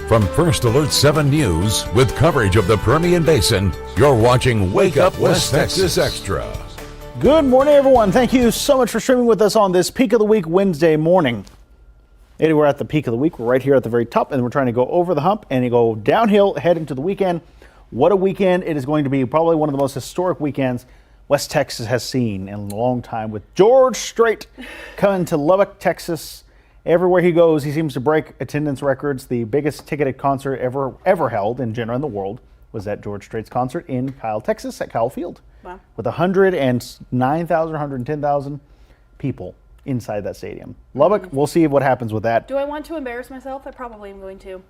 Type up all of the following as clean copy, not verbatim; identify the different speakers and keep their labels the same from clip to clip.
Speaker 1: From First Alert 7 News, with coverage of the Permian Basin, you're watching Wake Up West Texas Extra.
Speaker 2: Good morning, everyone. Thank you so much for streaming with us on this Peak of the Week Wednesday morning. We're at the peak of the week. We're right here at the very top, and we're trying to go over the hump and go downhill, head into the weekend. What a weekend it is going to be. Probably one of the most historic weekends West Texas has seen in a long time, with George Strait coming to Lubbock, Texas. Everywhere he goes, he seems to break attendance records. The biggest ticketed concert ever held in general in the world was at George Strait's concert in Kyle, Texas, at Kyle Field.
Speaker 3: Wow.
Speaker 2: With 109,000, 110,000 people inside that stadium. Lubbock, we'll see what happens with that.
Speaker 3: Do I want to embarrass myself? I probably am going to.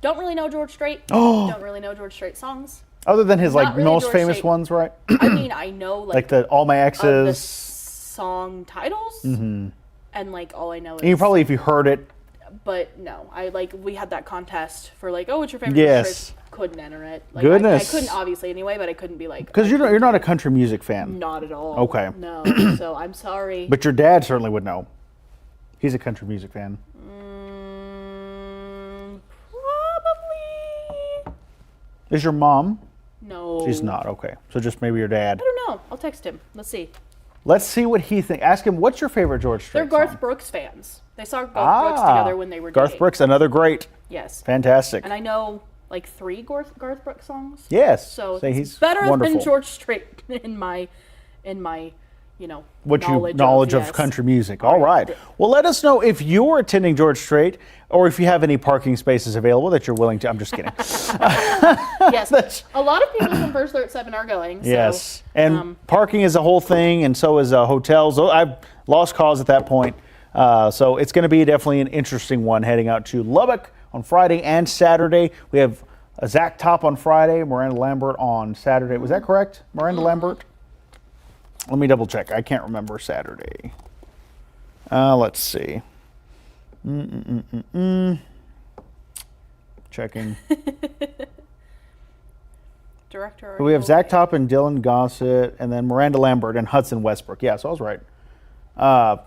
Speaker 3: Don't really know George Strait. Don't really know George Strait songs.
Speaker 2: Other than his
Speaker 3: Not really
Speaker 2: most
Speaker 3: George
Speaker 2: famous
Speaker 3: Strait.
Speaker 2: ones, right?
Speaker 3: I mean, I know
Speaker 2: Like the All My
Speaker 3: of the
Speaker 2: Exes.
Speaker 3: song titles, and all I know is.
Speaker 2: And you probably, if you heard it,
Speaker 3: But no, we had that contest for what's your favorite?
Speaker 2: Yes.
Speaker 3: George Strait? Couldn't enter it.
Speaker 2: Goodness.
Speaker 3: I couldn't obviously anyway, but I couldn't be
Speaker 2: because you're not a country music fan.
Speaker 3: Not at all.
Speaker 2: Okay.
Speaker 3: No, so I'm sorry.
Speaker 2: But your dad certainly would know. He's a country music fan.
Speaker 3: Probably.
Speaker 2: Is your mom?
Speaker 3: No.
Speaker 2: She's not. Okay. So just maybe your dad.
Speaker 3: I don't know. I'll text him. Let's see.
Speaker 2: Let's see what he thinks. Ask him, what's your favorite George Strait
Speaker 3: They're Garth
Speaker 2: song?
Speaker 3: Brooks fans. They saw Garth Brooks together when they were
Speaker 2: Garth
Speaker 3: dating.
Speaker 2: Brooks, another great.
Speaker 3: Yes.
Speaker 2: Fantastic.
Speaker 3: And I know 3 Garth Brooks songs.
Speaker 2: Yes.
Speaker 3: So
Speaker 2: Say
Speaker 3: it's
Speaker 2: he's
Speaker 3: better
Speaker 2: wonderful.
Speaker 3: than George Strait in my
Speaker 2: knowledge of
Speaker 3: yes.
Speaker 2: country music. All
Speaker 3: right.
Speaker 2: right. Well, let us know if you're attending George Strait or if you have any parking spaces available that you're willing to. I'm just kidding.
Speaker 3: Yes. A lot of people from First Alert 7 are going. So,
Speaker 2: Yes. And parking is a whole thing, and so is hotels. I've lost cause at that point. So it's going to be definitely an interesting one heading out to Lubbock on Friday and Saturday. We have Zach Top on Friday, Miranda Lambert on Saturday. Was that correct? Miranda Lambert? Let me double check. I can't remember Saturday. Let's see. Checking.
Speaker 3: Director.
Speaker 2: We have Zach Top and Dylan Gossett, and then Miranda Lambert and Hudson Westbrook. Yeah, so I was right.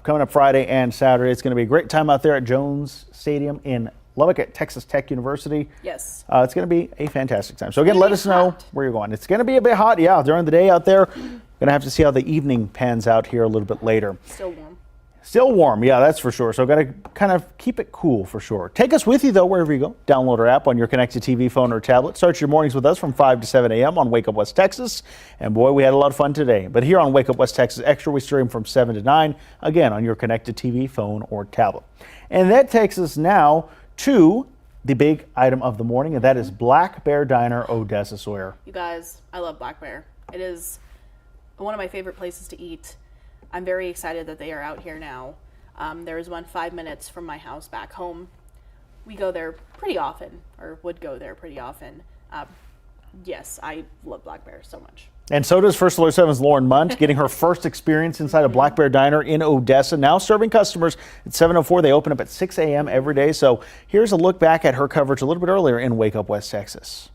Speaker 2: Coming up Friday and Saturday. It's going to be a great time out there at Jones Stadium in Lubbock at Texas Tech University.
Speaker 3: Yes.
Speaker 2: It's going to be a fantastic time. So again, let us know
Speaker 3: hot.
Speaker 2: where you're going. It's going to be a bit hot, yeah, during the day out there. Going to have to see how the evening pans out here a little bit later.
Speaker 3: Still warm.
Speaker 2: Still warm, yeah, that's for sure. So got to kind of keep it cool for sure. Take us with you, though, wherever you go. Download our app on your connected TV, phone, or tablet. Start your mornings with us from 5 to 7 a.m. on Wake Up West Texas. And boy, we had a lot of fun today. But here on Wake Up West Texas Extra, we stream from 7 to 9, again, on your connected TV, phone, or tablet. And that takes us now to the big item of the morning, and that is Black Bear Diner, Odessa, Sawyer.
Speaker 3: You guys, I love Black Bear. It is one of my favorite places to eat. I'm very excited that they are out here now. There is one 5 minutes from my house back home. We go there pretty often, or would go there pretty often. Yes, I love Black Bear so much.
Speaker 2: And so does First Alert 7's Lauren Munt, getting her first experience inside a Black Bear Diner in Odessa. Now serving customers at 7:04. They open up at 6 a.m. every day. So here's a look back at her coverage a little bit earlier in Wake Up West Texas.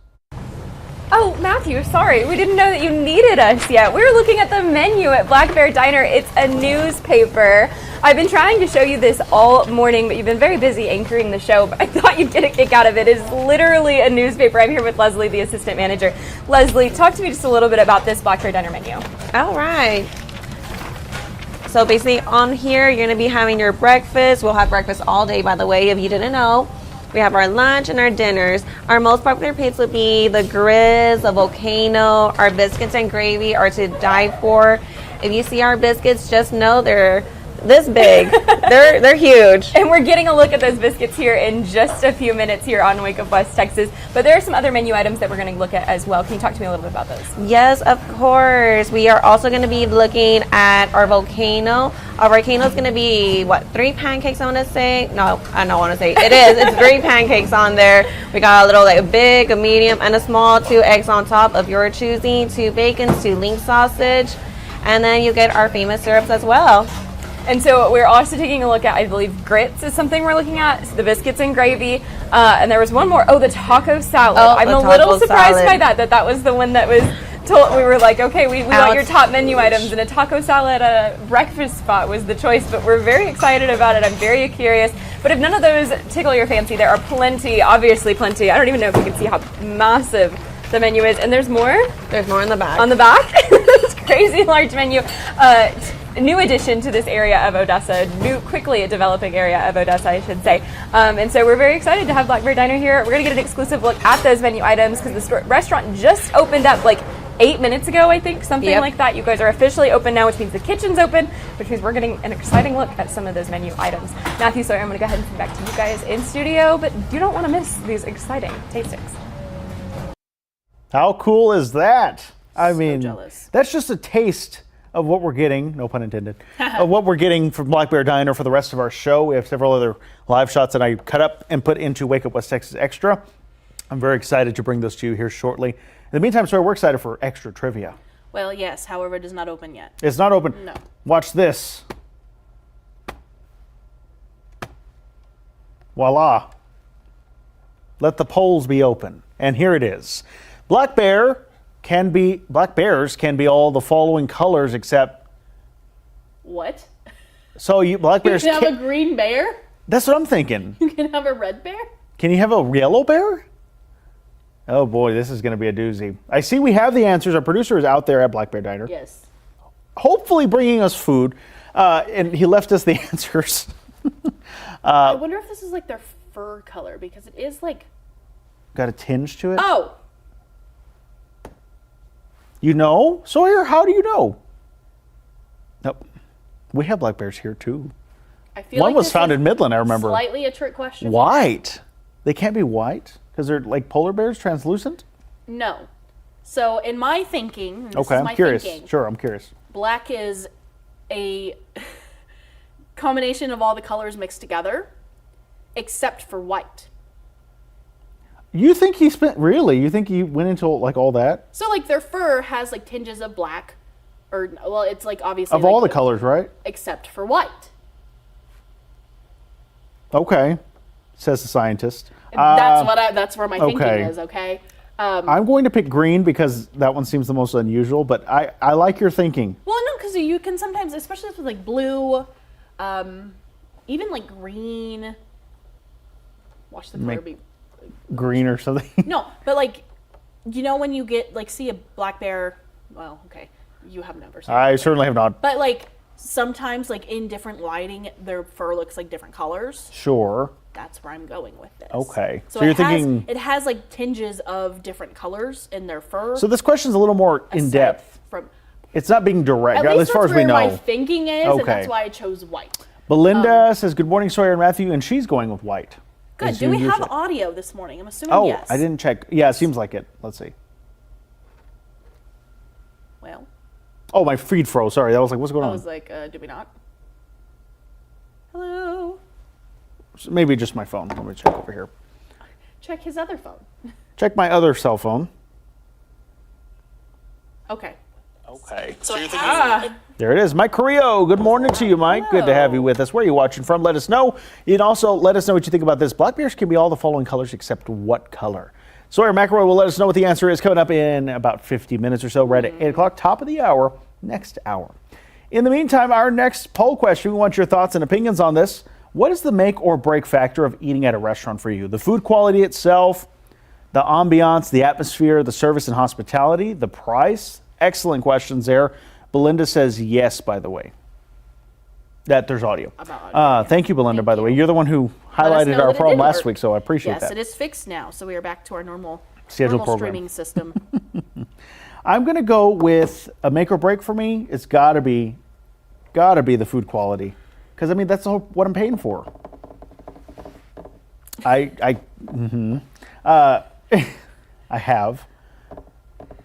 Speaker 4: Oh, Matthew, sorry. We didn't know that you needed us yet. We were looking at the menu at Black Bear Diner. It's a newspaper. I've been trying to show you this all morning, but you've been very busy anchoring the show, but I thought you'd get a kick out of it. It's literally a newspaper. I'm here with Leslie, the assistant manager. Leslie, talk to me just a little bit about this Black Bear Diner menu.
Speaker 5: All right. So basically on here, you're going to be having your breakfast. We'll have breakfast all day, by the way, if you didn't know. We have our lunch and our dinners. Our most popular plates would be the grizz, the volcano. Our biscuits and gravy are to die for. If you see our biscuits, just know they're this big. they're huge.
Speaker 4: And we're getting a look at those biscuits here in just a few minutes here on Wake Up West Texas. But there are some other menu items that we're going to look at as well. Can you talk to me a little bit about those?
Speaker 5: Yes, of course. We are also going to be looking at our volcano. Our volcano is going to be, 3 pancakes, I want to say? No, I don't want to say. It is. It's 3 pancakes on there. We got a little, a big, a medium, and a small. 2 eggs on top of your choosing. 2 bacons, 2 link sausage. And then you get our famous syrups as well.
Speaker 4: And so we're also taking a look at, I believe, grits is something we're looking at, so the biscuits and gravy. And there was one more. Oh, the taco salad. I'm a little surprised by that was the one that was we were like, okay, we want your
Speaker 5: Alex-
Speaker 4: top menu items, and a taco salad at a breakfast spot was the choice, but we're very excited about it. I'm very curious. But if none of those tickle your fancy, there are plenty, obviously plenty. I don't even know if you can see how massive the menu is. And there's more?
Speaker 5: There's more in the back.
Speaker 4: On the back? This crazy large menu. New addition to this area of Odessa, quickly developing area of Odessa, I should say. And so we're very excited to have Black Bear Diner here. We're going to get an exclusive look at those menu items because the restaurant just opened up like 8 minutes ago, I think, something like that. You guys are officially open now, which means the kitchen's open, which means we're getting an exciting look at some of those menu items. Matthew, Sawyer, I'm going to go ahead and send back to you guys in studio, but you don't want to miss these exciting tastings.
Speaker 2: How cool is that? I
Speaker 3: So
Speaker 2: mean,
Speaker 3: jealous.
Speaker 2: that's just a taste of what we're getting, no pun intended, of what we're getting from Black Bear Diner for the rest of our show. We have several other live shots that I cut up and put into Wake Up West Texas Extra. I'm very excited to bring those to you here shortly. In the meantime, Sawyer, we're excited for extra trivia.
Speaker 3: Well, yes. However, it is not open yet.
Speaker 2: It's not open.
Speaker 3: No.
Speaker 2: Watch this. Voila. Let the polls be open. And here it is. Black bears can be all the following colors except
Speaker 3: What?
Speaker 2: black
Speaker 3: You
Speaker 2: bears
Speaker 3: can have a
Speaker 2: can't,
Speaker 3: green bear?
Speaker 2: that's what I'm thinking.
Speaker 3: You can have a red bear?
Speaker 2: Can you have a yellow bear? Oh boy, this is going to be a doozy. I see we have the answers. Our producer is out there at Black Bear Diner,
Speaker 3: Yes.
Speaker 2: hopefully bringing us food, and he left us the answers.
Speaker 3: I wonder if this is like their fur color because it is like.
Speaker 2: Got a tinge to it?
Speaker 3: Oh!
Speaker 2: You know? Sawyer, how do you know? Nope. We have black bears here too.
Speaker 3: I feel
Speaker 2: One
Speaker 3: like
Speaker 2: was
Speaker 3: this
Speaker 2: found
Speaker 3: is
Speaker 2: in Midland, I remember.
Speaker 3: Slightly a trick question.
Speaker 2: White. They can't be white because they're like polar bears, translucent?
Speaker 3: No. So in my thinking, this
Speaker 2: Okay,
Speaker 3: is
Speaker 2: I'm
Speaker 3: my
Speaker 2: curious.
Speaker 3: thinking,
Speaker 2: Sure, I'm curious.
Speaker 3: black is a combination of all the colors mixed together, except for white.
Speaker 2: You think he spent, really? You think he went into like all that?
Speaker 3: So like their fur has like tinges of black, or well, it's like obviously
Speaker 2: Of
Speaker 3: like
Speaker 2: all the colors, right?
Speaker 3: except for white.
Speaker 2: Okay, says the scientist.
Speaker 3: That's where my thinking
Speaker 2: okay.
Speaker 3: is. Okay.
Speaker 2: I'm going to pick green because that one seems the most unusual, but I like your thinking.
Speaker 3: Well, no, because you can sometimes, especially with like blue, even like green. Watch the color be.
Speaker 2: Green or something.
Speaker 3: No, but like, you know when you get like see a black bear. Well, okay, you have never seen.
Speaker 2: I certainly have not.
Speaker 3: But like sometimes like in different lighting, their fur looks like different colors.
Speaker 2: Sure.
Speaker 3: That's where I'm going with this.
Speaker 2: Okay. So
Speaker 3: it
Speaker 2: you're
Speaker 3: has,
Speaker 2: thinking-
Speaker 3: it has like tinges of different colors in their fur.
Speaker 2: So this question's a little more in
Speaker 3: aside
Speaker 2: depth.
Speaker 3: From
Speaker 2: It's not being direct,
Speaker 3: at least
Speaker 2: as far
Speaker 3: that's
Speaker 2: as we
Speaker 3: where my
Speaker 2: know.
Speaker 3: thinking is,
Speaker 2: Okay.
Speaker 3: and that's why I chose white.
Speaker 2: Belinda says, "Good morning, Sawyer and Matthew," and she's going with white.
Speaker 3: Good.
Speaker 2: As
Speaker 3: Do we
Speaker 2: you
Speaker 3: have
Speaker 2: usually-
Speaker 3: audio this morning? I'm assuming
Speaker 2: Oh,
Speaker 3: yes.
Speaker 2: I didn't check. Yeah, it seems like it. Let's see.
Speaker 3: Well,
Speaker 2: Oh, my feed froze. Sorry, that was like, what's going
Speaker 3: I
Speaker 2: on?
Speaker 3: was like, do we not? Hello.
Speaker 2: Maybe just my phone. Let me check over here.
Speaker 3: Check his other phone.
Speaker 2: Check my other cell phone.
Speaker 3: Okay.
Speaker 2: Okay.
Speaker 3: So it
Speaker 2: There it is. Mike Carrillo. Good morning to you, Mike. Good to have you with us. Where are you watching from? Let us know. You can also let us know what you think about this. Black bears can be all the following colors except what color? Sawyer McElroy will let us know what the answer is coming up in about 50 minutes or so, right at 8 o'clock, top of the hour, next hour. In the meantime, our next poll question, we want your thoughts and opinions on this. What is the make or break factor of eating at a restaurant for you? The food quality itself, the ambiance, the atmosphere, the service and hospitality, the price? Excellent questions there. Belinda says yes, by the way. That there's audio.
Speaker 3: About audio,
Speaker 2: Thank you, Belinda, by the way. You're the one who
Speaker 3: Let us
Speaker 2: highlighted
Speaker 3: know
Speaker 2: our
Speaker 3: that it
Speaker 2: problem
Speaker 3: did
Speaker 2: last
Speaker 3: work.
Speaker 2: week, so I appreciate
Speaker 3: Yes,
Speaker 2: that.
Speaker 3: it is fixed now, so we are back to our normal
Speaker 2: Scheduled program.
Speaker 3: streaming system.
Speaker 2: I'm going to go with a make or break for me. It's got to be the food quality. Because, I mean, that's what I'm paying for. I have.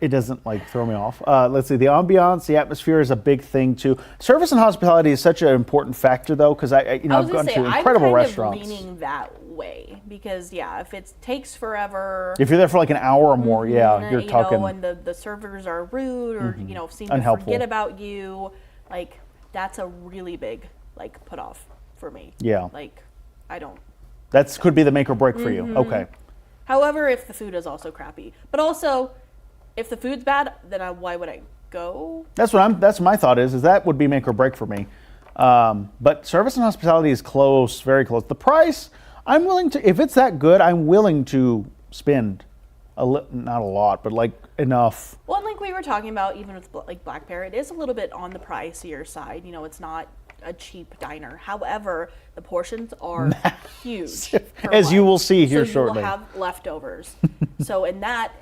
Speaker 2: It doesn't like throw me off. Let's see. The ambiance, the atmosphere is a big thing too. Service and hospitality is such an important factor, though, because
Speaker 3: I was
Speaker 2: I've
Speaker 3: gonna
Speaker 2: gone
Speaker 3: say,
Speaker 2: to incredible
Speaker 3: I'm kind
Speaker 2: restaurants.
Speaker 3: of leaning that way because if it takes forever,
Speaker 2: If you're there for like an hour or more, yeah, you're
Speaker 3: you
Speaker 2: talking.
Speaker 3: know, and the servers are rude or seem to
Speaker 2: Unhelpful.
Speaker 3: forget about you, like that's a really big like put off for me.
Speaker 2: Yeah.
Speaker 3: Like I don't.
Speaker 2: That could be the make or break for you.
Speaker 3: Mm-hmm.
Speaker 2: Okay.
Speaker 3: However, if the food is also crappy, but also if the food's bad, then why would I go?
Speaker 2: That's my thought is that would be make or break for me. But service and hospitality is close, very close. The price, I'm willing to, if it's that good, I'm willing to spend not a lot, but like enough.
Speaker 3: Well, and like we were talking about, even with like Black Bear, it is a little bit on the pricier side. You know, it's not a cheap diner. However, the portions are huge.
Speaker 2: As you will see here
Speaker 3: so
Speaker 2: shortly.
Speaker 3: You will have leftovers. So in that,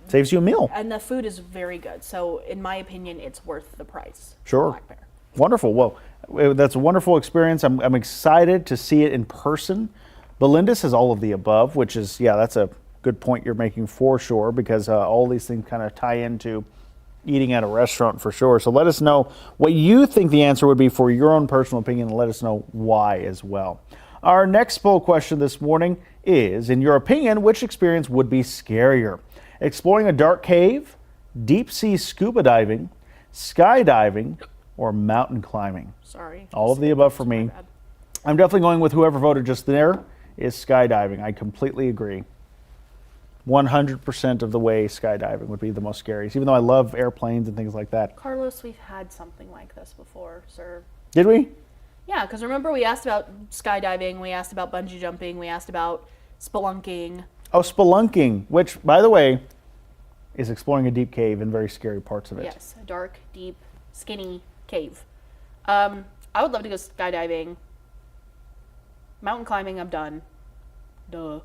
Speaker 2: saves you a meal.
Speaker 3: and the food is very good. So in my opinion, it's worth the price.
Speaker 2: Sure.
Speaker 3: Black Bear.
Speaker 2: Wonderful. Well, that's a wonderful experience. I'm excited to see it in person. Belinda's has all of the above, which is, yeah, that's a good point you're making for sure, because all these things kind of tie into eating at a restaurant for sure. So let us know what you think the answer would be for your own personal opinion, and let us know why as well. Our next poll question this morning is, in your opinion, which experience would be scarier? Exploring a dark cave, deep sea scuba diving, skydiving, or mountain climbing?
Speaker 3: Sorry.
Speaker 2: All of the above for me. I'm definitely going with whoever voted just there is skydiving. I completely agree. 100% of the way skydiving would be the most scariest, even though I love airplanes and things like that.
Speaker 3: Carlos, we've had something like this before, sir.
Speaker 2: Did we?
Speaker 3: Yeah, because remember we asked about skydiving, we asked about bungee jumping, we asked about spelunking.
Speaker 2: Oh, spelunking, which, by the way, is exploring a deep cave in very scary parts of it.
Speaker 3: Yes, a dark, deep, skinny cave. I would love to go skydiving. Mountain climbing, I'm done. Duh.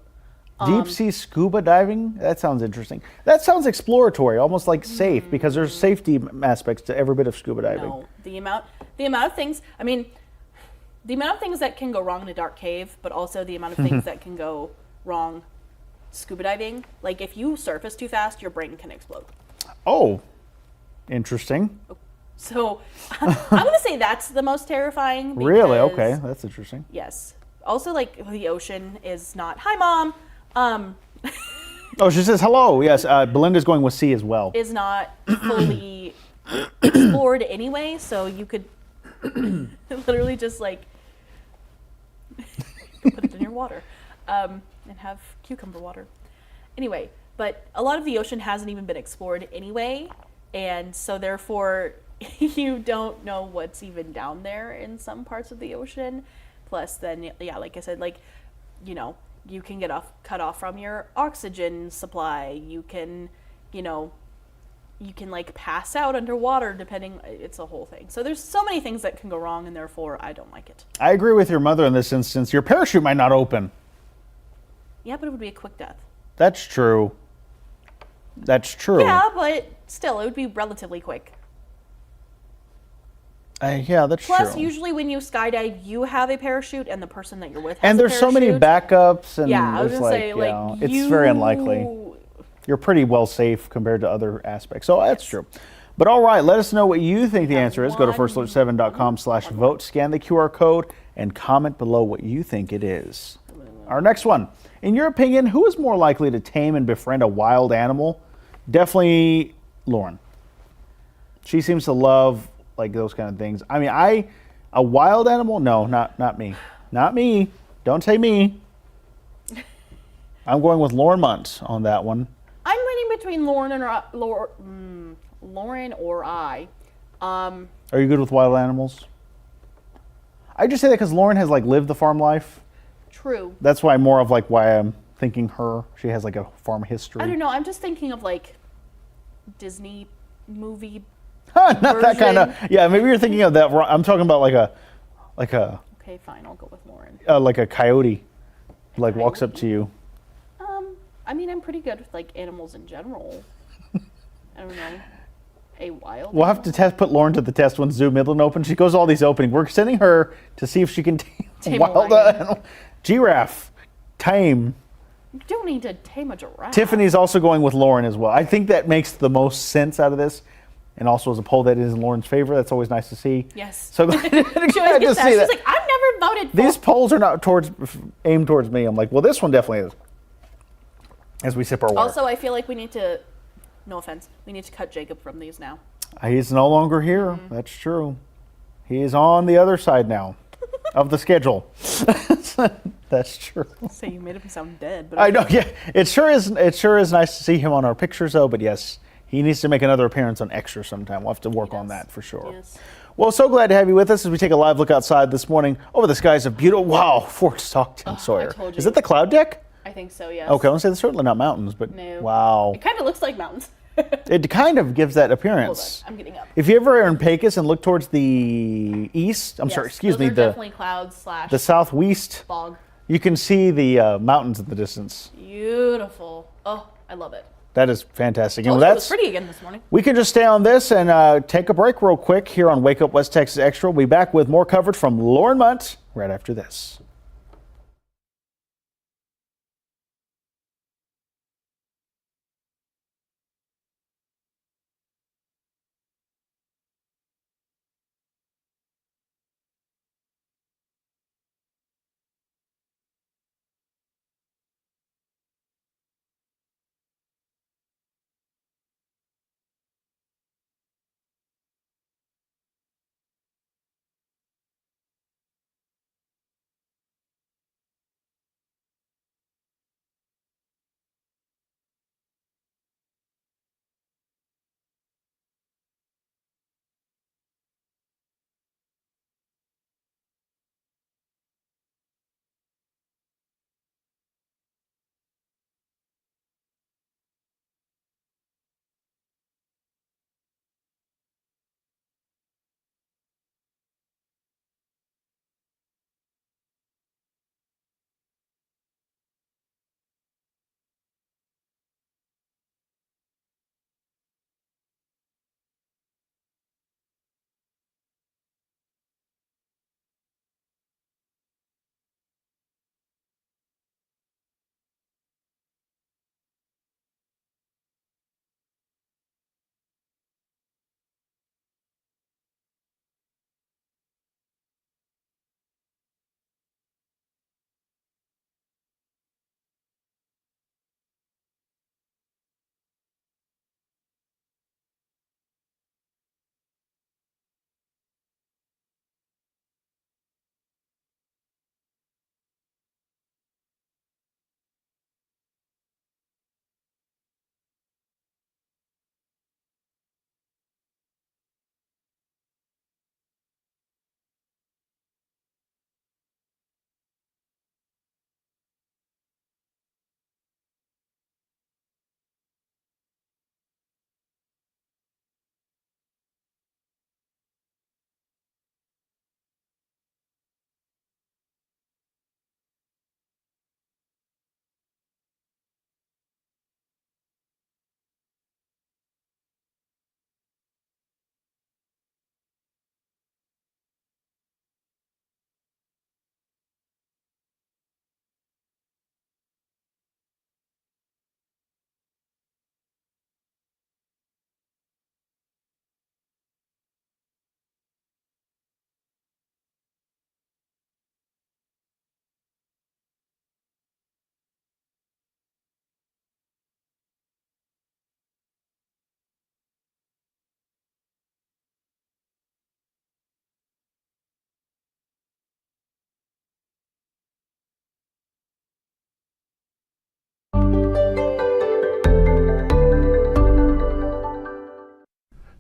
Speaker 2: Deep sea scuba diving? That sounds interesting. That sounds exploratory, almost like safe, because there's safety aspects to every bit of scuba diving.
Speaker 3: No, the amount of things, I mean, the amount of things that can go wrong in a dark cave, but also the amount of things that can go wrong scuba diving. Like if you surface too fast, your brain can explode.
Speaker 2: Oh, interesting.
Speaker 3: So I'm going to say that's the most terrifying.
Speaker 2: Really?
Speaker 3: because-
Speaker 2: Okay, that's interesting.
Speaker 3: Yes. Also, like the ocean is not, hi mom,
Speaker 2: Oh, she says hello. Yes, Belinda's going with C as well.
Speaker 3: is not fully explored anyway, so you could literally just like put it in your water and have cucumber water. Anyway, but a lot of the ocean hasn't even been explored anyway, and so therefore you don't know what's even down there in some parts of the ocean. Plus, then, yeah, like I said, like, you know, you can get cut off from your oxygen supply. You can, you know, you can like pass out underwater depending, it's a whole thing. So there's so many things that can go wrong, and therefore I don't like it.
Speaker 2: I agree with your mother in this instance. Your parachute might not open.
Speaker 3: Yeah, but it would be a quick death.
Speaker 2: That's true. That's true.
Speaker 3: Yeah, but still, it would be relatively quick.
Speaker 2: Yeah, that's
Speaker 3: Plus,
Speaker 2: true.
Speaker 3: usually when you skydive, you have a parachute, and the person that you're with has
Speaker 2: And
Speaker 3: a
Speaker 2: there's so many
Speaker 3: parachute.
Speaker 2: backups, and
Speaker 3: Yeah, I was
Speaker 2: it's
Speaker 3: gonna
Speaker 2: like,
Speaker 3: say,
Speaker 2: you
Speaker 3: like,
Speaker 2: know, it's very unlikely. You're pretty well safe compared to other aspects. So that's true. But all right, let us know what you think the answer is. Go to firstalert7.com/vote, scan the QR code, and comment below what you think it is. Our next one. In your opinion, who is more likely to tame and befriend a wild animal? Definitely Lauren. She seems to love like those kind of things. I mean, a wild animal? No, not me. Not me. Don't say me. I'm going with Lauren Muntz on that one.
Speaker 3: I'm waiting between Lauren and Lauren or I.
Speaker 2: Are you good with wild animals? I just say that because Lauren has like lived the farm life.
Speaker 3: True.
Speaker 2: That's why more of like why I'm thinking her. She has like a farm history.
Speaker 3: I don't know. I'm just thinking of like Disney movie.
Speaker 2: Not that kind of.
Speaker 3: version.
Speaker 2: Yeah, maybe you're thinking of that. I'm talking about like a
Speaker 3: Okay, fine. I'll go with Lauren.
Speaker 2: like a coyote, like walks up to you.
Speaker 3: I mean, I'm pretty good with like animals in general. I don't know. A wild.
Speaker 2: We'll have to put Lauren to the test when Zoo Midland opens. She goes to all these openings. We're sending her to see if she can tame
Speaker 3: Tame a
Speaker 2: wild
Speaker 3: lion.
Speaker 2: animal. Giraffe, tame.
Speaker 3: You don't need to tame a giraffe.
Speaker 2: Tiffany's also going with Lauren as well. I think that makes the most sense out of this. And also as a poll that is in Lauren's favor, that's always nice to see.
Speaker 3: Yes.
Speaker 2: So glad
Speaker 3: She
Speaker 2: to
Speaker 3: always gets
Speaker 2: see
Speaker 3: that. She's
Speaker 2: that.
Speaker 3: like, I've never voted for.
Speaker 2: These polls are not aimed towards me. I'm like, well, this one definitely is. As we sip our water.
Speaker 3: Also, I feel like we need to. No offense. We need to cut Jacob from these now.
Speaker 2: He's no longer here. That's true. He is on the other side now of the schedule. That's true.
Speaker 3: So you made him sound dead. But
Speaker 2: I know. Yeah, it sure is. It sure is nice to see him on our pictures, though. But yes, He needs to make another appearance on Extra sometime. We'll have to work on that for sure.
Speaker 3: Yes.
Speaker 2: Well, so glad to have you with us as we take a live look outside this morning over the skies of beautiful, wow, Fort Stockton, Sawyer.
Speaker 3: told you.
Speaker 2: Is that the cloud deck?
Speaker 3: I think so, yes.
Speaker 2: Okay, I want to say they're certainly not mountains, but
Speaker 3: No.
Speaker 2: wow.
Speaker 3: It kind of looks like mountains.
Speaker 2: It kind of gives that
Speaker 3: Hold on,
Speaker 2: appearance.
Speaker 3: I'm getting up.
Speaker 2: If you ever are in Pecos and look towards the east, I'm sorry,
Speaker 3: Yes,
Speaker 2: excuse
Speaker 3: those
Speaker 2: me,
Speaker 3: are definitely clouds slash
Speaker 2: the southwest,
Speaker 3: fog.
Speaker 2: you can see the mountains in the distance.
Speaker 3: Beautiful. Oh, I love it.
Speaker 2: That is fantastic. And
Speaker 3: Oh,
Speaker 2: with
Speaker 3: it was
Speaker 2: that,
Speaker 3: pretty again this morning.
Speaker 2: we can just stay on this and take a break real quick here on Wake Up West Texas Extra. We'll be back with more coverage from Lauren Munt right after this.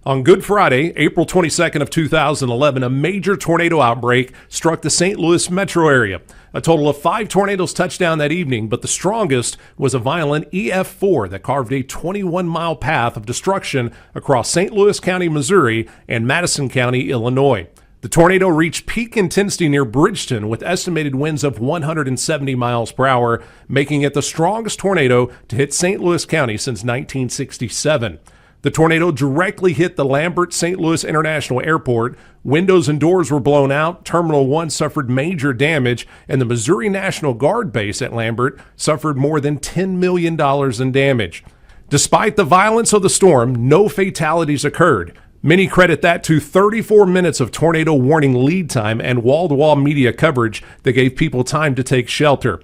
Speaker 6: On Good Friday, April 22nd of 2011, a major tornado outbreak struck the St. Louis metro area. A total of 5 tornadoes touched down that evening, but the strongest was a violent EF4 that carved a 21-mile path of destruction across St. Louis County, Missouri, and Madison County, Illinois. The tornado reached peak intensity near Bridgeton with estimated winds of 170 miles per hour, making it the strongest tornado to hit St. Louis County since 1967. The tornado directly hit the Lambert St. Louis International Airport. Windows and doors were blown out. Terminal 1 suffered major damage, and the Missouri National Guard base at Lambert suffered more than $10 million in damage. Despite the violence of the storm, no fatalities occurred. Many credit that to 34 minutes of tornado warning lead time and wall-to-wall media coverage that gave people time to take shelter.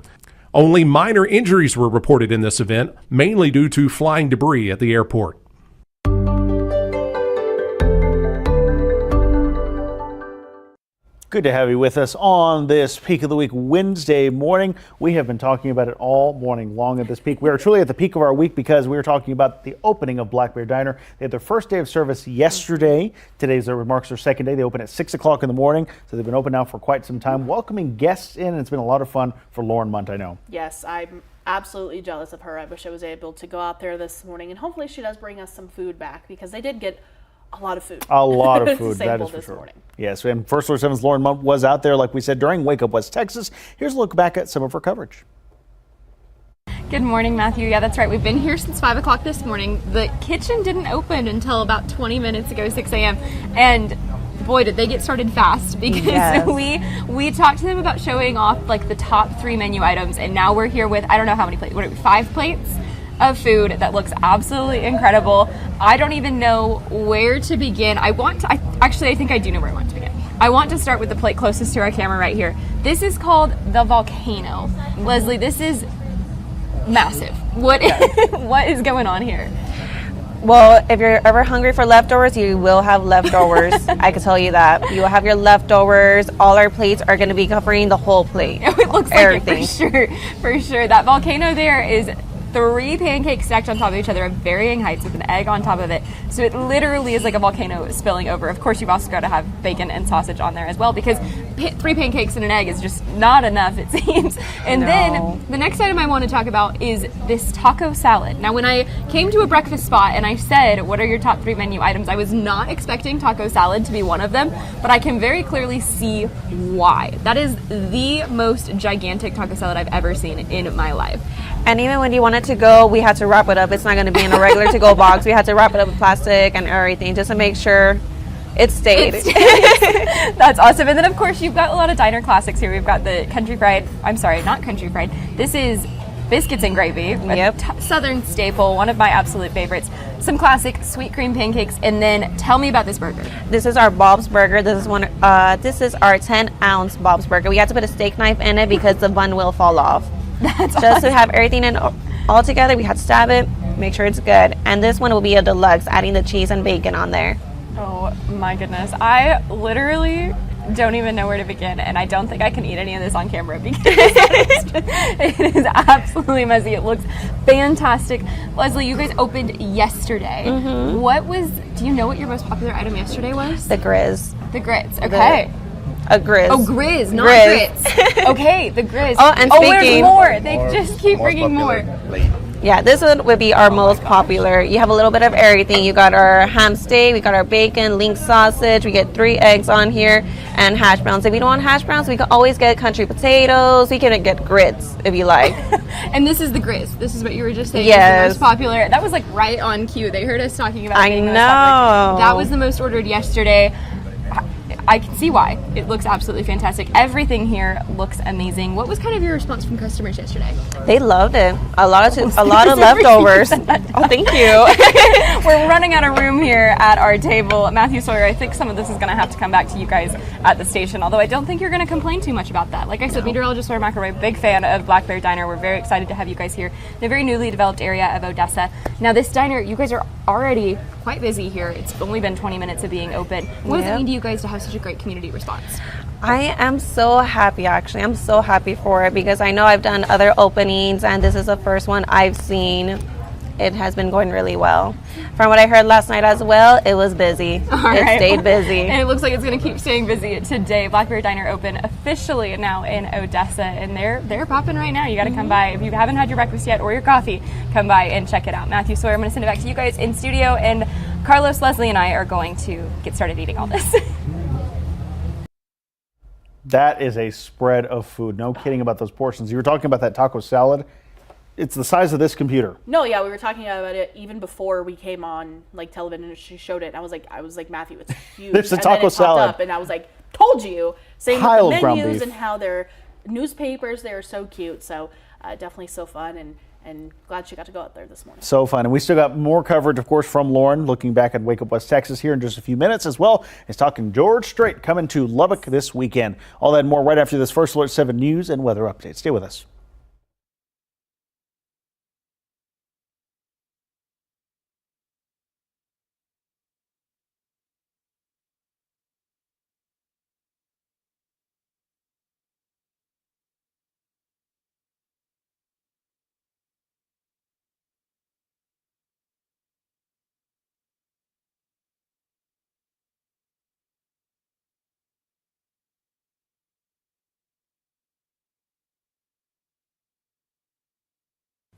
Speaker 6: Only minor injuries were reported in this event, mainly due to flying debris at the airport.
Speaker 2: Good to have you with us on this Peak of the Week Wednesday morning. We have been talking about it all morning long at this peak. We are truly at the peak of our week because we are talking about the opening of Black Bear Diner. They had their first day of service yesterday. Today's marks their second day. They open at 6 o'clock in the morning, so they've been open now for quite some time, welcoming guests in. And it's been a lot of fun for Lauren Munt, I know.
Speaker 3: Yes, I'm absolutely jealous of her. I wish I was able to go out there this morning, and hopefully she does bring us some food back because they did get a lot of food.
Speaker 2: A lot of food, that is for
Speaker 3: this
Speaker 2: sure.
Speaker 3: Morning.
Speaker 2: Yes, and First Alert 7's Lauren Munt was out there, like we said, during Wake Up West Texas. Here's a look back at some of her coverage.
Speaker 4: Good morning, Matthew. Yeah, that's right. We've been here since 5 o'clock this morning. The kitchen didn't open until about 20 minutes ago, 6 a.m. And boy, did they get started fast because we talked to them about showing off like the top 3 menu items, and now we're here with, I don't know how many plates, what are we, 5 plates of food that looks absolutely incredible. I don't even know where to begin. I think I do know where I want to begin. I want to start with the plate closest to our camera right here. This is called the Volcano. Leslie, this is massive. What is going on here?
Speaker 5: Well, if you're ever hungry for leftovers, you will have leftovers. I can tell you that. You will have your leftovers. All our plates are going to be covering the whole plate.
Speaker 4: It looks like it for sure. That Volcano there is 3 pancakes stacked on top of each other of varying heights with an egg on top of it. So it literally is like a volcano spilling over. Of course, you've also got to have bacon and sausage on there as well because 3 pancakes and an egg is just not enough, it seems. And then the next item I want to talk about is this taco salad. Now, when I came to a breakfast spot and I said, what are your top 3 menu items? I was not expecting taco salad to be one of them, but I can very clearly see why. That is the most gigantic taco salad I've ever seen in my life.
Speaker 5: And even when you want it to go, we had to wrap it up. It's not going to be in a regular to-go box. We had to wrap it up with plastic and everything just to make sure it stayed.
Speaker 4: That's awesome. And then, of course, you've got a lot of diner classics here. We've got the not country fried. This is biscuits and gravy.
Speaker 5: Yep.
Speaker 4: Southern staple, one of my absolute favorites. Some classic sweet cream pancakes. And then tell me about this burger.
Speaker 5: This is our Bob's Burger. This is our 10-ounce Bob's Burger. We had to put a steak knife in it because the bun will fall off.
Speaker 4: That's
Speaker 5: just
Speaker 4: awesome.
Speaker 5: to have everything in all together, we had to stab it, make sure it's good. And this one will be a deluxe, adding the cheese and bacon on there.
Speaker 4: Oh my goodness. I literally don't even know where to begin, and I don't think I can eat any of this on camera because it is absolutely messy. It looks fantastic. Leslie, you guys opened yesterday. Mm-hmm. Do you know what your most popular item yesterday was?
Speaker 5: The Grizz.
Speaker 4: The grits, okay.
Speaker 5: A Grizz.
Speaker 4: Oh, Grizz, not grits. Okay, the Grizz.
Speaker 5: Oh, and speaking.
Speaker 4: There's more. They just keep bringing more.
Speaker 5: Yeah, this one would be our most popular. You have a little bit of everything. You got our ham steak, we got our bacon, link sausage, we get 3 eggs on here, and hash browns. If you don't want hash browns, we can always get country potatoes. We can get grits if you like.
Speaker 4: And this is the Grizz. This is what you were just saying.
Speaker 5: Yes.
Speaker 4: Is the most popular. That was like right on cue. They heard us talking about it.
Speaker 5: I know.
Speaker 4: That was the most ordered yesterday. I can see why. It looks absolutely fantastic. Everything here looks amazing. What was kind of your response from customers yesterday?
Speaker 5: They loved it. A lot of leftovers. Oh, thank you.
Speaker 4: We're running out of room here at our table. Matthew, Sawyer, I think some of this is going to have to come back to you guys at the station, although I don't think you're going to complain too much about that. Like I said, meteorologist Sawyer McElroy, big fan of Black Bear Diner. We're very excited to have you guys here in a very newly developed area of Odessa. Now, this diner, you guys are already quite busy here. It's only been 20 minutes of being open. What does it mean to you guys to have such a great community response?
Speaker 5: I am so happy, actually. I'm so happy for it because I know I've done other openings and this is the first one I've seen. It has been going really well. From what I heard last night as well, it was busy. It stayed busy.
Speaker 4: And it looks like it's going to keep staying busy today. Black Bear Diner open officially now in Odessa, and they're popping right now. You got to come by. If you haven't had your breakfast yet or your coffee, come by and check it out. Matthew, Sawyer, I'm going to send it back to you guys in studio, and Carlos, Leslie, and I are going to get started eating all this.
Speaker 2: That is a spread of food. No kidding about those portions. You were talking about that taco salad. It's the size of this computer.
Speaker 3: No, yeah, we were talking about it even before we came on like television, and she showed it. And I was like, Matthew, it's huge.
Speaker 2: There's a
Speaker 3: and
Speaker 2: taco
Speaker 3: then it popped
Speaker 2: salad.
Speaker 3: up, and I was like, told you. Same
Speaker 2: Pile
Speaker 3: with
Speaker 2: of
Speaker 3: the
Speaker 2: ground
Speaker 3: menus
Speaker 2: beef.
Speaker 3: and how they're newspapers. They are so cute. So definitely so fun, and glad she got to go out there this morning.
Speaker 2: So fun. And we still got more coverage, of course, from Lauren, looking back at Wake Up West Texas here in just a few minutes, as well as talking George Strait coming to Lubbock this weekend. All that and more right after this First Alert 7 news and weather update. Stay with us.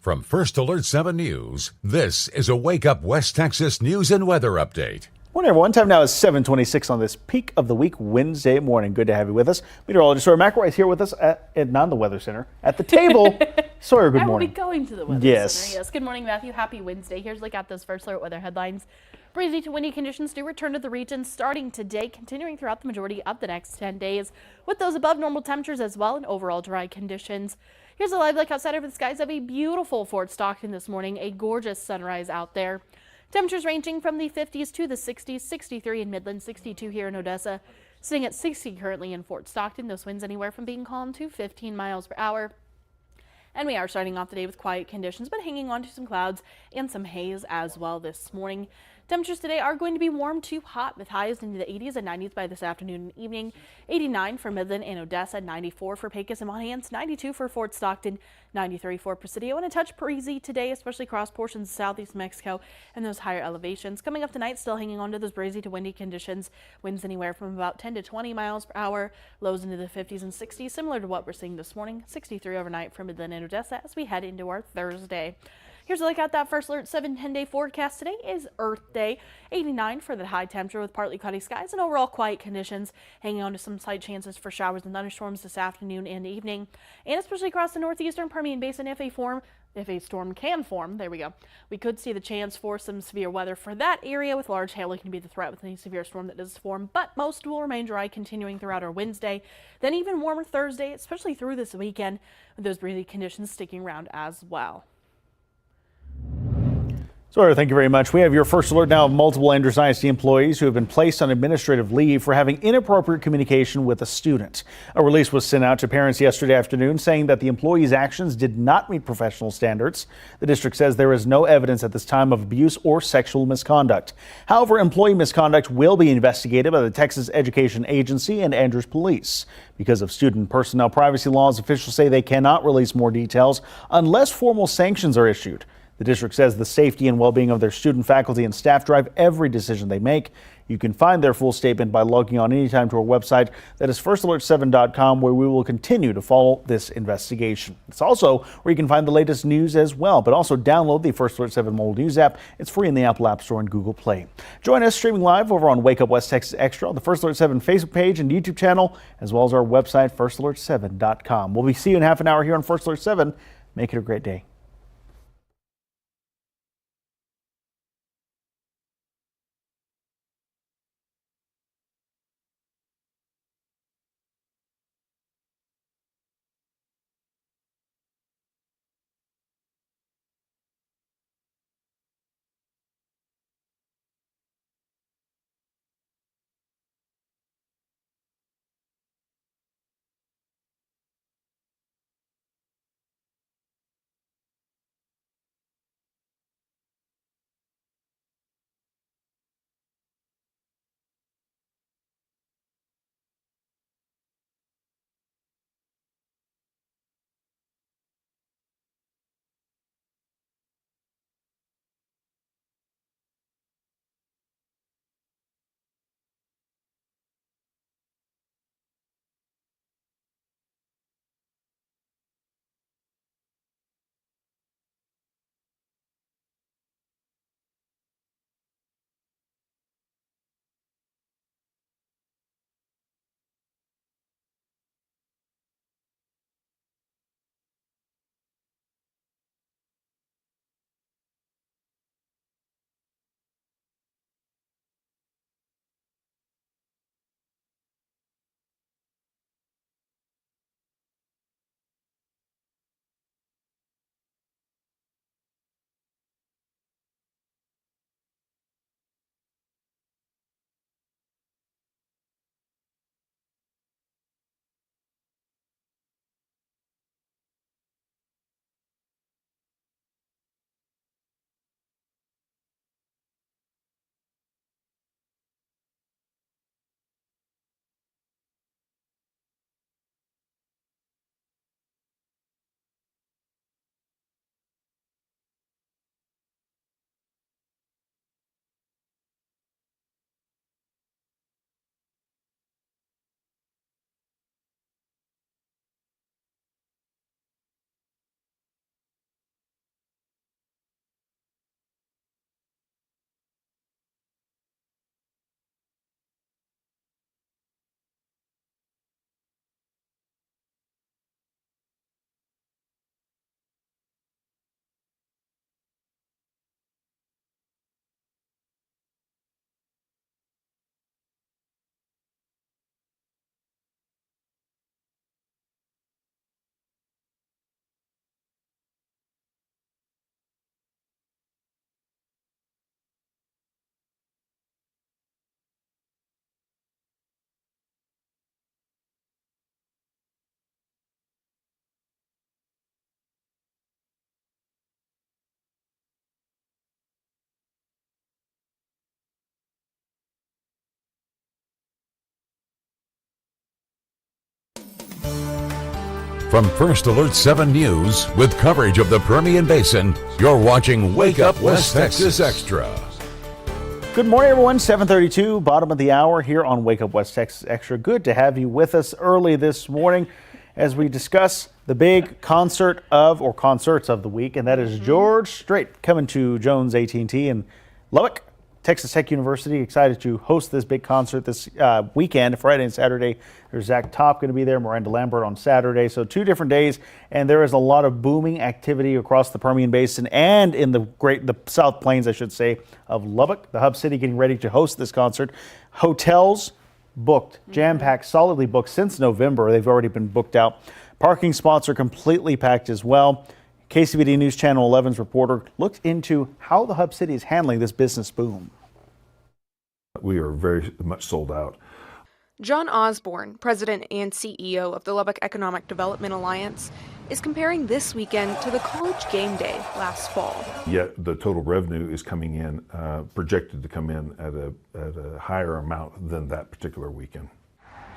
Speaker 1: From First Alert 7 News, this is a Wake Up West Texas news and weather update.
Speaker 2: Morning, everyone. Time now is 7:26 on this peak of the week Wednesday morning. Good to have you with us. Meteorologist Sawyer McElroy is here with us not the Weather Center, at the table. Sawyer, good
Speaker 3: I will
Speaker 2: morning.
Speaker 3: be going to the Weather
Speaker 2: Yes.
Speaker 3: Center. Yes. Good morning, Matthew. Happy Wednesday. Here's a look at those First Alert weather headlines. Breezy to windy conditions do return to the region starting today, continuing throughout the majority of the next 10 days, with those above normal temperatures as well and overall dry conditions. Here's a live look outside over the skies of a beautiful Fort Stockton this morning. A gorgeous sunrise out there. Temperatures ranging from the 50s to the 60s, 63 in Midland, 62 here in Odessa, sitting at 60 currently in Fort Stockton. Those winds anywhere from being calm to 15 miles per hour. And we are starting off the day with quiet conditions, but hanging on to some clouds and some haze as well this morning. Temperatures today are going to be warm to hot with highs into the 80s and 90s by this afternoon and evening. 89 for Midland and Odessa, 94 for Pecos and Monahans, 92 for Fort Stockton, 93 for Presidio, and a touch breezy today, especially across portions of southeast Mexico and those higher elevations. Coming up tonight, still hanging on to those breezy to windy conditions. Winds anywhere from about 10 to 20 miles per hour, lows into the 50s and 60s, similar to what we're seeing this morning. 63 overnight for Midland and Odessa as we head into our Thursday. Here's a look at that First Alert 7 10-day forecast. Today is Earth Day. 89 for the high temperature with partly cloudy skies and overall quiet conditions. Hanging on to some slight chances for showers and thunderstorms this afternoon and evening. And especially across the northeastern Permian Basin, if a storm can form, there we go, we could see the chance for some severe weather for that area, with large hail looking to be the threat with any severe storm that does form. But most will remain dry, continuing throughout our Wednesday. Then even warmer Thursday, especially through this weekend, with those breezy conditions sticking around as well.
Speaker 2: Sawyer, thank you very much. We have your first alert now of multiple Andrews ISD employees who have been placed on administrative leave for having inappropriate communication with a student. A release was sent out to parents yesterday afternoon saying that the employees' actions did not meet professional standards. The district says there is no evidence at this time of abuse or sexual misconduct. However, employee misconduct will be investigated by the Texas Education Agency and Andrews Police. Because of student personnel privacy laws, officials say they cannot release more details unless formal sanctions are issued. The district says the safety and well-being of their student, faculty, and staff drive every decision they make. You can find their full statement by logging on anytime to our website. That is firstalert7.com, where we will continue to follow this investigation. It's also where you can find the latest news as well, but also download the First Alert 7 mobile news app. It's free in the Apple App Store and Google Play. Join us streaming live over on Wake Up West Texas Extra, the First Alert 7 Facebook page and YouTube channel, as well as our website, firstalert7.com. We'll see you in half an hour here on First Alert 7. Make it a great day.
Speaker 1: From First Alert 7 News, with coverage of the Permian Basin, you're watching Wake Up West Texas Extra.
Speaker 2: Good morning, everyone. 7:32, bottom of the hour here on Wake Up West Texas Extra. Good to have you with us early this morning as we discuss the big concerts of the week, and that is George Strait coming to Jones AT&T in Lubbock. Texas Tech University excited to host this big concert this weekend, Friday and Saturday. There's Zach Top going to be there, Miranda Lambert on Saturday. So 2 different days, and there is a lot of booming activity across the Permian Basin and in the South Plains, I should say, of Lubbock, the hub city, getting ready to host this concert. Hotels booked, jam-packed, solidly booked since November. They've already been booked out. Parking spots are completely packed as well. KCBD News Channel 11's reporter looked into how the hub city is handling this business boom.
Speaker 7: We are very much sold out.
Speaker 8: John Osborne, president and CEO of the Lubbock Economic Development Alliance, is comparing this weekend to the college game day last fall.
Speaker 7: Yet the total revenue is coming in, projected to come in at a higher amount than that particular weekend.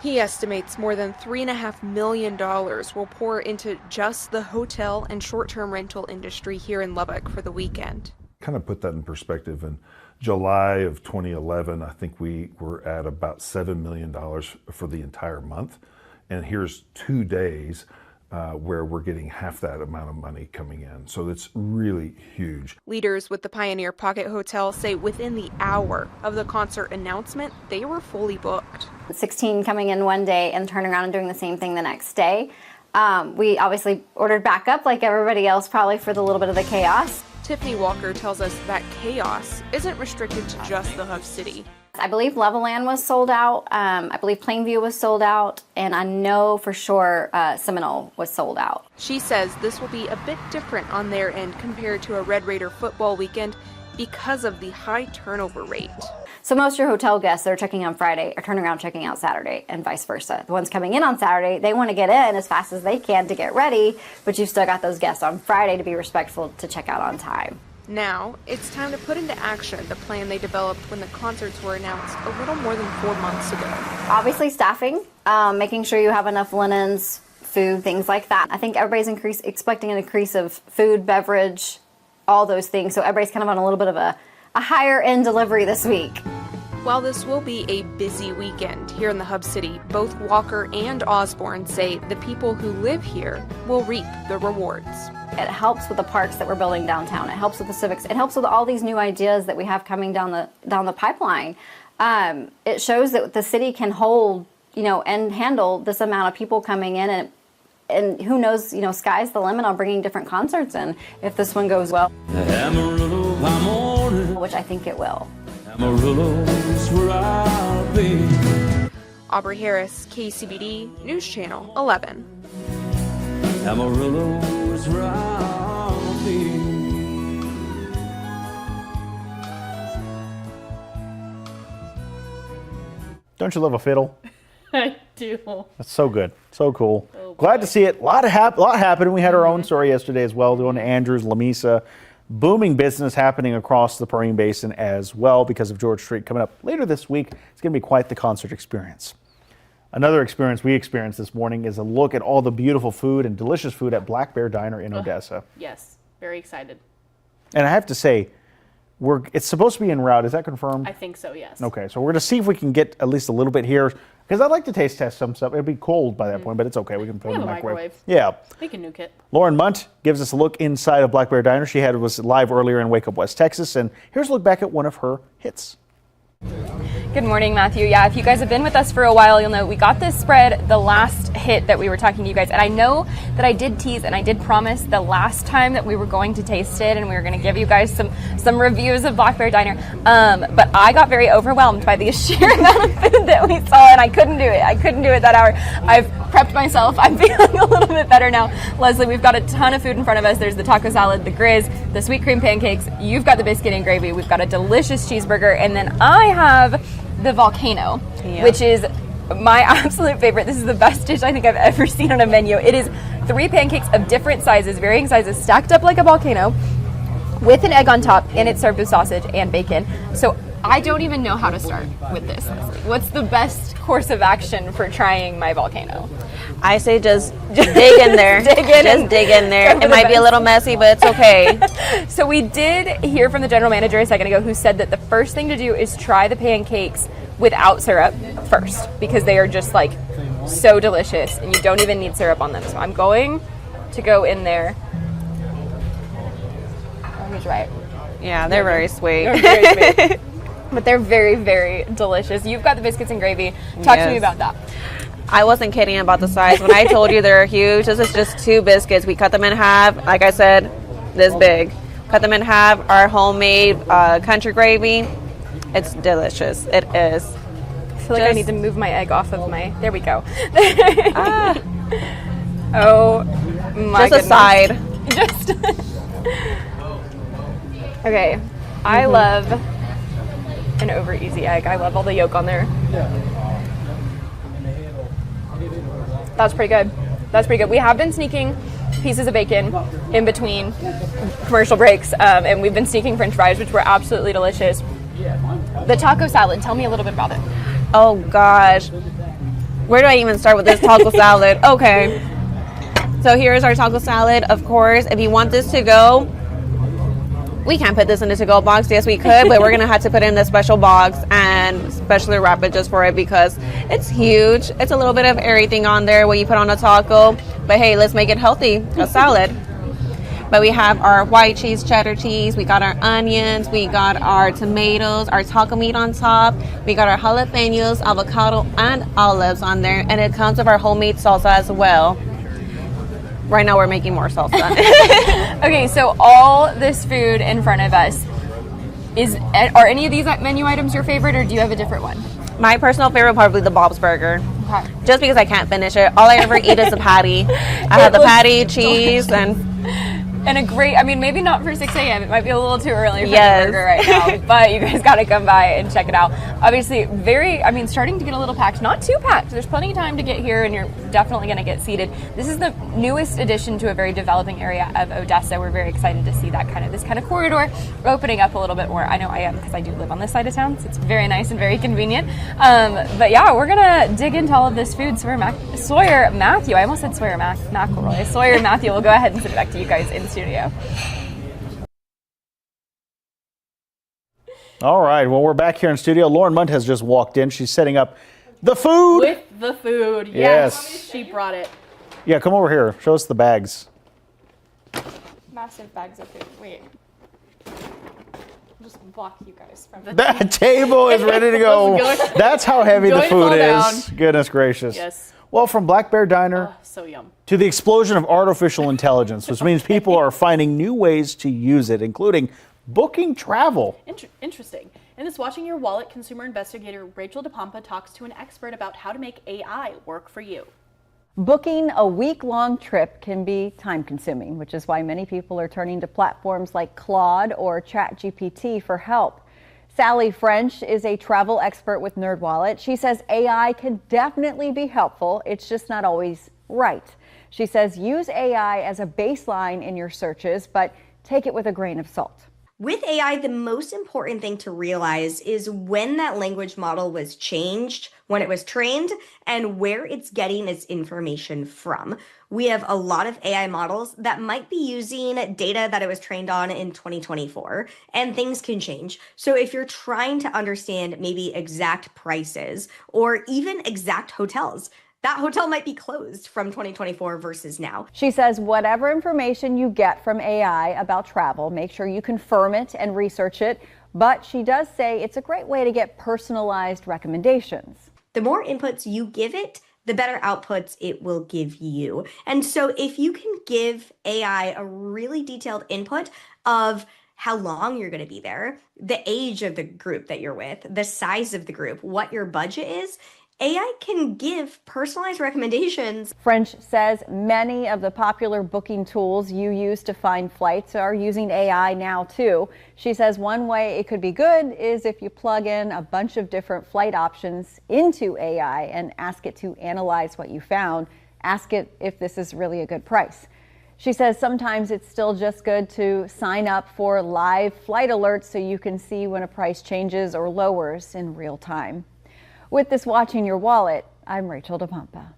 Speaker 8: He estimates more than $3.5 million will pour into just the hotel and short-term rental industry here in Lubbock for the weekend.
Speaker 7: Kind of put that in perspective. In July of 2011, I think we were at about $7 million for the entire month. And here's 2 days where we're getting half that amount of money coming in. So it's really huge.
Speaker 8: Leaders with the Pioneer Pocket Hotel say within the hour of the concert announcement, they were fully booked.
Speaker 9: 16 coming in one day and turning around and doing the same thing the next day. We obviously ordered backup like everybody else, probably for the little bit of the chaos.
Speaker 8: Tiffany Walker tells us that chaos isn't restricted to just the hub city.
Speaker 9: I believe Levelland was sold out. I believe Plainview was sold out. And I know for sure Seminole was sold out.
Speaker 8: She says this will be a bit different on their end compared to a Red Raider football weekend because of the high turnover rate.
Speaker 9: So most of your hotel guests that are checking in on Friday are turning around checking out Saturday and vice versa. The ones coming in on Saturday, they want to get in as fast as they can to get ready, but you've still got those guests on Friday to be respectful to check out on time.
Speaker 8: Now, it's time to put into action the plan they developed when the concerts were announced a little more than 4 months ago.
Speaker 9: Obviously staffing, making sure you have enough linens, food, things like that. I think everybody's expecting an increase of food, beverage, all those things. So everybody's kind of on a little bit of a higher end delivery this week.
Speaker 8: While this will be a busy weekend here in the hub city, both Walker and Osborne say the people who live here will reap the rewards.
Speaker 9: It helps with the parks that we're building downtown. It helps with the civics. It helps with all these new ideas that we have coming down the pipeline. It shows that the city can hold, and handle this amount of people coming in, and who knows, sky's the limit on bringing different concerts in if this one goes well, which I think it will.
Speaker 8: Aubrey Harris, KCBD News Channel 11.
Speaker 2: Don't you love a fiddle?
Speaker 3: I do.
Speaker 2: That's so good. So cool. Oh, glad to see it. A lot happened. We had our own story yesterday as well, going to Andrews, Lamesa. Booming business happening across the Permian Basin as well because of George Strait coming up later this week. It's going to be quite the concert experience. Another experience we experienced this morning is a look at all the beautiful food and delicious food at Black Bear Diner in Odessa.
Speaker 3: Yes, very excited.
Speaker 2: And I have to say, it's supposed to be en route. Is that confirmed?
Speaker 3: I think so, yes.
Speaker 2: Okay, so we're going to see if we can get at least a little bit here. Because I'd like to taste test some stuff. It'll be cold by that point, but it's okay. We can put it in the microwave. Yeah.
Speaker 3: We can nuke it.
Speaker 2: Lauren Munt gives us a look inside of Black Bear Diner. She was live earlier in Wake Up West Texas. And here's a look back at one of her hits.
Speaker 4: Good morning, Matthew. Yeah, if you guys have been with us for a while, you'll know we got this spread the last hit that we were talking to you guys. And I know that I did tease and I did promise the last time that we were going to taste it and we were going to give you guys some reviews of Black Bear Diner. But I got very overwhelmed by the sheer amount of food that we saw and I couldn't do it. I couldn't do it that hour. I've prepped myself. I'm feeling a little bit better now. Leslie, we've got a ton of food in front of us. There's the taco salad, the grizz, the sweet cream pancakes. You've got the biscuit and gravy. We've got a delicious cheeseburger. And then I have the volcano, which is my absolute favorite. This is the best dish I think I've ever seen on a menu. It is 3 pancakes of different sizes, varying sizes, stacked up like a volcano with an egg on top, and it's served with sausage and bacon. So I don't even know how to start with this. What's the best course of action for trying my volcano?
Speaker 5: I say just dig in there.
Speaker 4: Dig in
Speaker 5: just dig in there.
Speaker 4: go for
Speaker 5: It
Speaker 4: the
Speaker 5: might be a
Speaker 4: best.
Speaker 5: little messy, but it's okay.
Speaker 4: So we did hear from the general manager a second ago who said that the first thing to do is try the pancakes without syrup first, because they are just like so delicious and you don't even need syrup on them. So I'm going to go in there. Oh, he's right.
Speaker 5: Yeah, they're very sweet.
Speaker 4: They're very sweet. But they're very, very delicious. You've got the biscuits and gravy. Talk to me
Speaker 5: Yes.
Speaker 4: about that.
Speaker 5: I wasn't kidding about the size. When I told you they're huge, this is just 2 biscuits. We cut them in half, like I said, this big. Cut them in half, our homemade country gravy. It's delicious. It is.
Speaker 4: I feel like I need to move my egg off of my... There we go. Oh, my
Speaker 5: Just
Speaker 4: goodness.
Speaker 5: a side.
Speaker 4: Just... Okay. I love an over easy egg. I love all the yolk on there. That's pretty good. That's pretty good. We have been sneaking pieces of bacon in between commercial breaks, and we've been sneaking French fries, which were absolutely delicious. The taco salad, tell me a little bit about it.
Speaker 5: Oh gosh. Where do I even start with this taco salad? Okay. So here's our taco salad. Of course, if you want this to go, we can't put this in a to-go box. Yes, we could, but we're gonna have to put it in a special box and specially wrap it just for it because it's huge. It's a little bit of everything on there what you put on a taco, but hey, let's make it healthy, a salad. But we have our white cheese, cheddar cheese, we got our onions, we got our tomatoes, our taco meat on top, we got our jalapenos, avocado, and olives on there, and it comes with our homemade salsa as well. Right now we're making more salsa.
Speaker 4: Okay, so all this food in front of us, are any of these menu items your favorite, or do you have a different one?
Speaker 5: My personal favorite probably the Bob's Burger.
Speaker 4: Okay.
Speaker 5: Just because I can't finish it. All I ever eat is the patty. I have the patty, cheese,
Speaker 4: And a great, I mean, maybe not for 6 a.m. It might be a little too early for
Speaker 5: Yes.
Speaker 4: the burger right now, but you guys got to come by and check it out. Obviously, starting to get a little packed. Not too packed. There's plenty of time to get here, and you're definitely going to get seated. This is the newest addition to a very developing area of Odessa. We're very excited to see this kind of corridor opening up a little bit more. I know I am because I do live on this side of town, so it's very nice and very convenient. But yeah, we're going to dig into all of this food. Sawyer Matthew, I almost said Sawyer McElroy. Sawyer Matthew, we'll go ahead and send it back to you guys in the studio.
Speaker 2: All right, well, we're back here in studio. Lauren Munt has just walked in. She's setting up the food.
Speaker 3: With the food.
Speaker 2: Yes.
Speaker 3: She brought it.
Speaker 2: Yeah, come over here. Show us the bags.
Speaker 4: Massive bags of food. Wait. I'll just block you guys from the
Speaker 2: That table is ready to go. That's how heavy the
Speaker 3: Going to
Speaker 2: food
Speaker 3: fall
Speaker 2: is.
Speaker 3: down.
Speaker 2: Goodness gracious.
Speaker 3: Yes.
Speaker 2: Well, from Black Bear Diner
Speaker 3: So yum.
Speaker 2: to the explosion of artificial intelligence, which means people are finding new ways to use it, including booking travel.
Speaker 3: Interesting. In this Watching Your Wallet, consumer investigator Rachel DePompa talks to an expert about how to make AI work for you.
Speaker 10: Booking a week-long trip can be time-consuming, which is why many people are turning to platforms like Claude or ChatGPT for help. Sally French is a travel expert with NerdWallet. She says AI can definitely be helpful. It's just not always right. She says use AI as a baseline in your searches, but take it with a grain of salt.
Speaker 11: With AI, the most important thing to realize is when that language model was changed, when it was trained, and where it's getting its information from. We have a lot of AI models that might be using data that it was trained on in 2024, and things can change. So if you're trying to understand maybe exact prices or even exact hotels, that hotel might be closed from 2024 versus now.
Speaker 10: She says whatever information you get from AI about travel, make sure you confirm it and research it. But she does say it's a great way to get personalized recommendations.
Speaker 11: The more inputs you give it, the better outputs it will give you. And so if you can give AI a really detailed input of how long you're going to be there, the age of the group that you're with, the size of the group, what your budget is, AI can give personalized recommendations.
Speaker 10: French says many of the popular booking tools you use to find flights are using AI now too. She says one way it could be good is if you plug in a bunch of different flight options into AI and ask it to analyze what you found. Ask it if this is really a good price. She says sometimes it's still just good to sign up for live flight alerts so you can see when a price changes or lowers in real time. With this Watching Your Wallet, I'm Rachel DePompa.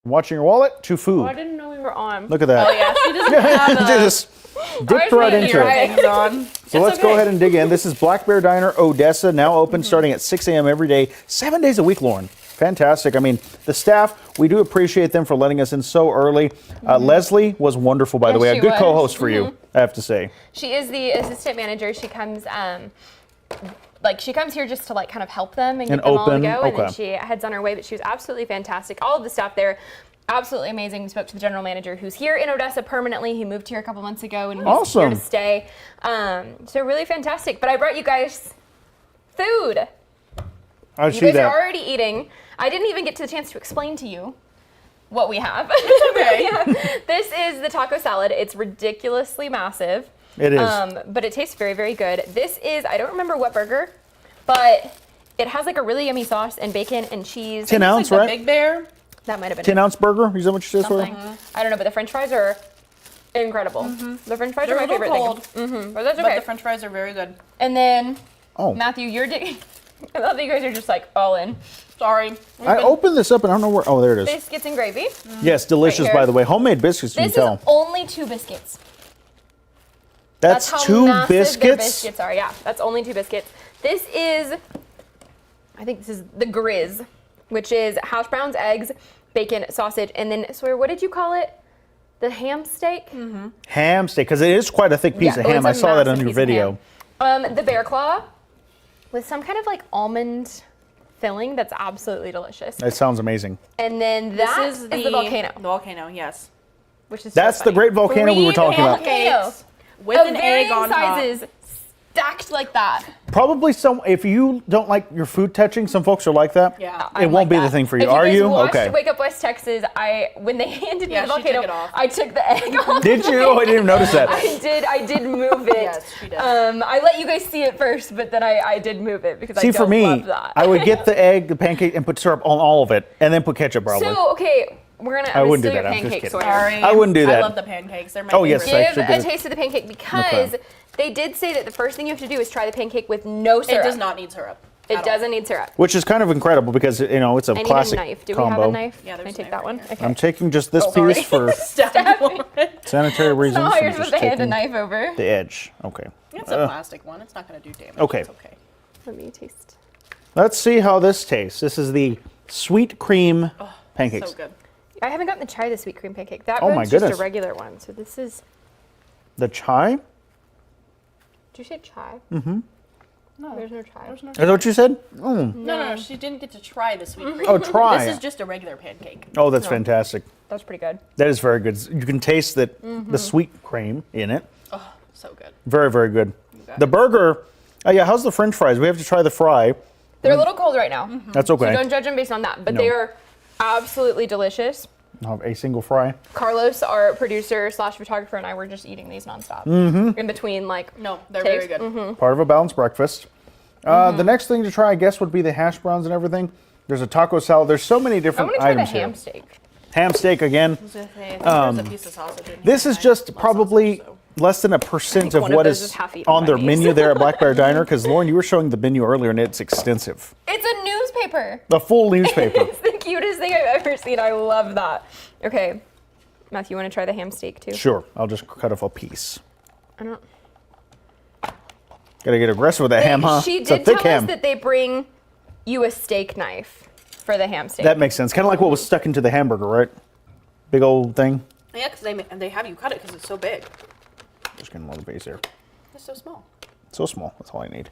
Speaker 2: Watching your wallet to food.
Speaker 4: Oh, I didn't know we were on.
Speaker 2: Look at that.
Speaker 3: Oh yeah, she doesn't have
Speaker 2: Just dipped right into it.
Speaker 3: earrings on.
Speaker 2: So let's go ahead and dig in. This is Black Bear Diner, Odessa, now open starting at 6 a.m. every day, 7 days a week, Lauren. Fantastic. I mean, the staff, we do appreciate them for letting us in so early. Leslie was wonderful, by the way. A
Speaker 4: she
Speaker 2: good
Speaker 4: was.
Speaker 2: co-host for you, I have to say.
Speaker 4: She is the assistant manager. She comes, she comes here just to like kind of help them and get them all to
Speaker 2: open,
Speaker 4: go, and then
Speaker 2: okay.
Speaker 4: she heads on her way. But she was absolutely fantastic. All of the staff there, absolutely amazing. We spoke to the general manager, who's here in Odessa permanently. He moved here a couple months ago, and he's here
Speaker 2: Awesome.
Speaker 4: to stay. So really fantastic. But I brought you guys food.
Speaker 2: I
Speaker 4: You
Speaker 2: see
Speaker 4: guys
Speaker 2: that.
Speaker 4: are already eating. I didn't even get to the chance to explain to you what we have.
Speaker 3: Okay.
Speaker 4: Yeah. This is the taco salad. It's ridiculously massive.
Speaker 2: It is.
Speaker 4: But it tastes very, very good. This is, I don't remember what burger, but it has like a really yummy sauce and bacon and cheese.
Speaker 2: 10 ounce,
Speaker 3: The
Speaker 2: right?
Speaker 3: Big Bear.
Speaker 4: That might have been
Speaker 2: 10 ounce burger? Is that what you said?
Speaker 4: something. I don't know, but the French fries are incredible. The French fries
Speaker 3: They're
Speaker 4: are
Speaker 3: a
Speaker 4: my
Speaker 3: little
Speaker 4: favorite
Speaker 3: cold,
Speaker 4: thing. But that's
Speaker 3: but
Speaker 4: okay.
Speaker 3: the French fries are very good.
Speaker 4: And then,
Speaker 2: Oh.
Speaker 4: Matthew, you're I love that you guys are just like all in.
Speaker 3: Sorry.
Speaker 2: I opened this up and I don't know where. Oh, there it is.
Speaker 4: Biscuits and gravy.
Speaker 2: Yes, delicious,
Speaker 4: Right here.
Speaker 2: by the way. Homemade biscuits, you
Speaker 4: This
Speaker 2: can
Speaker 4: is
Speaker 2: tell.
Speaker 4: only 2 biscuits.
Speaker 2: That's
Speaker 4: how
Speaker 2: 2
Speaker 4: massive their
Speaker 2: biscuits?
Speaker 4: biscuits are. Yeah, that's only 2 biscuits. This is, I think this is the grizz, which is hash browns, eggs, bacon, sausage, and then, Sawyer, what did you call it? The ham steak?
Speaker 2: Ham steak, because it is quite a thick piece of
Speaker 4: oh,
Speaker 2: ham. I
Speaker 4: it's a
Speaker 2: saw that on
Speaker 4: massive
Speaker 2: your
Speaker 4: piece of
Speaker 2: video.
Speaker 4: ham. The bear claw with some kind of like almond filling that's absolutely delicious.
Speaker 2: That sounds amazing.
Speaker 4: And then that is the volcano,
Speaker 3: The volcano, yes.
Speaker 4: which is
Speaker 2: That's
Speaker 4: so
Speaker 2: the
Speaker 4: funny.
Speaker 2: great volcano we were
Speaker 3: 3
Speaker 2: talking about.
Speaker 3: pancakes with
Speaker 4: Of
Speaker 3: an
Speaker 4: varying
Speaker 3: egg on top.
Speaker 4: sizes, stacked like that.
Speaker 2: Probably if you don't like your food touching, some folks are like that.
Speaker 3: Yeah.
Speaker 2: It
Speaker 4: I'm
Speaker 2: won't
Speaker 4: like
Speaker 2: be
Speaker 4: that.
Speaker 2: the thing for you.
Speaker 4: If
Speaker 2: Are
Speaker 4: guys
Speaker 2: you?
Speaker 4: watched
Speaker 2: Okay.
Speaker 4: Wake Up West Texas, when they handed me
Speaker 3: Yeah,
Speaker 4: the
Speaker 3: she took
Speaker 4: volcano,
Speaker 3: it off.
Speaker 4: I took the egg off.
Speaker 2: Did you? Oh, I didn't even notice that.
Speaker 4: I did move it.
Speaker 3: Yes, she did.
Speaker 4: I let you guys see it first, but then I did move it because I
Speaker 2: See,
Speaker 4: don't
Speaker 2: for me,
Speaker 4: love that.
Speaker 2: I would get the egg, the pancake, and put syrup on all of it, and then put ketchup probably.
Speaker 4: So, okay, I'm
Speaker 2: I
Speaker 4: gonna
Speaker 2: wouldn't do
Speaker 4: steal your
Speaker 2: that. I'm just
Speaker 4: pancakes,
Speaker 2: kidding.
Speaker 4: Sawyer.
Speaker 3: Sorry.
Speaker 2: I wouldn't do that.
Speaker 3: I love the pancakes. They're my
Speaker 2: Oh, yes,
Speaker 3: favorite.
Speaker 2: I
Speaker 4: Give
Speaker 2: actually
Speaker 4: a
Speaker 2: did.
Speaker 4: taste of the pancake because they did say that the first thing you have to do is try the pancake with no syrup.
Speaker 3: It does not need syrup.
Speaker 4: It
Speaker 3: at all.
Speaker 4: doesn't need syrup.
Speaker 2: Which is kind of incredible because, it's a
Speaker 4: I need
Speaker 2: classic
Speaker 4: a knife. Do
Speaker 2: combo.
Speaker 4: we have a knife?
Speaker 3: Yeah,
Speaker 4: Can I
Speaker 3: there's a
Speaker 4: take
Speaker 3: knife
Speaker 4: that
Speaker 3: right
Speaker 4: one?
Speaker 3: here.
Speaker 4: Okay.
Speaker 2: I'm taking just this
Speaker 3: Sorry.
Speaker 2: piece for sanitary reasons.
Speaker 4: No,
Speaker 2: I'm
Speaker 4: you're
Speaker 2: just
Speaker 4: supposed to hand a
Speaker 2: taking
Speaker 4: knife over.
Speaker 2: the edge. Okay.
Speaker 3: It's a plastic one. It's not going to do damage.
Speaker 2: Okay.
Speaker 3: It's okay.
Speaker 4: Let me taste.
Speaker 2: Let's see how this tastes. This is the sweet cream pancakes.
Speaker 3: So good.
Speaker 4: I haven't gotten to try the sweet cream pancake. That
Speaker 2: Oh my
Speaker 4: one's just
Speaker 2: goodness.
Speaker 4: a regular one. So this is.
Speaker 2: The chai?
Speaker 4: Did you say chai? Mm-hmm. No, there's no chai.
Speaker 2: Is that what you said? Oh,
Speaker 3: No, she didn't get to try the sweet cream.
Speaker 2: oh try.
Speaker 3: This is just a regular pancake.
Speaker 2: Oh, that's fantastic.
Speaker 4: That's pretty good.
Speaker 2: That is very good. You can taste that the sweet cream in it.
Speaker 3: Oh, so good.
Speaker 2: Very, very good. The burger, yeah, how's the french fries? We have to try the fry.
Speaker 4: They're a little cold right now.
Speaker 2: That's
Speaker 4: So
Speaker 2: okay.
Speaker 4: don't judge them based on that. But
Speaker 2: No.
Speaker 4: they are absolutely delicious.
Speaker 2: I'll have a single fry.
Speaker 4: Carlos, our producer / photographer, and I were just eating these nonstop. In between, like,
Speaker 3: No, they're
Speaker 4: takes.
Speaker 3: very good.
Speaker 2: Part of a balanced breakfast. The next thing to try, I guess, would be the hash browns and everything. There's a taco salad. There's so many
Speaker 4: I
Speaker 2: different
Speaker 4: want to try the
Speaker 2: items
Speaker 4: ham
Speaker 2: here.
Speaker 4: steak.
Speaker 2: Ham steak again.
Speaker 3: I was gonna say, I think there's a piece of sausage in here.
Speaker 2: This is
Speaker 3: I
Speaker 2: just
Speaker 3: love
Speaker 2: probably
Speaker 3: sausage,
Speaker 2: less than a percent of
Speaker 4: one of
Speaker 2: what
Speaker 4: those
Speaker 2: is
Speaker 4: is half eaten
Speaker 2: on
Speaker 4: by
Speaker 2: their
Speaker 4: me.
Speaker 2: menu there at Black Bear Diner. Because Lauren, you were showing the menu earlier, and it's extensive.
Speaker 4: It's a newspaper.
Speaker 2: The full newspaper.
Speaker 4: It's the cutest thing I've ever seen. I love that. Okay. Matthew, you want to try the ham steak too?
Speaker 2: Sure, I'll just cut off a piece.
Speaker 4: I don't.
Speaker 2: Gotta get aggressive with that ham, huh?
Speaker 4: She
Speaker 2: It's a
Speaker 4: did
Speaker 2: thick
Speaker 4: tell
Speaker 2: ham.
Speaker 4: us that they bring you a steak knife for the ham steak.
Speaker 2: That makes sense. Kind of like what was stuck into the hamburger, right? Big old thing.
Speaker 3: Yeah, because they have you cut it because it's so big.
Speaker 2: Just getting a little base there.
Speaker 3: It's so small.
Speaker 2: So small. That's all I need.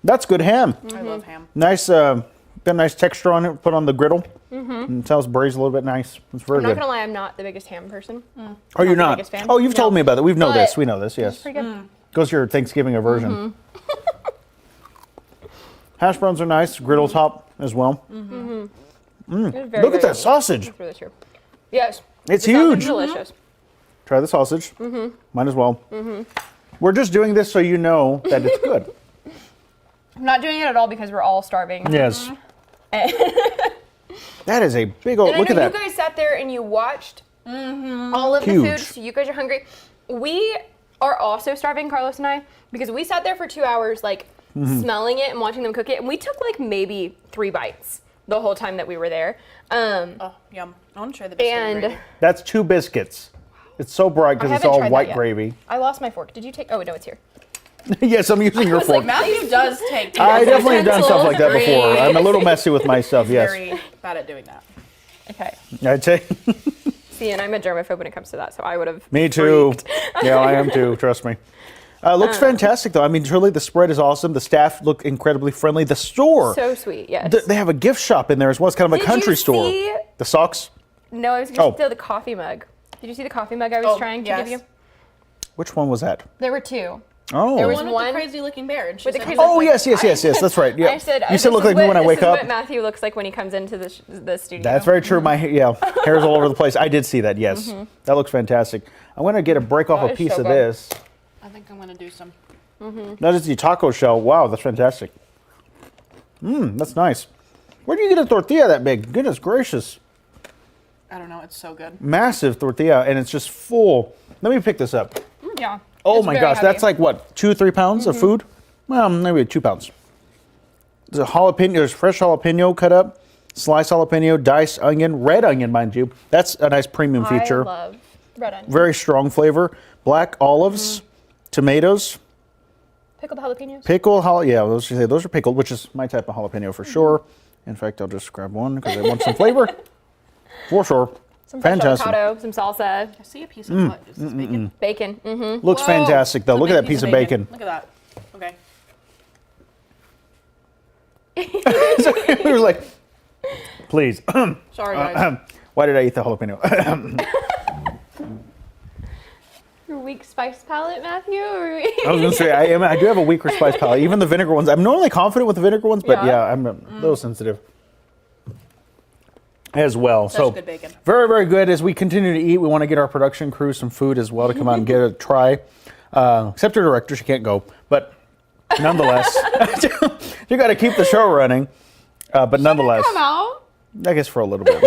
Speaker 2: That's good ham.
Speaker 3: I love ham.
Speaker 2: Nice. Got a nice texture on it. Put on the griddle. And it sounds braised a little bit nice. It's very
Speaker 4: I'm not
Speaker 2: good.
Speaker 4: gonna lie, I'm not the biggest ham person.
Speaker 2: Oh, you're
Speaker 4: the
Speaker 2: not?
Speaker 4: biggest fan.
Speaker 2: Oh, you've told me about that. We know
Speaker 4: But
Speaker 2: this. We know this. Yes.
Speaker 4: Pretty good.
Speaker 2: Goes to your Thanksgiving aversion. Hash browns are nice. Griddle top as well.
Speaker 4: It's very,
Speaker 2: Look at
Speaker 4: very
Speaker 2: that
Speaker 4: good.
Speaker 2: sausage.
Speaker 4: It's really true. Yes.
Speaker 2: It's
Speaker 4: The sausage is
Speaker 2: huge.
Speaker 4: delicious.
Speaker 2: Try the sausage. Might as well. We're just doing this so you know that it's good.
Speaker 4: I'm not doing it at all because we're all starving.
Speaker 2: Yes.
Speaker 4: And
Speaker 2: That is a big old.
Speaker 4: I
Speaker 2: Look
Speaker 4: know
Speaker 2: at that.
Speaker 4: you guys sat there and you watched all of the
Speaker 2: Huge.
Speaker 4: food, so you guys are hungry. We are also starving, Carlos and I, because we sat there for 2 hours, like, smelling it and watching them cook it, and we took, like, maybe 3 bites. the whole time that we were there.
Speaker 3: Oh, yum. I want to try the biscuit
Speaker 4: And
Speaker 3: gravy.
Speaker 2: That's 2 biscuits. It's so bright because
Speaker 4: I
Speaker 2: it's
Speaker 4: haven't
Speaker 2: all
Speaker 4: tried that
Speaker 2: white
Speaker 4: yet.
Speaker 2: gravy.
Speaker 4: I lost my fork. Did you take? Oh no, it's here.
Speaker 2: Yes, I'm using your fork.
Speaker 3: Matthew does take.
Speaker 2: I definitely have done stuff like that
Speaker 3: Great.
Speaker 2: before. I'm a little messy with my stuff, yes.
Speaker 3: Very bad at doing that.
Speaker 4: Okay.
Speaker 2: I'd say.
Speaker 4: See, and I'm a germaphobe when it comes to that, so I would have.
Speaker 2: Me too.
Speaker 4: freaked.
Speaker 2: Yeah, I am too. Trust me. Looks fantastic, though. I mean, truly, the spread is awesome. The staff look incredibly friendly. The store,
Speaker 4: So sweet. Yes.
Speaker 2: they have a gift shop in there as well. It's kind of a
Speaker 4: Did
Speaker 2: country
Speaker 4: you
Speaker 2: store.
Speaker 4: see-
Speaker 2: The socks.
Speaker 4: No, I was
Speaker 2: Oh.
Speaker 4: going to the coffee mug. Did you see the coffee mug I was trying to give you?
Speaker 2: Which one was that?
Speaker 4: There were 2.
Speaker 2: Oh.
Speaker 4: There was
Speaker 3: One with
Speaker 4: one
Speaker 3: the crazy looking bear. And she
Speaker 4: with the
Speaker 3: said,
Speaker 4: crazy.
Speaker 2: Oh, yes. That's right. Yeah.
Speaker 4: I said,
Speaker 2: you said
Speaker 4: this
Speaker 2: look
Speaker 4: is
Speaker 2: like me when I wake
Speaker 4: This
Speaker 2: up.
Speaker 4: is what Matthew looks like when he comes into the studio.
Speaker 2: That's very true. My hair's all over the place. I did see that. Yes, that looks fantastic. I'm going to get a break off
Speaker 4: That
Speaker 2: a
Speaker 4: is
Speaker 2: piece
Speaker 4: so
Speaker 2: of
Speaker 4: good.
Speaker 2: this.
Speaker 3: I think I'm gonna do some.
Speaker 2: That is the taco shell. Wow, that's fantastic. That's nice. Where do you get a tortilla that big? Goodness gracious.
Speaker 3: I don't know. It's so good.
Speaker 2: Massive tortilla, and it's just full. Let me pick this up.
Speaker 4: Yeah.
Speaker 2: Oh
Speaker 4: It's
Speaker 2: my
Speaker 4: very
Speaker 2: gosh,
Speaker 4: heavy.
Speaker 2: that's like what, 2 or 3 pounds of food? Well, maybe 2 pounds. There's a jalapeno, there's fresh jalapeno cut up, sliced jalapeno, diced onion, red onion, mind you. That's a nice premium feature.
Speaker 4: I love red onion.
Speaker 2: Very strong flavor. Black olives, tomatoes,
Speaker 4: Pickled jalapenos.
Speaker 2: pickled yeah, those are pickled, which is my type of jalapeno for sure. In fact, I'll just grab one because I want some flavor. For sure.
Speaker 4: Some fresh
Speaker 2: Fantastic.
Speaker 4: avocado, some salsa,
Speaker 3: I see a piece of what? Is this bacon?
Speaker 4: bacon. Mm-hmm.
Speaker 2: Looks
Speaker 3: Whoa,
Speaker 2: fantastic though.
Speaker 3: it's a
Speaker 2: Look at
Speaker 3: big
Speaker 2: that piece of bacon.
Speaker 3: Look at that. Okay.
Speaker 2: He was like, please.
Speaker 3: Sorry, guys.
Speaker 2: Why did I eat the jalapeno?
Speaker 4: Your weak spice palette, Matthew? Or
Speaker 2: I was going to say, I do have a weaker spice palate. Even the vinegar ones. I'm normally confident with the vinegar ones, but yeah, I'm a little sensitive as well.
Speaker 3: Such
Speaker 2: So
Speaker 3: good bacon.
Speaker 2: very, very good. As we continue to eat, we want to get our production crew some food as well to come out and get a try. Except our director, she can't go. But nonetheless, you got to keep the show running. But nonetheless,
Speaker 4: come out.
Speaker 2: I guess for a little bit.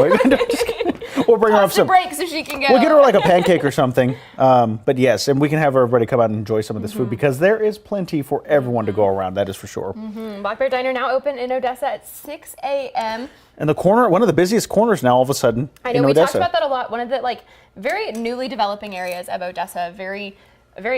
Speaker 2: Just kidding. We'll bring her up
Speaker 4: Pause the
Speaker 2: some.
Speaker 4: break so she can go.
Speaker 2: We'll get her like a pancake or something. But yes, and we can have everybody come out and enjoy some of this food because there is plenty for everyone to go around. That is for sure.
Speaker 4: Black Bear Diner now open in Odessa at 6 a.m.
Speaker 2: And the corner, one of the busiest corners now, all of a sudden.
Speaker 4: I know
Speaker 2: in
Speaker 4: we
Speaker 2: Odessa.
Speaker 4: talked about that a lot. One of the very newly developing areas of Odessa, very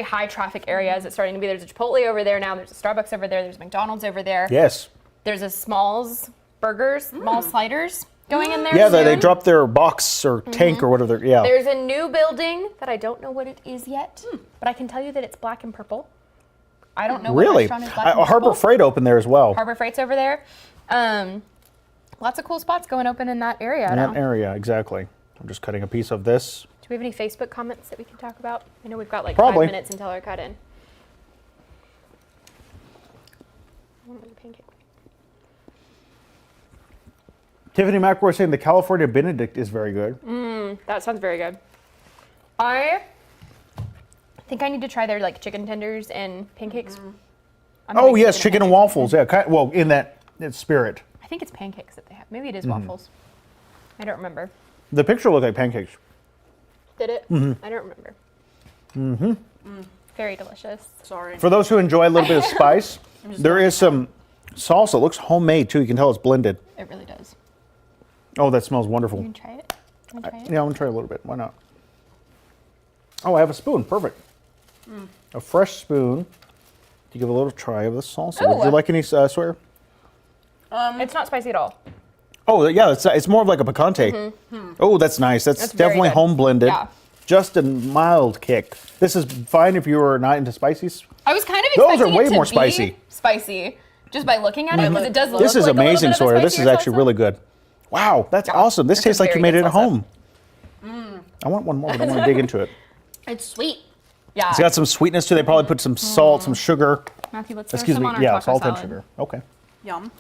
Speaker 4: high traffic areas. It's starting to be. There's a Chipotle over there now. There's a Starbucks over there. There's a McDonald's over there.
Speaker 2: Yes.
Speaker 4: There's a Smalls Burgers, Smalls Sliders going in there.
Speaker 2: Yeah, they
Speaker 4: soon.
Speaker 2: dropped their box or tank or whatever. Yeah.
Speaker 4: There's a new building that I don't know what it is yet, but I can tell you that it's black and purple. I don't know what
Speaker 2: Really?
Speaker 4: restaurant is black and
Speaker 2: Harbor
Speaker 4: purple.
Speaker 2: Freight opened there as well.
Speaker 4: Harbor Freight's over there. Lots of cool spots going open in that area
Speaker 2: In
Speaker 4: now.
Speaker 2: that area, exactly. I'm just cutting a piece of this.
Speaker 4: Do we have any Facebook comments that we can talk about? I know we've got like
Speaker 2: Probably.
Speaker 4: 5 minutes until our cut in. I want a pancake.
Speaker 2: Tiffany McElroy saying the California Benedict is very good.
Speaker 4: That sounds very good. I think I need to try their chicken tenders and pancakes. I'm a
Speaker 2: Oh
Speaker 4: big
Speaker 2: yes,
Speaker 4: fan of
Speaker 2: chicken and
Speaker 4: pancakes.
Speaker 2: waffles. Yeah, well, in that spirit.
Speaker 4: I think it's pancakes that they have. Maybe it is
Speaker 2: Mm-hmm.
Speaker 4: waffles. I don't remember.
Speaker 2: The picture looked like pancakes.
Speaker 4: Did it? I don't remember. Very delicious.
Speaker 3: Sorry.
Speaker 2: For those who enjoy a little bit of spice, there is some salsa. It looks homemade too. You can tell it's blended.
Speaker 4: It really does.
Speaker 2: Oh, that smells wonderful.
Speaker 4: You can try it. You wanna try it?
Speaker 2: Yeah, I'm gonna try a little bit. Why not? Oh, I have a spoon. Perfect. A fresh spoon to give a little try of the salsa. Would you
Speaker 4: Ooh.
Speaker 2: like any, Sawyer?
Speaker 4: It's not spicy at all.
Speaker 2: Oh, yeah, it's more of like a picante. Oh, that's nice. That's
Speaker 4: That's very
Speaker 2: definitely
Speaker 4: good.
Speaker 2: home blended.
Speaker 4: Yeah.
Speaker 2: Just a mild kick. This is fine if you are not into spices.
Speaker 4: I was kind of
Speaker 2: Those are
Speaker 4: expecting
Speaker 2: way
Speaker 4: it to
Speaker 2: more
Speaker 4: be
Speaker 2: spicy.
Speaker 4: spicy just by looking at it because it does look
Speaker 2: This is
Speaker 4: like
Speaker 2: amazing,
Speaker 4: a little bit
Speaker 2: Sawyer.
Speaker 4: of a
Speaker 2: This is
Speaker 4: spicier
Speaker 2: actually
Speaker 4: salsa.
Speaker 2: really good. Wow, that's awesome. This
Speaker 4: That's a
Speaker 2: tastes like you
Speaker 4: very
Speaker 2: made
Speaker 4: good
Speaker 2: it at
Speaker 4: salsa.
Speaker 2: home. I want one more, but I want to dig into it.
Speaker 3: It's sweet.
Speaker 4: Yeah.
Speaker 2: It's got some sweetness to it. They probably put some salt, some sugar.
Speaker 4: Matthew, let's throw
Speaker 2: Excuse
Speaker 4: some
Speaker 2: me.
Speaker 4: on our
Speaker 2: Yeah,
Speaker 4: taco
Speaker 2: salt
Speaker 4: salad.
Speaker 2: and sugar. Okay.
Speaker 3: Yum.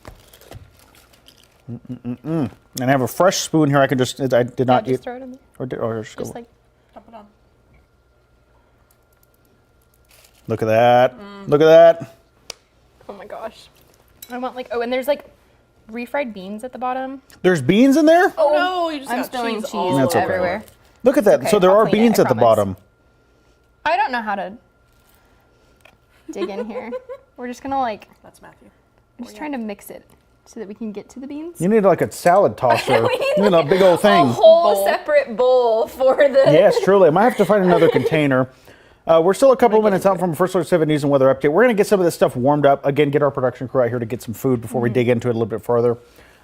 Speaker 2: And I have a fresh spoon here. I can just, I did
Speaker 4: Yeah,
Speaker 2: not
Speaker 4: just
Speaker 2: eat.
Speaker 4: throw it in there.
Speaker 2: Or just
Speaker 4: Just
Speaker 2: go.
Speaker 4: like
Speaker 3: Dump it on.
Speaker 2: Look at that. Look at that.
Speaker 4: oh my gosh. I want and there's refried beans at the bottom.
Speaker 2: There's beans in there?
Speaker 3: Oh no, you just
Speaker 4: I'm
Speaker 3: got
Speaker 4: spilling cheese
Speaker 3: all
Speaker 2: That's okay.
Speaker 4: everywhere.
Speaker 2: Look at that.
Speaker 4: Okay,
Speaker 2: So there
Speaker 4: I'll
Speaker 2: are
Speaker 4: clean it,
Speaker 2: beans
Speaker 4: I
Speaker 2: at the
Speaker 4: promise.
Speaker 2: bottom.
Speaker 4: I don't know how to dig in here. We're just gonna
Speaker 3: That's Matthew.
Speaker 4: I'm just trying to mix it so that we can get to the beans?
Speaker 2: You need like a salad tosser.
Speaker 4: We need
Speaker 2: You know, a big old thing.
Speaker 4: A whole separate bowl for the...
Speaker 2: Yes, truly. I might have to find another container. We're still a couple of minutes out from First Alert 7 News and Weather Update. We're going to get some of this stuff warmed up. Again, get our production crew out here to get some food before we dig into it a little bit further.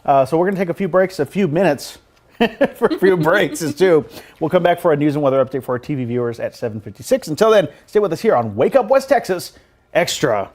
Speaker 2: So we're going to take a few breaks, a few minutes for a few breaks as too. We'll come back for a news and weather update for our TV viewers at 7:56. Until then, stay with us here on Wake Up West Texas Extra.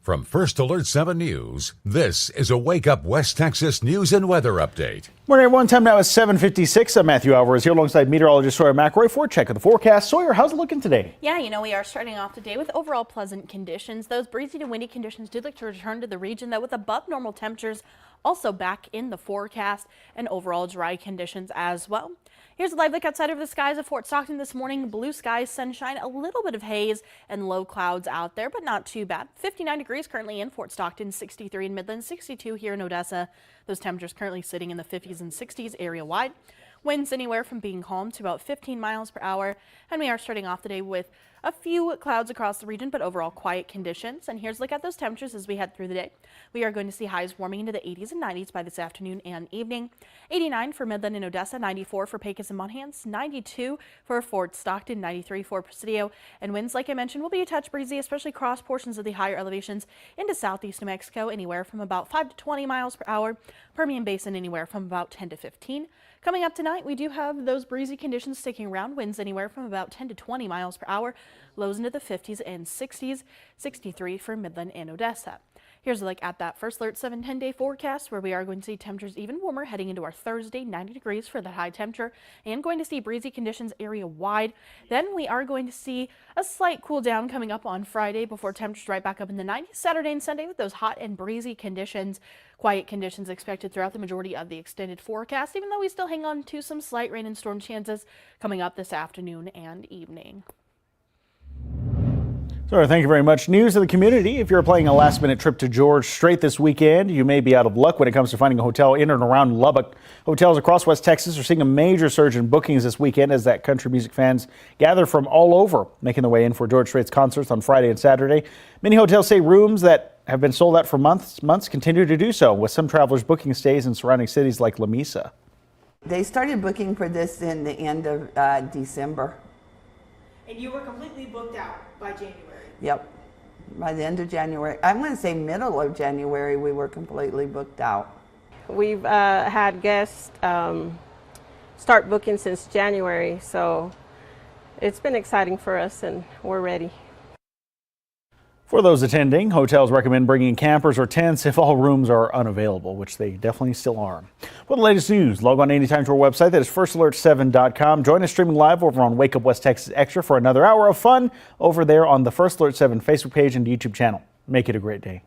Speaker 1: From First Alert 7 News, this is a Wake Up West Texas News and Weather Update.
Speaker 2: Morning, everyone. Time now is 7:56. I'm Matthew Alvarez here alongside meteorologist Sawyer McElroy for a check of the forecast. Sawyer, how's it looking today?
Speaker 3: Yeah, we are starting off today with overall pleasant conditions. Those breezy to windy conditions do look to return to the region, though, with above normal temperatures also back in the forecast and overall dry conditions as well. Here's a live look outside of the skies of Fort Stockton this morning. Blue skies, sunshine, a little bit of haze and low clouds out there, but not too bad. 59 degrees currently in Fort Stockton, 63 in Midland, 62 here in Odessa. Those temperatures currently sitting in the 50s and 60s area wide. Winds anywhere from being calm to about 15 miles per hour. And we are starting off the day with a few clouds across the region, but overall quiet conditions. And here's a look at those temperatures as we head through the day. We are going to see highs warming into the 80s and 90s by this afternoon and evening. 89 for Midland and Odessa, 94 for Pecos and Monahans, 92 for Fort Stockton, 93 for Presidio. And winds, like I mentioned, will be a touch breezy, especially across portions of the higher elevations into southeast New Mexico, anywhere from about 5 to 20 miles per hour. Permian Basin anywhere from about 10 to 15. Coming up tonight, we do have those breezy conditions sticking around. Winds anywhere from about 10 to 20 miles per hour. Lows into the 50s and 60s. 63 for Midland and Odessa. Here's a look at that First Alert 7-10 day forecast, where we are going to see temperatures even warmer heading into our Thursday, 90 degrees for that high temperature, and going to see breezy conditions area wide. Then we are going to see a slight cool down coming up on Friday before temperatures right back up in the 90s Saturday and Sunday with those hot and breezy conditions. Quiet conditions expected throughout the majority of the extended forecast, even though we still hang on to some slight rain and storm chances coming up this afternoon and evening.
Speaker 2: So thank you very much. News of the community. If you're planning a last-minute trip to George Strait this weekend, you may be out of luck when it comes to finding a hotel in and around Lubbock. Hotels across West Texas are seeing a major surge in bookings this weekend as that country music fans gather from all over, making their way in for George Strait's concerts on Friday and Saturday. Many hotels say rooms that have been sold out for months continue to do so, with some travelers booking stays in surrounding cities like La Mesa.
Speaker 12: They started booking for this in the end of December.
Speaker 3: And you were completely booked out by January.
Speaker 12: Yep. By the end of January, I'm going to say middle of January, we were completely booked out.
Speaker 5: We've had guests start booking since January, so it's been exciting for us and we're ready.
Speaker 2: For those attending, hotels recommend bringing campers or tents if all rooms are unavailable, which they definitely still are. For the latest news, log on anytime to our website. That is firstalert7.com. Join us streaming live over on Wake Up West Texas Extra for another hour of fun over there on the First Alert 7 Facebook page and YouTube channel. Make it a great day.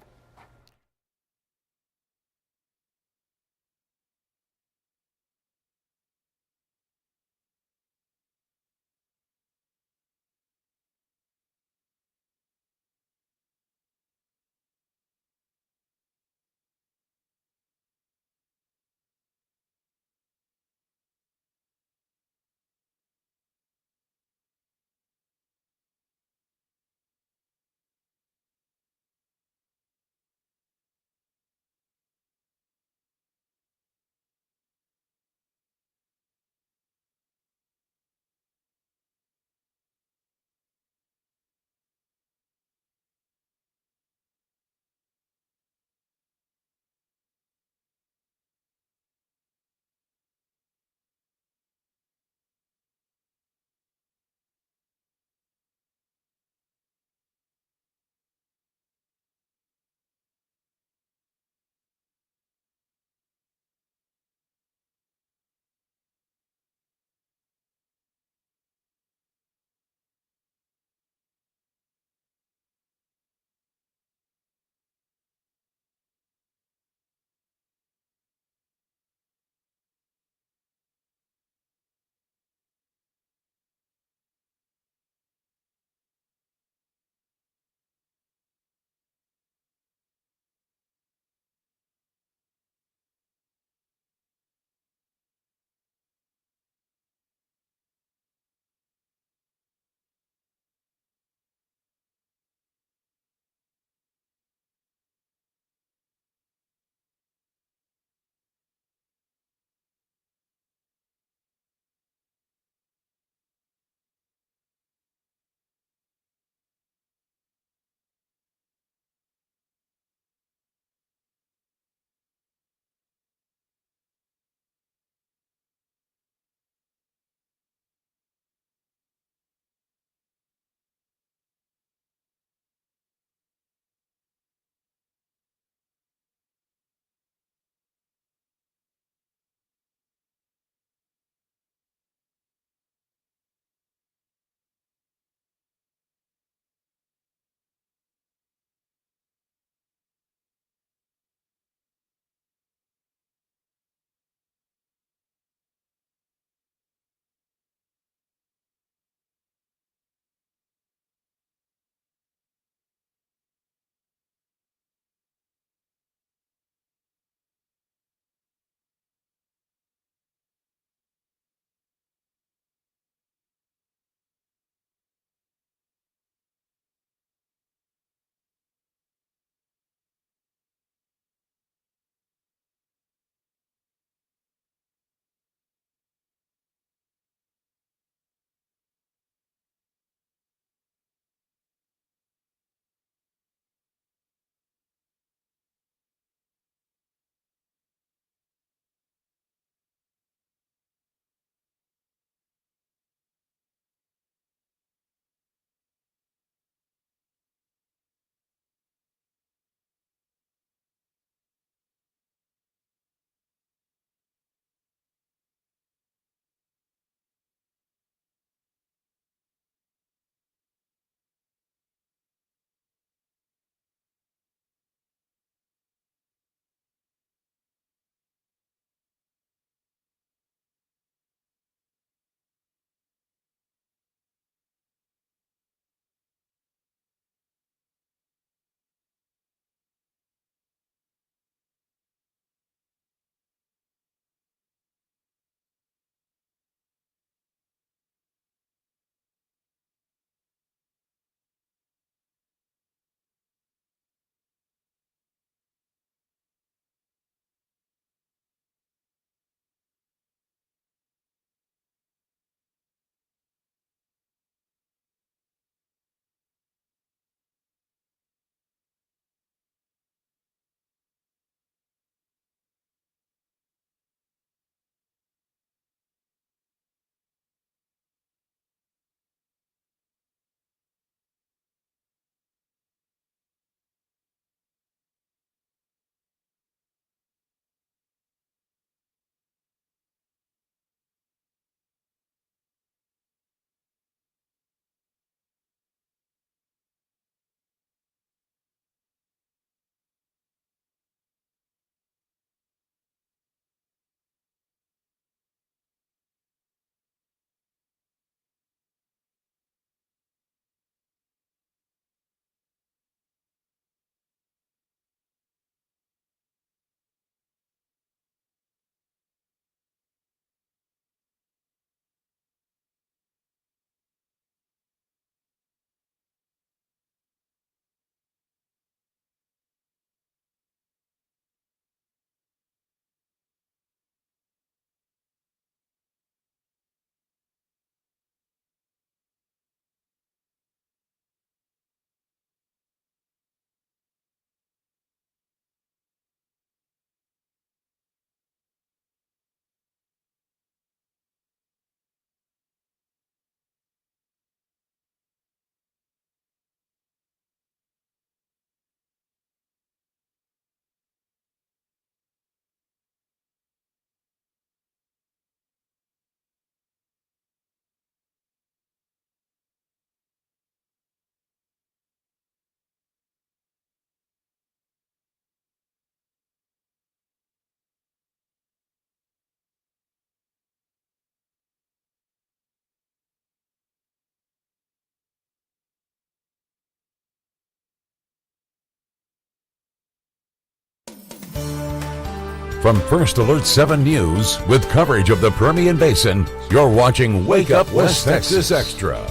Speaker 1: From First Alert 7 News, with coverage of the Permian Basin, you're watching Wake Up West Texas Extra.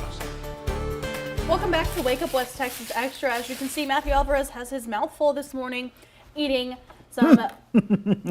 Speaker 3: Welcome back to Wake Up West Texas Extra. As you can see, Matthew Alvarez has his mouth full this morning eating some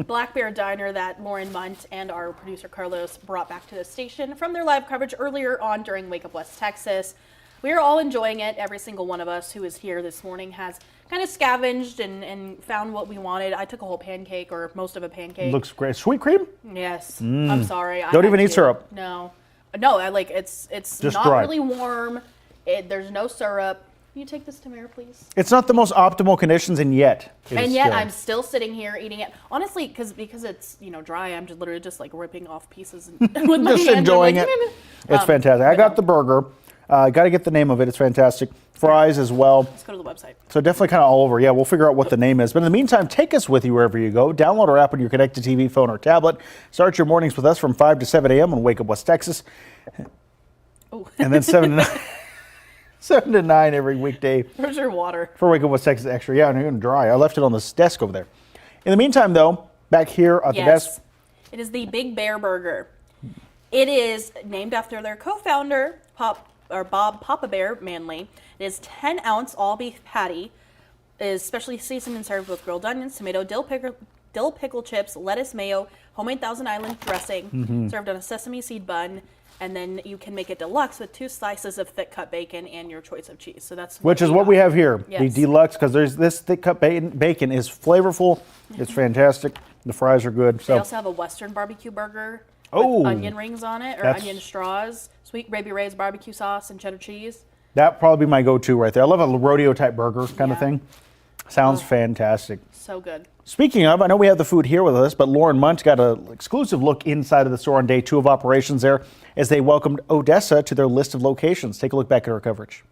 Speaker 3: Black Bear Diner that Lauren Munt and our producer Carlos brought back to the station from their live coverage earlier on during Wake Up West Texas. We are all enjoying it. Every single one of us who is here this morning has kind of scavenged and found what we wanted. I took a whole pancake, or most of a pancake.
Speaker 2: Looks great. Sweet cream?
Speaker 3: Yes. I'm sorry.
Speaker 2: Don't even eat syrup.
Speaker 3: No. No, it's
Speaker 2: Just
Speaker 3: not
Speaker 2: dry.
Speaker 3: really warm. There's no syrup. Can you take this to Mayor, please?
Speaker 2: It's not the most optimal conditions, and yet
Speaker 3: I'm still sitting here eating it. Honestly, because it's dry, I'm just literally just like ripping off pieces with my
Speaker 2: just
Speaker 3: hands.
Speaker 2: enjoying it. It's fantastic. I got the burger. Got to get the name of it. It's fantastic. Fries as well.
Speaker 3: Let's go to the website.
Speaker 2: So definitely kind of all over. Yeah, we'll figure out what the name is. But in the meantime, take us with you wherever you go. Download our app on your connected TV, phone, or tablet. Start your mornings with us from 5 to 7 a.m. on Wake Up West Texas.
Speaker 3: Oh.
Speaker 2: And then 7 to 9. 7 to 9 every weekday.
Speaker 3: Where's your water?
Speaker 2: For Wake Up West Texas Extra. Yeah, and it's dry. I left it on this desk over there. In the meantime, though, back here at the desk.
Speaker 3: It is the Big Bear Burger. It is named after their co-founder, Bob Papa Bear Manley. It is 10-ounce all-beef patty. It is specially seasoned and served with grilled onions, tomato, dill pickle chips, lettuce, mayo, homemade Thousand Island dressing, served on a sesame seed bun. And then you can make it deluxe with 2 slices of thick cut bacon and your choice of cheese. So that's
Speaker 2: which is what we have here,
Speaker 3: yes.
Speaker 2: the deluxe, because there's this thick cut bacon is flavorful. It's fantastic. The fries are good. So
Speaker 3: they also have a Western barbecue burger with onion rings on it, or onion straws, sweet baby Ray's barbecue sauce, and cheddar cheese.
Speaker 2: That'd probably be my go-to right there. I love a rodeo type burger kind of thing. Sounds fantastic.
Speaker 3: So good.
Speaker 2: Speaking of, I know we have the food here with us, but Lauren Munt got an exclusive look inside of the store on day 2 of operations there as they welcomed Odessa to their list of locations. Take a look back at our coverage.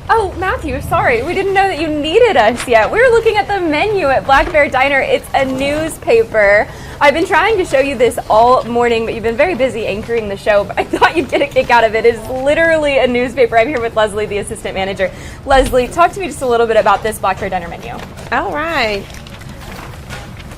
Speaker 4: Oh, Matthew, sorry. We didn't know that you needed us yet. We were looking at the menu at Black Bear Diner. It's a newspaper. I've been trying to show you this all morning, but you've been very busy anchoring the show, but I thought you'd get a kick out of it. It's literally a newspaper. I'm here with Leslie, the assistant manager. Leslie, talk to me just a little bit about this Black Bear Diner menu.
Speaker 5: All right.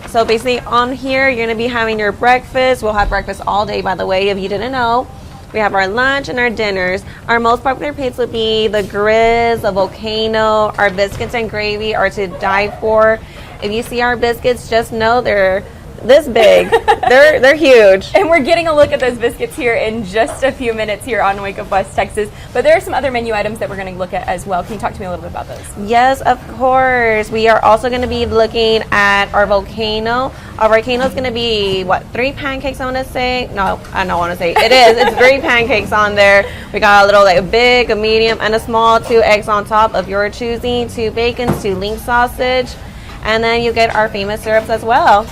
Speaker 5: So basically on here, you're going to be having your breakfast. We'll have breakfast all day, by the way, if you didn't know. We have our lunch and our dinners. Our most popular plates would be the Grizz, the Volcano. Our biscuits and gravy are to die for. If you see our biscuits, just know they're this big. they're huge.
Speaker 4: And we're getting a look at those biscuits here in just a few minutes here on Wake Up West Texas. But there are some other menu items that we're going to look at as well. Can you talk to me a little bit about those?
Speaker 5: Yes, of course. We are also going to be looking at our Volcano. Our Volcano is going to be, 3 pancakes, I want to say? No, I don't want to say. It is. It's 3 pancakes on there. We got a little, a big, a medium, and a small, 2 eggs on top of your choosing, 2 bacons, 2 link sausage, and then you get our famous syrups as well.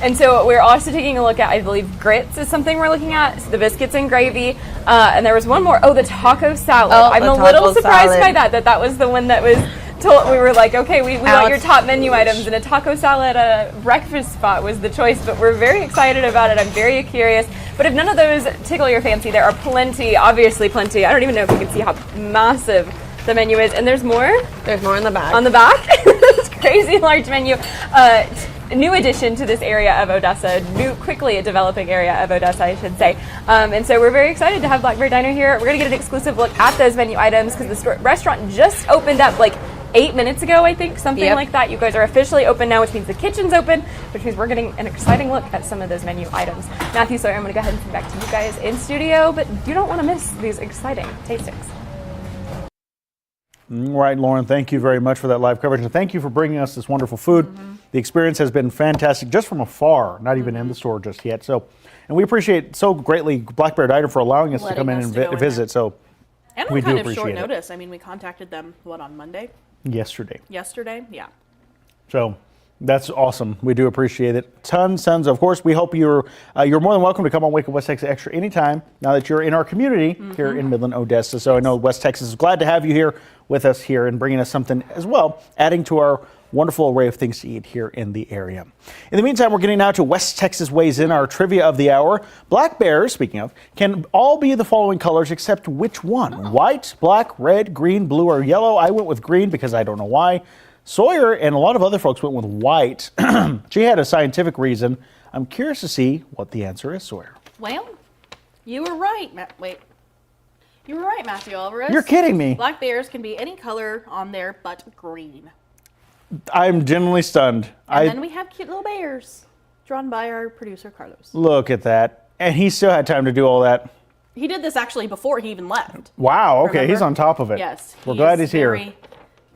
Speaker 4: And so we're also taking a look at, I believe, grits is something we're looking at, so the biscuits and gravy. And there was one more. Oh, the taco salad. I'm a little surprised by that was the one that was told. We were like, okay, we want your top menu items, and a taco salad at a breakfast spot was the choice. But we're very excited about it. I'm very curious. But if none of those tickle your fancy, there are obviously plenty. I don't even know if you can see how massive the menu is. And there's more?
Speaker 5: There's more in the back.
Speaker 4: On the back? This crazy large menu. New addition to this area of Odessa, quickly a developing area of Odessa, I should say. And so we're very excited to have Black Bear Diner here. We're going to get an exclusive look at those menu items because the restaurant just opened up 8 minutes ago, I think, something like that. You guys are officially open now, which means the kitchen's open, which means we're getting an exciting look at some of those menu items. Matthew, Sawyer, I'm going to go ahead and send back to you guys in studio, but you don't want to miss these exciting tastings.
Speaker 2: Right, Lauren, thank you very much for that live coverage, and thank you for bringing us this wonderful food. The experience has been fantastic just from afar, not even in the store just yet. So, and we appreciate so greatly Black Bear Diner for allowing us to come in and visit. So,
Speaker 3: and
Speaker 2: we
Speaker 3: on kind
Speaker 2: do
Speaker 3: of
Speaker 2: appreciate
Speaker 3: short
Speaker 2: it.
Speaker 3: notice. I mean, we contacted them, on Monday?
Speaker 2: Yesterday,
Speaker 3: yeah.
Speaker 2: So that's awesome. We do appreciate it. Tons. Of course, we hope you're more than welcome to come on Wake Up West Texas Extra anytime now that you're in our community here in Midland, Odessa. So I know West Texas is glad to have you here with us here and bringing us something as well, adding to our wonderful array of things to eat here in the area. In the meantime, we're getting now to West Texas Weighs In, our trivia of the hour. Black bears, speaking of, can all be the following colors except which one? White, black, red, green, blue, or yellow? I went with green because I don't know why. Sawyer and a lot of other folks went with white. She had a scientific reason. I'm curious to see what the answer is, Sawyer.
Speaker 3: Well, you were right, You were right, Matthew Alvarez.
Speaker 2: You're kidding me.
Speaker 3: Black bears can be any color on there but green.
Speaker 2: I'm genuinely stunned.
Speaker 3: And then we have cute little bears drawn by our producer, Carlos.
Speaker 2: Look at that. And he still had time to do all that.
Speaker 3: He did this actually before he even left.
Speaker 2: Wow, okay,
Speaker 3: Remember?
Speaker 2: he's on top of it.
Speaker 3: Yes.
Speaker 2: We're glad he's here.
Speaker 3: Very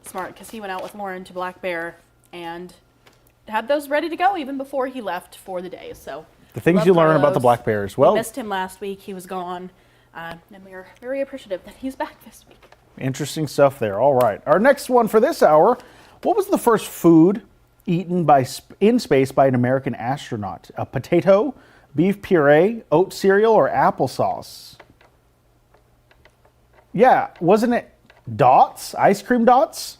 Speaker 3: smart because he went out with Lauren to Black Bear and had those ready to go even before he left for the day. So
Speaker 2: The things you learn about the black bears.
Speaker 3: We
Speaker 2: Well,
Speaker 3: missed him last week. He was gone. And we're very appreciative that he's back this week.
Speaker 2: interesting stuff there. All right. Our next one for this hour. What was the first food eaten in space by an American astronaut? A potato, beef puree, oat cereal, or applesauce? Yeah, wasn't it dots? Ice cream dots?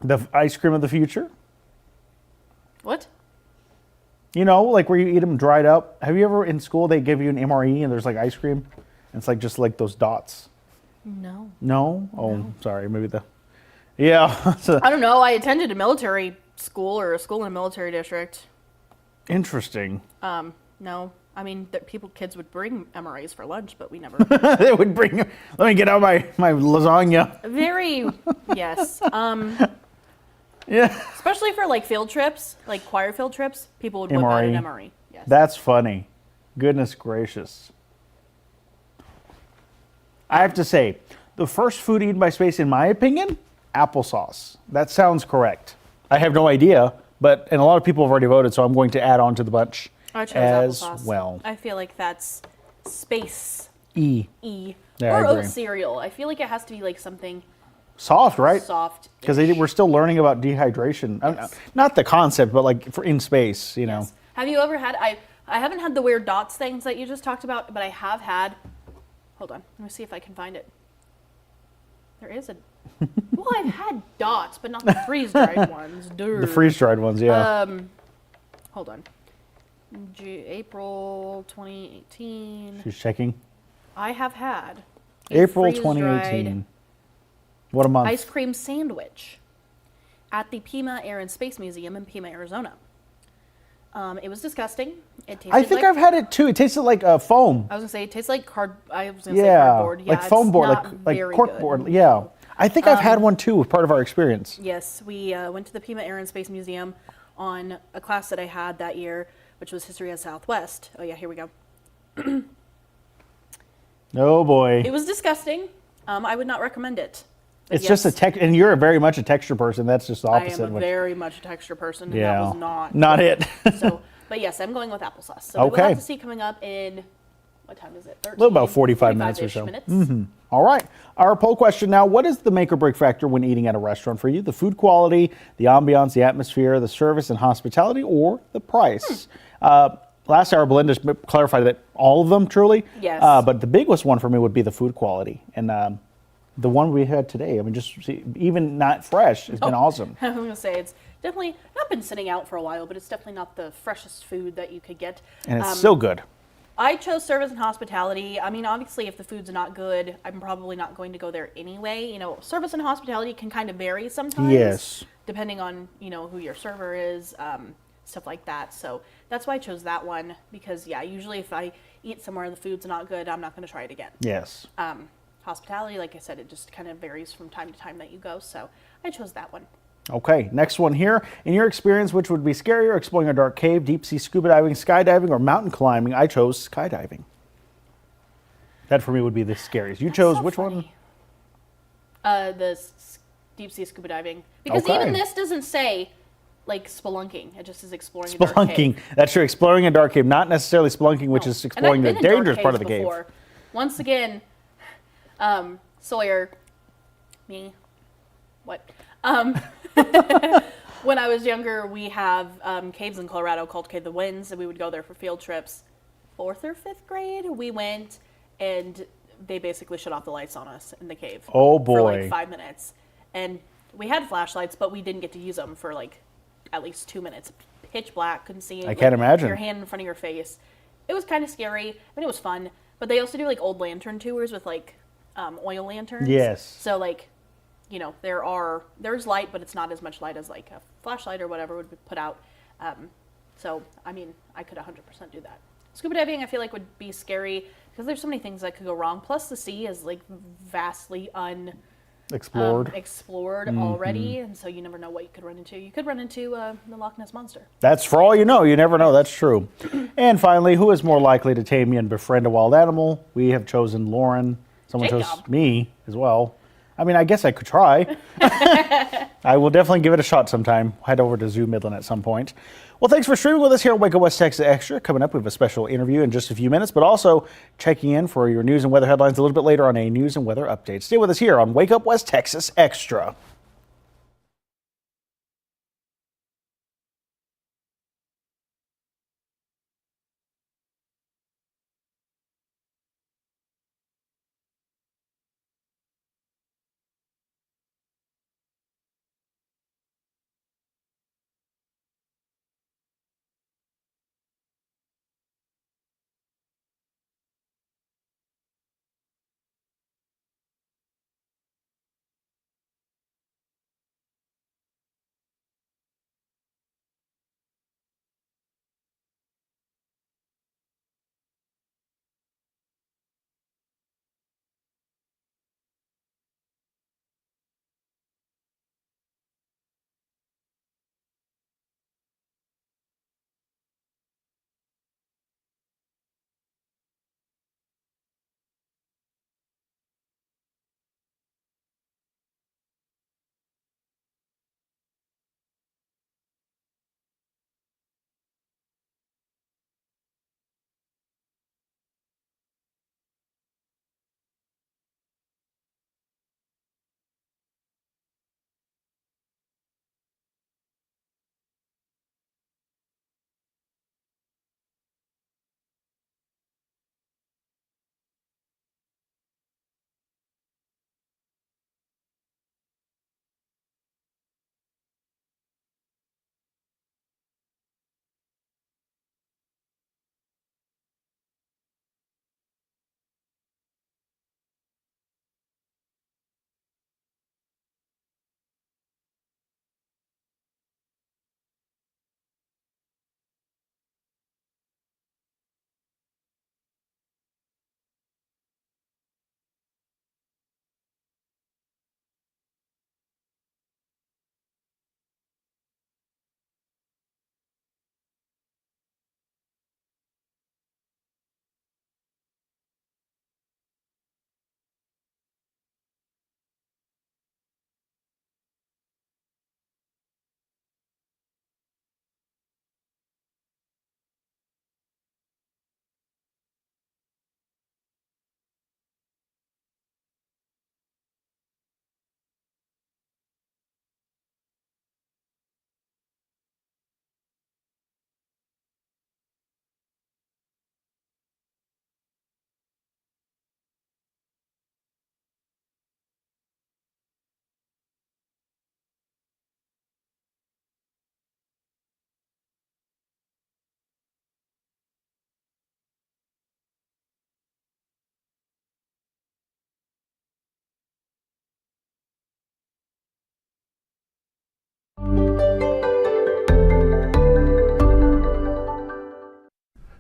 Speaker 2: The ice cream of the future?
Speaker 3: What?
Speaker 2: You know, like where you eat them dried up. Have you ever in school they give you an MRE and there's like ice cream? And it's like just like those dots.
Speaker 3: No.
Speaker 2: No? Oh, sorry. Maybe yeah.
Speaker 3: I don't know. I attended a military school or a school in a military district.
Speaker 2: Interesting.
Speaker 3: No. I mean, kids would bring MRAs for lunch, but we never.
Speaker 2: They would bring. Let me get out my lasagna.
Speaker 3: Very, yes.
Speaker 2: Yeah.
Speaker 3: Especially for like field trips, like choir field trips, people would whip out an MRE. Yes.
Speaker 2: That's funny. Goodness gracious. I have to say, the first food eaten by space, in my opinion, applesauce. That sounds correct. I have no idea, and a lot of people have already voted, so I'm going to add on to the bunch
Speaker 3: I chose
Speaker 2: as
Speaker 3: applesauce.
Speaker 2: well.
Speaker 3: I feel like that's space.
Speaker 2: E. Yeah,
Speaker 3: or
Speaker 2: I agree.
Speaker 3: oat cereal. I feel like it has to be like something
Speaker 2: Soft, right?
Speaker 3: soft.
Speaker 2: Because we're still learning about dehydration.
Speaker 3: Yes.
Speaker 2: Not the concept, but like for in space, you know.
Speaker 3: Have you ever had? I haven't had the weird dots things that you just talked about, but I have had. Hold on, let me see if I can find it. There is a. Well, I've had dots, but not the freeze dried ones. Dude.
Speaker 2: The freeze dried ones, yeah.
Speaker 3: Hold on. April 2018.
Speaker 2: She's checking.
Speaker 3: I have had
Speaker 2: April
Speaker 3: freeze-dried
Speaker 2: 2018. What a month.
Speaker 3: ice cream sandwich at the Pima Air and Space Museum in Pima, Arizona. It was disgusting. It tasted
Speaker 2: I think I've had it too. It tasted like foam.
Speaker 3: I was gonna say it tastes like cardboard. Yeah,
Speaker 2: like foam board, like cork board. Yeah, I think I've had one too. Part of our experience.
Speaker 3: Yes, we went to the Pima Air and Space Museum on a class that I had that year, which was History of Southwest. Oh yeah, here we go.
Speaker 2: Oh boy.
Speaker 3: It was disgusting. I would not recommend it. But
Speaker 2: It's just a texture, and you're very much a texture person. That's just the opposite.
Speaker 3: I am very much a texture person, and
Speaker 2: yeah,
Speaker 3: that was
Speaker 2: not it.
Speaker 3: So, but yes, I'm going with applesauce. So
Speaker 2: Okay.
Speaker 3: we'll have to see coming up in, what time is it? 13,
Speaker 2: About 45 minutes or so.
Speaker 3: minutes.
Speaker 2: All right. Our poll question now: what is the make or break factor when eating at a restaurant for you? The food quality, the ambiance, the atmosphere, the service and hospitality, or the price? Last hour, Belinda clarified that all of them truly.
Speaker 3: Yes.
Speaker 2: But the biggest one for me would be the food quality, and the one we had today. I mean, even not fresh, it's been awesome.
Speaker 3: I'm going to say it's definitely not been sitting out for a while, but it's definitely not the freshest food that you could get.
Speaker 2: And it's still good.
Speaker 3: I chose service and hospitality. I mean, obviously, if the food's not good, I'm probably not going to go there anyway. You know, service and hospitality can kind of vary sometimes.
Speaker 2: Yes.
Speaker 3: Depending on, who your server is, stuff like that. So that's why I chose that one because, yeah, usually if I eat somewhere and the food's not good, I'm not going to try it again.
Speaker 2: Yes.
Speaker 3: Hospitality, like I said, it just kind of varies from time to time that you go. So I chose that one.
Speaker 2: Okay, next one here. In your experience, which would be scarier, exploring a dark cave, deep sea scuba diving, skydiving, or mountain climbing? I chose skydiving. That for me would be the scariest. You chose which one?
Speaker 3: The deep sea scuba diving. Because even this doesn't say like spelunking. It just is exploring a dark cave.
Speaker 2: That's true. Exploring a dark cave, not necessarily spelunking, which is exploring the dangerous part of the cave.
Speaker 3: Once again, Sawyer, me, what? When I was younger, we have caves in Colorado called Cave the Winds, and we would go there for field trips. 4th or 5th grade, we went, and they basically shut off the lights on us in the cave.
Speaker 2: Oh boy!
Speaker 3: For like 5 minutes, and we had flashlights, but we didn't get to use them for like at least 2 minutes. Pitch black, couldn't see.
Speaker 2: I can't imagine.
Speaker 3: Your hand in front of your face. It was kind of scary. I mean, it was fun, but they also do like old lantern tours with like oil lanterns.
Speaker 2: Yes.
Speaker 3: So like, there's light, but it's not as much light as like a flashlight or whatever would be put out. So, I mean, I could 100% do that. Scuba diving, I feel like would be scary because there's so many things that could go wrong. Plus, the sea is like vastly explored already, and so you never know what you could run into. You could run into the Loch Ness Monster.
Speaker 2: That's for all you know. You never know. That's true. And finally, who is more likely to tame and befriend a wild animal? We have chosen Lauren. Someone chose me as well. I mean, I guess I could try. I will definitely give it a shot sometime. Head over to Zoo Midland at some point. Well, thanks for streaming with us here on Wake Up West Texas Extra. Coming up, we have a special interview in just a few minutes, but also checking in for your news and weather headlines a little bit later on a news and weather update. Stay with us here on Wake Up West Texas Extra.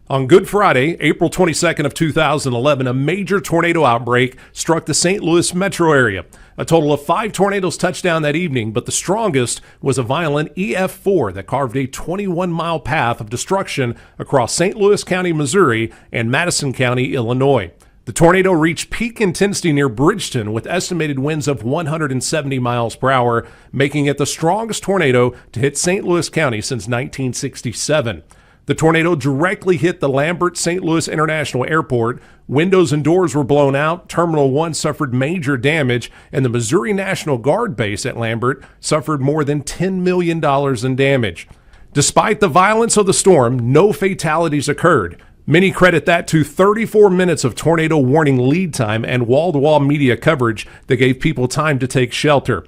Speaker 6: On Good Friday, April 22nd of 2011, a major tornado outbreak struck the St. Louis metro area. A total of 5 tornadoes touched down that evening, but the strongest was a violent EF4 that carved a 21-mile path of destruction across St. Louis County, Missouri, and Madison County, Illinois. The tornado reached peak intensity near Bridgeton with estimated winds of 170 miles per hour, making it the strongest tornado to hit St. Louis County since 1967. The tornado directly hit the Lambert-St. Louis International Airport. Windows and doors were blown out. Terminal 1 suffered major damage, and the Missouri National Guard base at Lambert suffered more than $10 million in damage. Despite the violence of the storm, no fatalities occurred. Many credit that to 34 minutes of tornado warning lead time and wall-to-wall media coverage that gave people time to take shelter.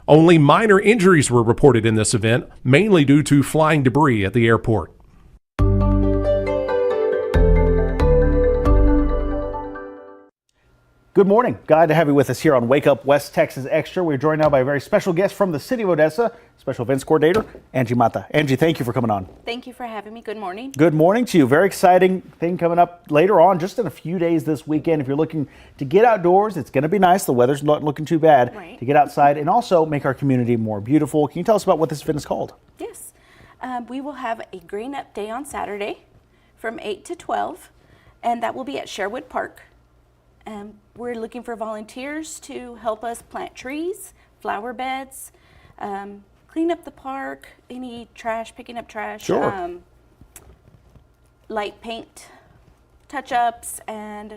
Speaker 6: Only minor injuries were reported in this event, mainly due to flying debris at the airport.
Speaker 2: Good morning. Glad to have you with us here on Wake Up West Texas Extra. We're joined now by a very special guest from the city of Odessa, Special Events Coordinator, Angie Mata. Angie, thank you for coming on.
Speaker 13: Thank you for having me. Good morning.
Speaker 2: Good morning to you. Very exciting thing coming up later on, just in a few days this weekend. If you're looking to get outdoors, it's going to be nice. The weather's not looking too bad to get outside and also make our community more beautiful. Can you tell us about what this event is called?
Speaker 13: Yes. We will have a Green Up Day on Saturday from 8 to 12, and that will be at Sherwood Park. We're looking for volunteers to help us plant trees, flower beds, clean up the park, any trash, picking up trash, light paint touch-ups, and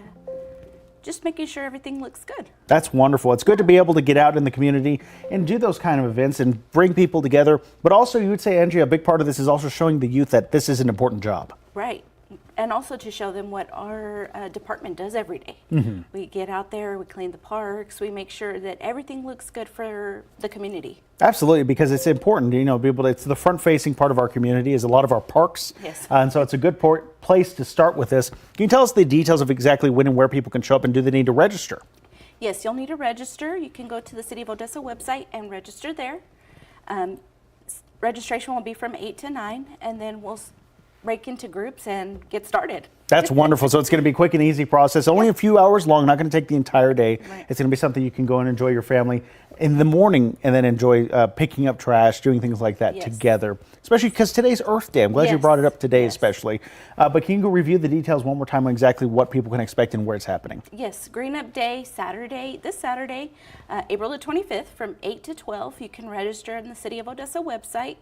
Speaker 13: just making sure everything looks good.
Speaker 2: That's wonderful. It's good to be able to get out in the community and do those kind of events and bring people together. But also, you would say, Angie, a big part of this is also showing the youth that this is an important job.
Speaker 13: Right. And also to show them what our department does every day. We get out there, we clean the parks, we make sure that everything looks good for the community.
Speaker 2: Absolutely, because it's important, you know, it's the front-facing part of our community is a lot of our parks.
Speaker 13: Yes.
Speaker 2: And so it's a good place to start with this. Can you tell us the details of exactly when and where people can show up, and do they need to register?
Speaker 13: Yes, you'll need to register. You can go to the City of Odessa website and register there. Registration will be from 8 to 9, and then we'll break into groups and get started.
Speaker 2: That's wonderful. So it's going to be a quick and easy process. Only a few hours long, not going to take the entire day.
Speaker 13: Right.
Speaker 2: It's going to be something you can go and enjoy your family in the morning and then enjoy picking up trash, doing things like that together. Especially because today's Earth Day. I'm glad you brought it up today especially. But can you go review the details one more time on exactly what people can expect and where it's happening?
Speaker 13: Yes, Green Up Day, this Saturday, April the 25th from 8 to 12. You can register in the City of Odessa website,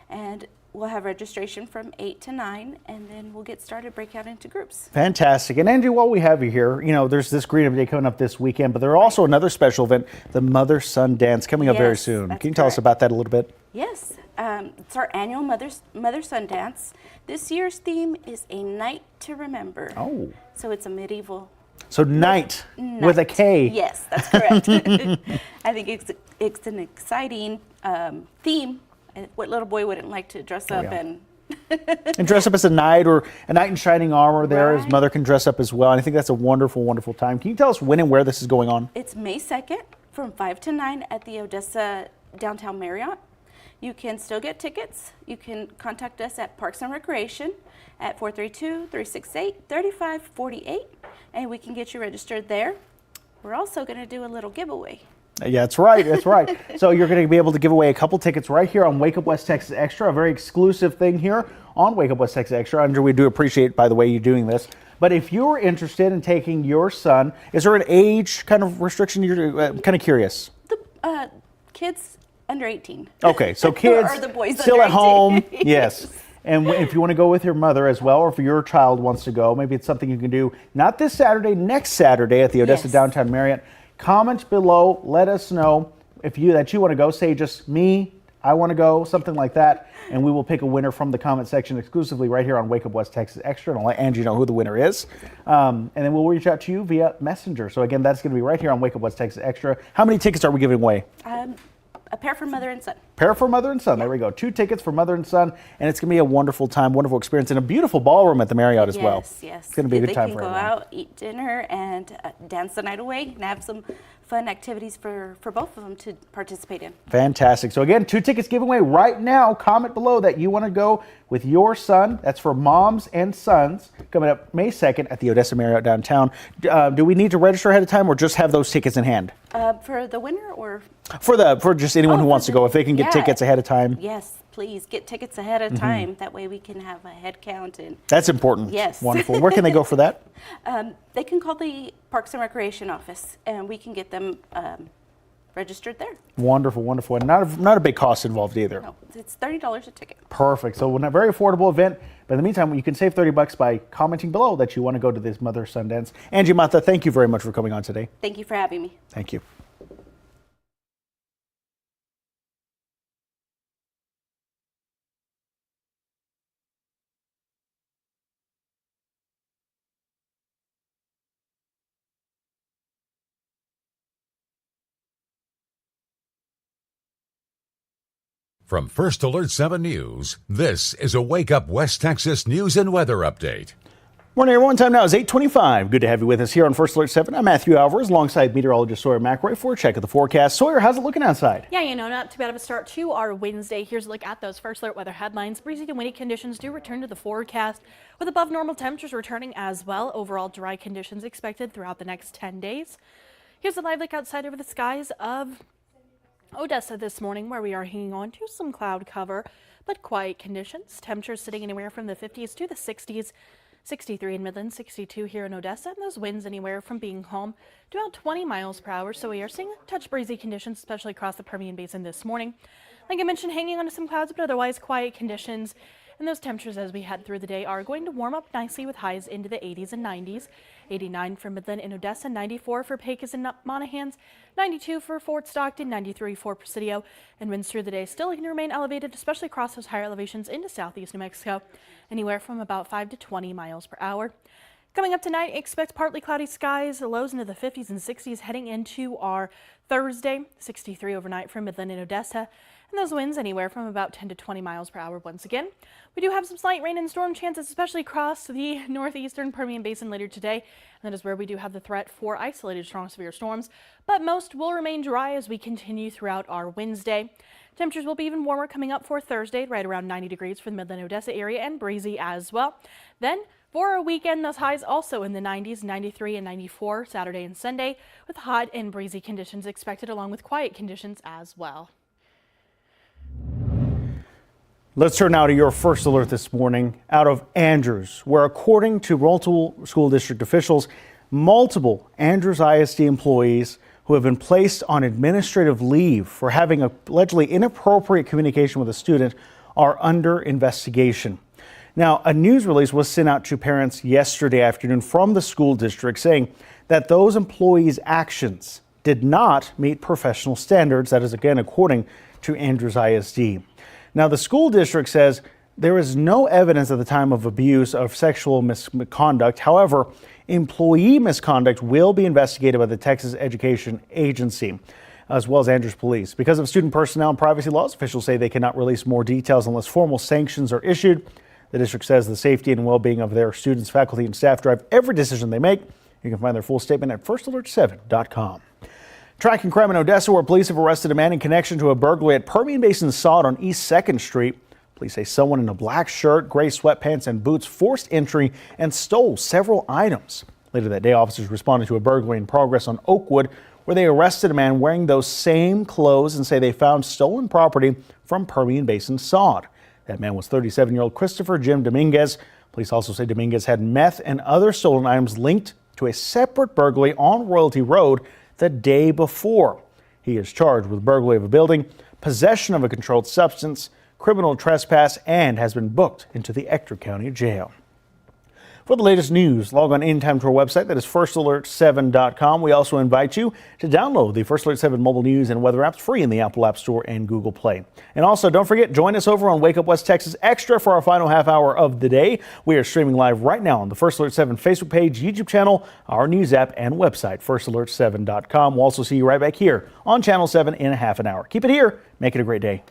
Speaker 13: and we'll have registration from 8 to 9, and then we'll get started, break out into groups.
Speaker 2: Fantastic. And Andrew, while we have you here, you know, there's this Green Up Day coming up this weekend, but there's also another special event, the Mother-Son Dance, coming up very soon. Can you tell us about that a little bit?
Speaker 13: Yes. It's our annual Mother-Son Dance. This year's theme is A Night to Remember.
Speaker 2: Oh.
Speaker 13: So it's a medieval.
Speaker 2: So night with a K.
Speaker 13: Yes, that's correct. I think it's an exciting theme. What little boy wouldn't like to dress up and
Speaker 2: dress up as a knight or a knight in shining armor there. His mother can dress up as well. And I think that's a wonderful, wonderful time. Can you tell us when and where this is going on?
Speaker 13: It's May 2nd from 5 to 9 at the Odessa Downtown Marriott. You can still get tickets. You can contact us at Parks and Recreation at 432-368-3548, and we can get you registered there. We're also going to do a little giveaway.
Speaker 2: Yeah, that's right. That's right. So you're going to be able to give away a couple tickets right here on Wake Up West Texas Extra, a very exclusive thing here on Wake Up West Texas Extra. Andrew, we do appreciate, by the way, you doing this. But if you're interested in taking your son, is there an age kind of restriction? You're kind of curious.
Speaker 13: The kids under 18.
Speaker 2: Okay, so kids
Speaker 13: or the boys
Speaker 2: still
Speaker 13: under
Speaker 2: at home.
Speaker 13: 18.
Speaker 2: Yes. And if you want to go with your mother as well, or if your child wants to go, maybe it's something you can do not this Saturday, next Saturday at the Odessa Downtown Marriott. Comment below, let us know if you want to go. Say just me, I want to go, something like that, and we will pick a winner from the comment section exclusively right here on Wake Up West Texas Extra, and I'll let Angie know who the winner is. And then we'll reach out to you via Messenger. So again, that's going to be right here on Wake Up West Texas Extra. How many tickets are we giving away?
Speaker 13: A pair for mother and son.
Speaker 2: Pair for mother and son. There we go. 2 tickets for mother and son, and it's going to be a wonderful time, wonderful experience, and a beautiful ballroom at the Marriott as well.
Speaker 13: Yes.
Speaker 2: It's going to be a good time for
Speaker 13: everyone. They
Speaker 2: everyone.
Speaker 13: can go out, eat dinner, and dance the night away, and have some fun activities for both of them to participate in.
Speaker 2: Fantastic. So again, 2 tickets given away right now. Comment below that you want to go with your son. That's for moms and sons. Coming up May 2nd at the Odessa Marriott downtown. Do we need to register ahead of time or just have those tickets in hand?
Speaker 13: For the winner or?
Speaker 2: For just anyone who wants to go, if they can get tickets ahead of time.
Speaker 13: Yes, please get tickets ahead of time. That way we can have a head count. And
Speaker 2: that's important.
Speaker 13: Yes.
Speaker 2: Wonderful. Where can they go for that?
Speaker 13: They can call the Parks and Recreation office, and we can get them registered there.
Speaker 2: Wonderful, wonderful. And not a big cost involved either.
Speaker 13: No, it's $30 a ticket.
Speaker 2: Perfect. So a very affordable event. But in the meantime, you can save $30 by commenting below that you want to go to this Mother-Son Dance. Angie Mata, thank you very much for coming on today.
Speaker 13: Thank you for having me.
Speaker 2: Thank you.
Speaker 1: From First Alert 7 News, this is a Wake Up West Texas news and weather update.
Speaker 2: Morning, everyone. Time now is 8:25. Good to have you with us here on First Alert 7. I'm Matthew Alvarez, alongside meteorologist Sawyer McElroy for a check of the forecast. Sawyer, how's it looking outside?
Speaker 3: Yeah, not too bad of a start to our Wednesday. Here's a look at those First Alert weather headlines. Breezy and windy conditions do return to the forecast, with above normal temperatures returning as well. Overall dry conditions expected throughout the next 10 days. Here's a live look outside over the skies of Odessa this morning, where we are hanging on to some cloud cover, but quiet conditions. Temperatures sitting anywhere from the 50s to the 60s. 63 in Midland, 62 here in Odessa, and those winds anywhere from being calm to about 20 miles per hour. So we are seeing touch breezy conditions, especially across the Permian Basin this morning. Like I mentioned, hanging on to some clouds, but otherwise quiet conditions. And those temperatures as we head through the day are going to warm up nicely with highs into the 80s and 90s. 89 for Midland and Odessa, 94 for Pecos and Monahans, 92 for Fort Stockton, 93 for Presidio. And winds through the day still going to remain elevated, especially across those higher elevations into southeast New Mexico, anywhere from about 5 to 20 miles per hour. Coming up tonight, expect partly cloudy skies, lows into the 50s and 60s heading into our Thursday. 63 overnight for Midland and Odessa, and those winds anywhere from about 10 to 20 miles per hour once again. We do have some slight rain and storm chances, especially across the northeastern Permian Basin later today. And that is where we do have the threat for isolated strong severe storms, but most will remain dry as we continue throughout our Wednesday. Temperatures will be even warmer coming up for Thursday, right around 90 degrees for the Midland Odessa area, and breezy as well. Then for our weekend, those highs also in the 90s, 93 and 94 Saturday and Sunday, with hot and breezy conditions expected along with quiet conditions as well.
Speaker 2: Let's turn now to your first alert this morning out of Andrews, where according to multiple school district officials, multiple Andrews ISD employees who have been placed on administrative leave for having allegedly inappropriate communication with a student are under investigation. Now, a news release was sent out to parents yesterday afternoon from the school district saying that those employees' actions did not meet professional standards. That is, again, according to Andrews ISD. Now, the school district says there is no evidence at the time of abuse of sexual misconduct. However, employee misconduct will be investigated by the Texas Education Agency, as well as Andrews Police. Because of student personnel and privacy laws, officials say they cannot release more details unless formal sanctions are issued. The district says the safety and well-being of their students, faculty, and staff drive every decision they make. You can find their full statement at firstalert7.com. Tracking crime in Odessa, where police have arrested a man in connection to a burglary at Permian Basin Sod on East 2nd Street. Police say someone in a black shirt, gray sweatpants, and boots forced entry and stole several items. Later that day, officers responded to a burglary in progress on Oakwood, where they arrested a man wearing those same clothes and say they found stolen property from Permian Basin Sod. That man was 37-year-old Christopher Jim Dominguez. Police also say Dominguez had meth and other stolen items linked to a separate burglary on Royalty Road the day before. He is charged with burglary of a building, possession of a controlled substance, criminal trespass, and has been booked into the XTRA County Jail. For the latest news, log on anytime to our website. That is firstalert7.com. We also invite you to download the First Alert 7 mobile news and weather apps free in the Apple App Store and Google Play. And also, don't forget, join us over on Wake Up West Texas Extra for our final half hour of the day. We are streaming live right now on the First Alert 7 Facebook page, YouTube channel, our news app, and website, firstalert7.com. We'll also see you right back here on Channel 7 in a half an hour. Keep it here. Make it a great day.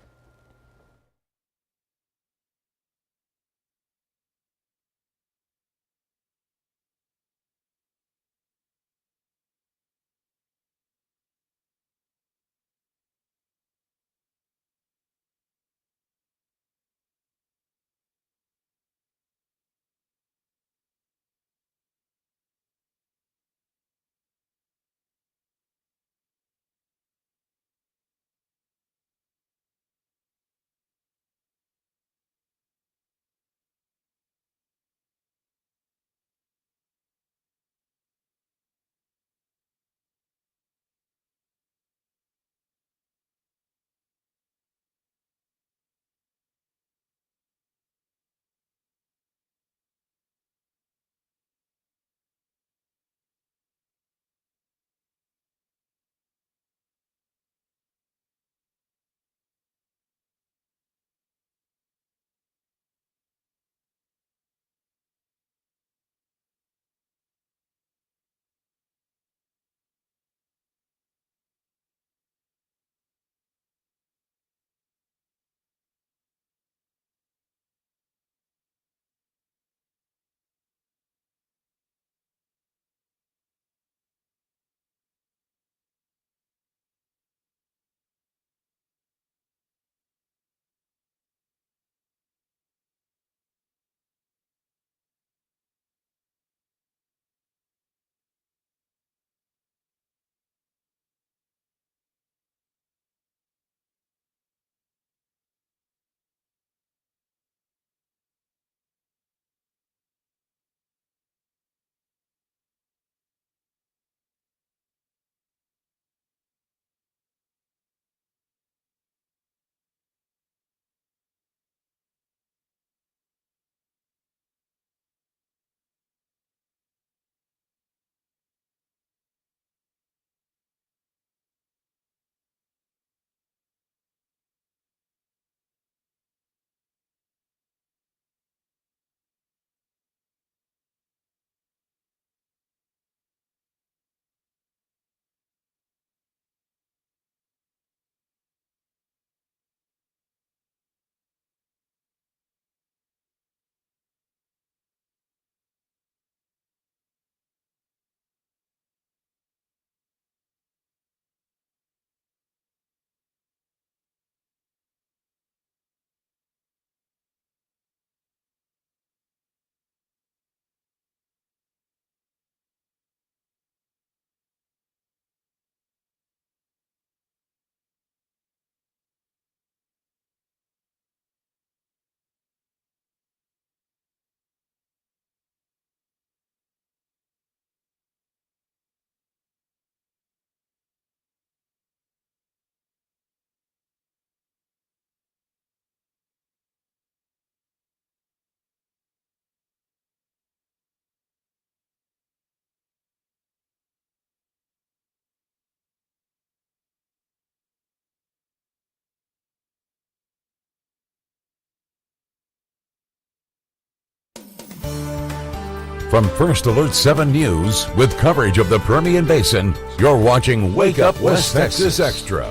Speaker 1: From First Alert 7 News, with coverage of the Permian Basin, you're watching Wake Up West Texas Extra.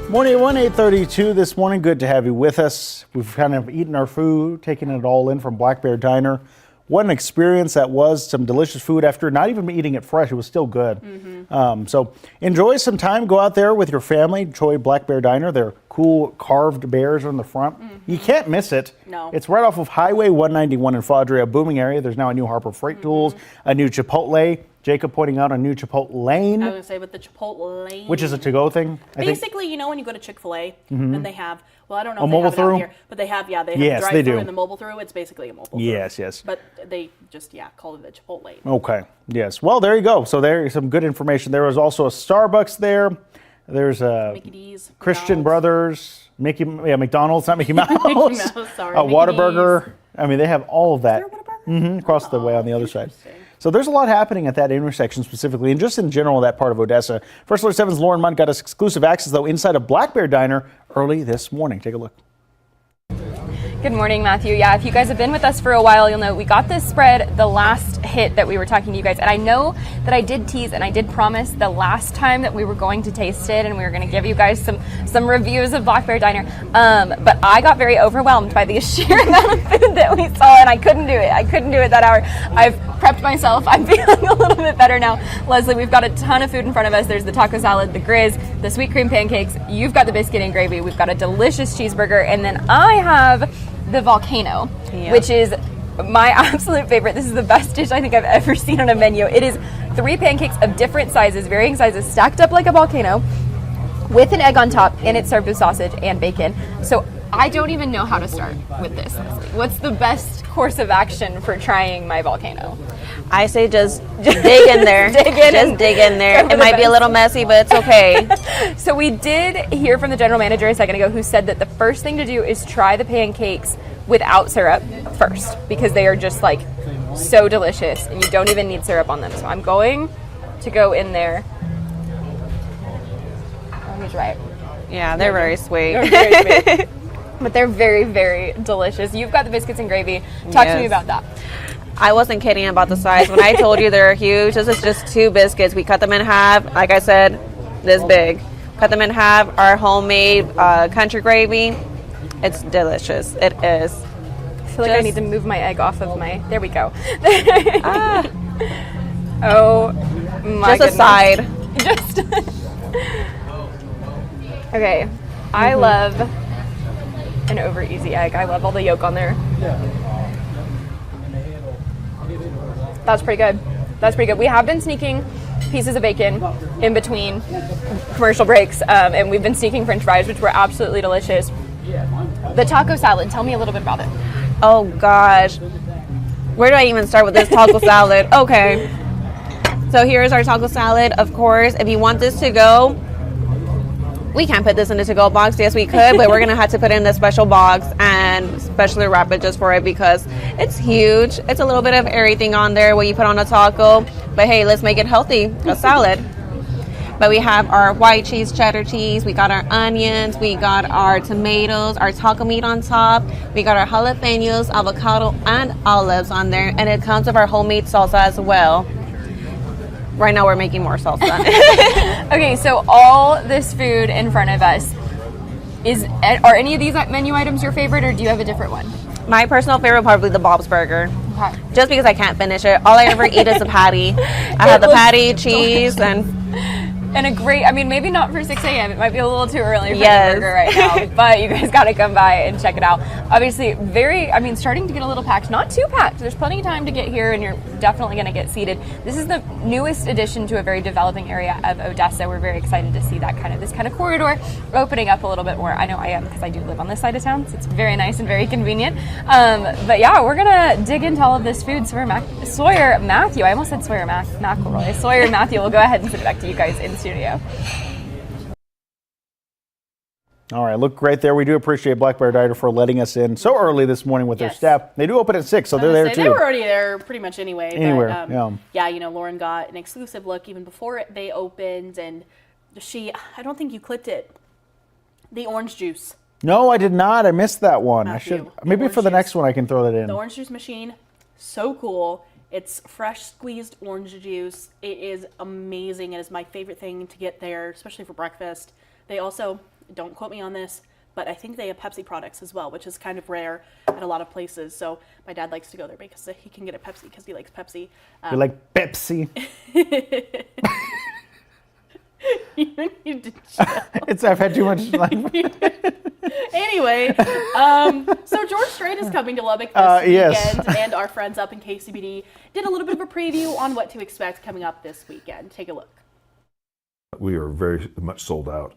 Speaker 2: Morning, 8:32 this morning. Good to have you with us. We've kind of eaten our food, taken it all in from Black Bear Diner. What an experience that was. Some delicious food after not even eating it fresh. It was still good. So enjoy some time. Go out there with your family. Enjoy Black Bear Diner. They're cool carved bears on the front. You can't miss it.
Speaker 3: No.
Speaker 2: It's right off of Highway 191 in Fadria, a booming area. There's now a new Harbor Freight Tools, a new Chipotle. Jacob pointing out a new Chipotle Lane.
Speaker 3: I was going to say with the Chipotle Lane.
Speaker 2: Which is a to-go thing.
Speaker 3: Basically, you know when you go to Chick-fil-A and they have, well, I don't know
Speaker 2: A
Speaker 3: if
Speaker 2: mobile
Speaker 3: they have it out
Speaker 2: through?
Speaker 3: here, but they have, they have
Speaker 2: Yes,
Speaker 3: the
Speaker 2: they
Speaker 3: drive-through
Speaker 2: do.
Speaker 3: and the mobile through. It's basically a mobile
Speaker 2: Yes,
Speaker 3: through.
Speaker 2: yes.
Speaker 3: But they just, call it the Chipotle Lane.
Speaker 2: Okay. Yes. Well, there you go. So there's some good information. There was also a Starbucks there. There's a
Speaker 3: Mickey D's,
Speaker 2: Christian
Speaker 3: McDonald's.
Speaker 2: Brothers, McDonald's, not Mickey Mouse.
Speaker 3: Mickey Mouse, sorry,
Speaker 2: A
Speaker 3: Mickey
Speaker 2: Whataburger. I mean, they have all of that.
Speaker 3: Is there a Whataburger?
Speaker 2: Across the way on the other side. So there's a lot happening at that intersection specifically, and just in general, that part of Odessa. First Alert 7's Lauren Munt got us exclusive access, though, inside of Black Bear Diner early this morning. Take a look.
Speaker 4: Good morning, Matthew. Yeah, if you guys have been with us for a while, you'll know we got this spread the last hit that we were talking to you guys. And I know that I did tease and I did promise the last time that we were going to taste it and we were going to give you guys some reviews of Black Bear Diner. But I got very overwhelmed by the sheer amount of food that we saw and I couldn't do it. I couldn't do it that hour. I've prepped myself. I'm feeling a little bit better now. Leslie, we've got a ton of food in front of us. There's the taco salad, the grizz, the sweet cream pancakes. You've got the biscuit and gravy. We've got a delicious cheeseburger. And then I have the volcano, which is my absolute favorite. This is the best dish I think I've ever seen on a menu. It is 3 pancakes of different sizes, varying sizes, stacked up like a volcano with an egg on top, and it's served with sausage and bacon. So I don't even know how to start with this. What's the best course of action for trying my volcano?
Speaker 5: I say just dig in there. Dig in there. It might be a little messy, but it's okay.
Speaker 4: So we did hear from the general manager a second ago who said that the first thing to do is try the pancakes without syrup first because they are just like so delicious and you don't even need syrup on them. So I'm going to go in there. Oh, he's right.
Speaker 5: Yeah, they're very sweet.
Speaker 4: They're very sweet. But they're very, very delicious. You've got the biscuits and gravy. Talk to me about that.
Speaker 5: I wasn't kidding about the size. When I told you they're huge, this is just 2 biscuits. We cut them in half. Like I said, this big. Cut them in half. Our homemade country gravy. It's delicious. It is.
Speaker 4: I feel like I need to move my egg off of my... There we go. Oh, my
Speaker 5: goodness. Just a side.
Speaker 4: Just... Okay. I love an over easy egg. I love all the yolk on there. That's pretty good. That's pretty good. We have been sneaking pieces of bacon in between commercial breaks, and we've been sneaking French fries, which were absolutely delicious. The taco salad, tell me a little bit about it.
Speaker 5: Oh gosh. Where do I even start with this taco salad? Okay. So here's our taco salad. Of course, if you want this to go, we can't put this in the to-go box. Yes, we could, but we're going to have to put it in the special box and specially wrap it just for it because it's huge. It's a little bit of everything on there when you put on a taco. But hey, let's make it healthy, a salad. But we have our white cheese, cheddar cheese. We got our onions. We got our tomatoes, our taco meat on top. We got our jalapenos, avocado, and olives on there. And it comes with our homemade salsa as well. Right now we're making more salsa.
Speaker 4: Okay, so all this food in front of us, are any of these menu items your favorite or do you have a different one?
Speaker 5: My personal favorite probably the Bob's Burger.
Speaker 4: Okay.
Speaker 5: Just because I can't finish it. All I ever eat is a patty. I have the patty, cheese,
Speaker 4: and a great, I mean, maybe not for 6 a.m. It might be a little too early for
Speaker 5: Yes.
Speaker 4: the burger right now, but you guys got to come by and check it out. Obviously, starting to get a little packed. Not too packed. There's plenty of time to get here, and you're definitely going to get seated. This is the newest addition to a very developing area of Odessa. We're very excited to see this kind of corridor opening up a little bit more. I know I am because I do live on this side of town, so it's very nice and very convenient. But yeah, we're going to dig into all of this food. So Sawyer, Matthew, I almost said Sawyer, McElroy. Sawyer and Matthew, we'll go ahead and send it back to you guys in studio.
Speaker 2: All right, look right there. We do appreciate Black Bear Diner for letting us in so early this morning with their staff. They do open at 6, so they're there too.
Speaker 3: They were already there pretty much anyway.
Speaker 2: Anywhere,
Speaker 3: but, yeah, Lauren got an exclusive look even before they opened, and I don't think you clipped it, the orange juice.
Speaker 2: No, I did not. I missed that one.
Speaker 3: Matthew,
Speaker 2: I should, maybe for the next one I can throw that in.
Speaker 3: The orange juice machine, so cool. It's fresh squeezed orange juice. It is amazing. It is my favorite thing to get there, especially for breakfast. They also, don't quote me on this, but I think they have Pepsi products as well, which is kind of rare at a lot of places. So my dad likes to go there because he can get a Pepsi because he likes Pepsi.
Speaker 2: You like Pepsi?
Speaker 3: You need to chill.
Speaker 2: I've had too much
Speaker 3: Anyway, so George Strait is coming to Lubbock this
Speaker 2: yes.
Speaker 3: weekend, and our friends up in KCBD did a little bit of a preview on what to expect coming up this weekend. Take a look.
Speaker 7: We are very much sold out.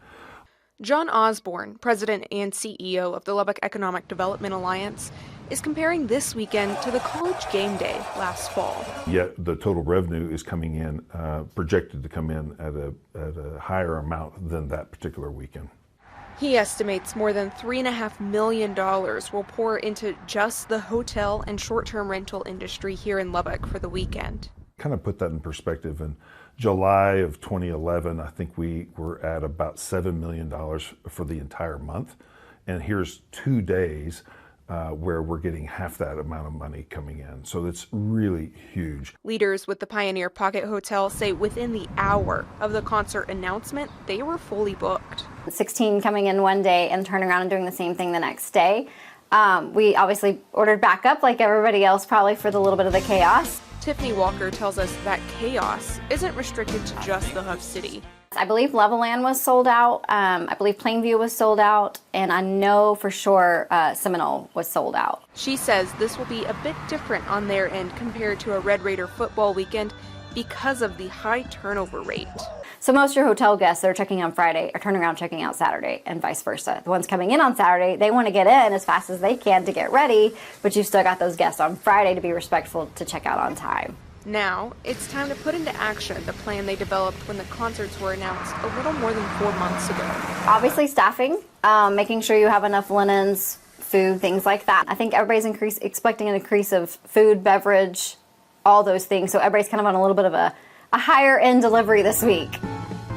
Speaker 8: John Osborne, president and CEO of the Lubbock Economic Development Alliance, is comparing this weekend to the college game day last fall.
Speaker 7: Yet the total revenue is coming in, projected to come in at a higher amount than that particular weekend.
Speaker 8: He estimates more than $3.5 million will pour into just the hotel and short-term rental industry here in Lubbock for the weekend.
Speaker 7: Kind of put that in perspective. In July of 2011, I think we were at about $7 million for the entire month. And here's 2 days where we're getting half that amount of money coming in. So it's really huge.
Speaker 8: Leaders with the Pioneer Pocket Hotel say within the hour of the concert announcement, they were fully booked.
Speaker 9: 16 coming in one day and turning around and doing the same thing the next day. We obviously ordered backup like everybody else, probably for the little bit of the chaos.
Speaker 8: Tiffany Walker tells us that chaos isn't restricted to just the Hub City.
Speaker 9: I believe Levelland was sold out. I believe Plainview was sold out. And I know for sure Seminole was sold out.
Speaker 8: She says this will be a bit different on their end compared to a Red Raider football weekend because of the high turnover rate.
Speaker 9: So most of your hotel guests that are checking on Friday are turning around checking out Saturday and vice versa. The ones coming in on Saturday, they want to get in as fast as they can to get ready, but you've still got those guests on Friday to be respectful to check out on time.
Speaker 8: Now, it's time to put into action the plan they developed when the concerts were announced a little more than 4 months ago.
Speaker 9: Obviously staffing, making sure you have enough linens, food, things like that. I think everybody's expecting an increase of food, beverage, all those things. So everybody's kind of on a little bit of a higher end delivery this week.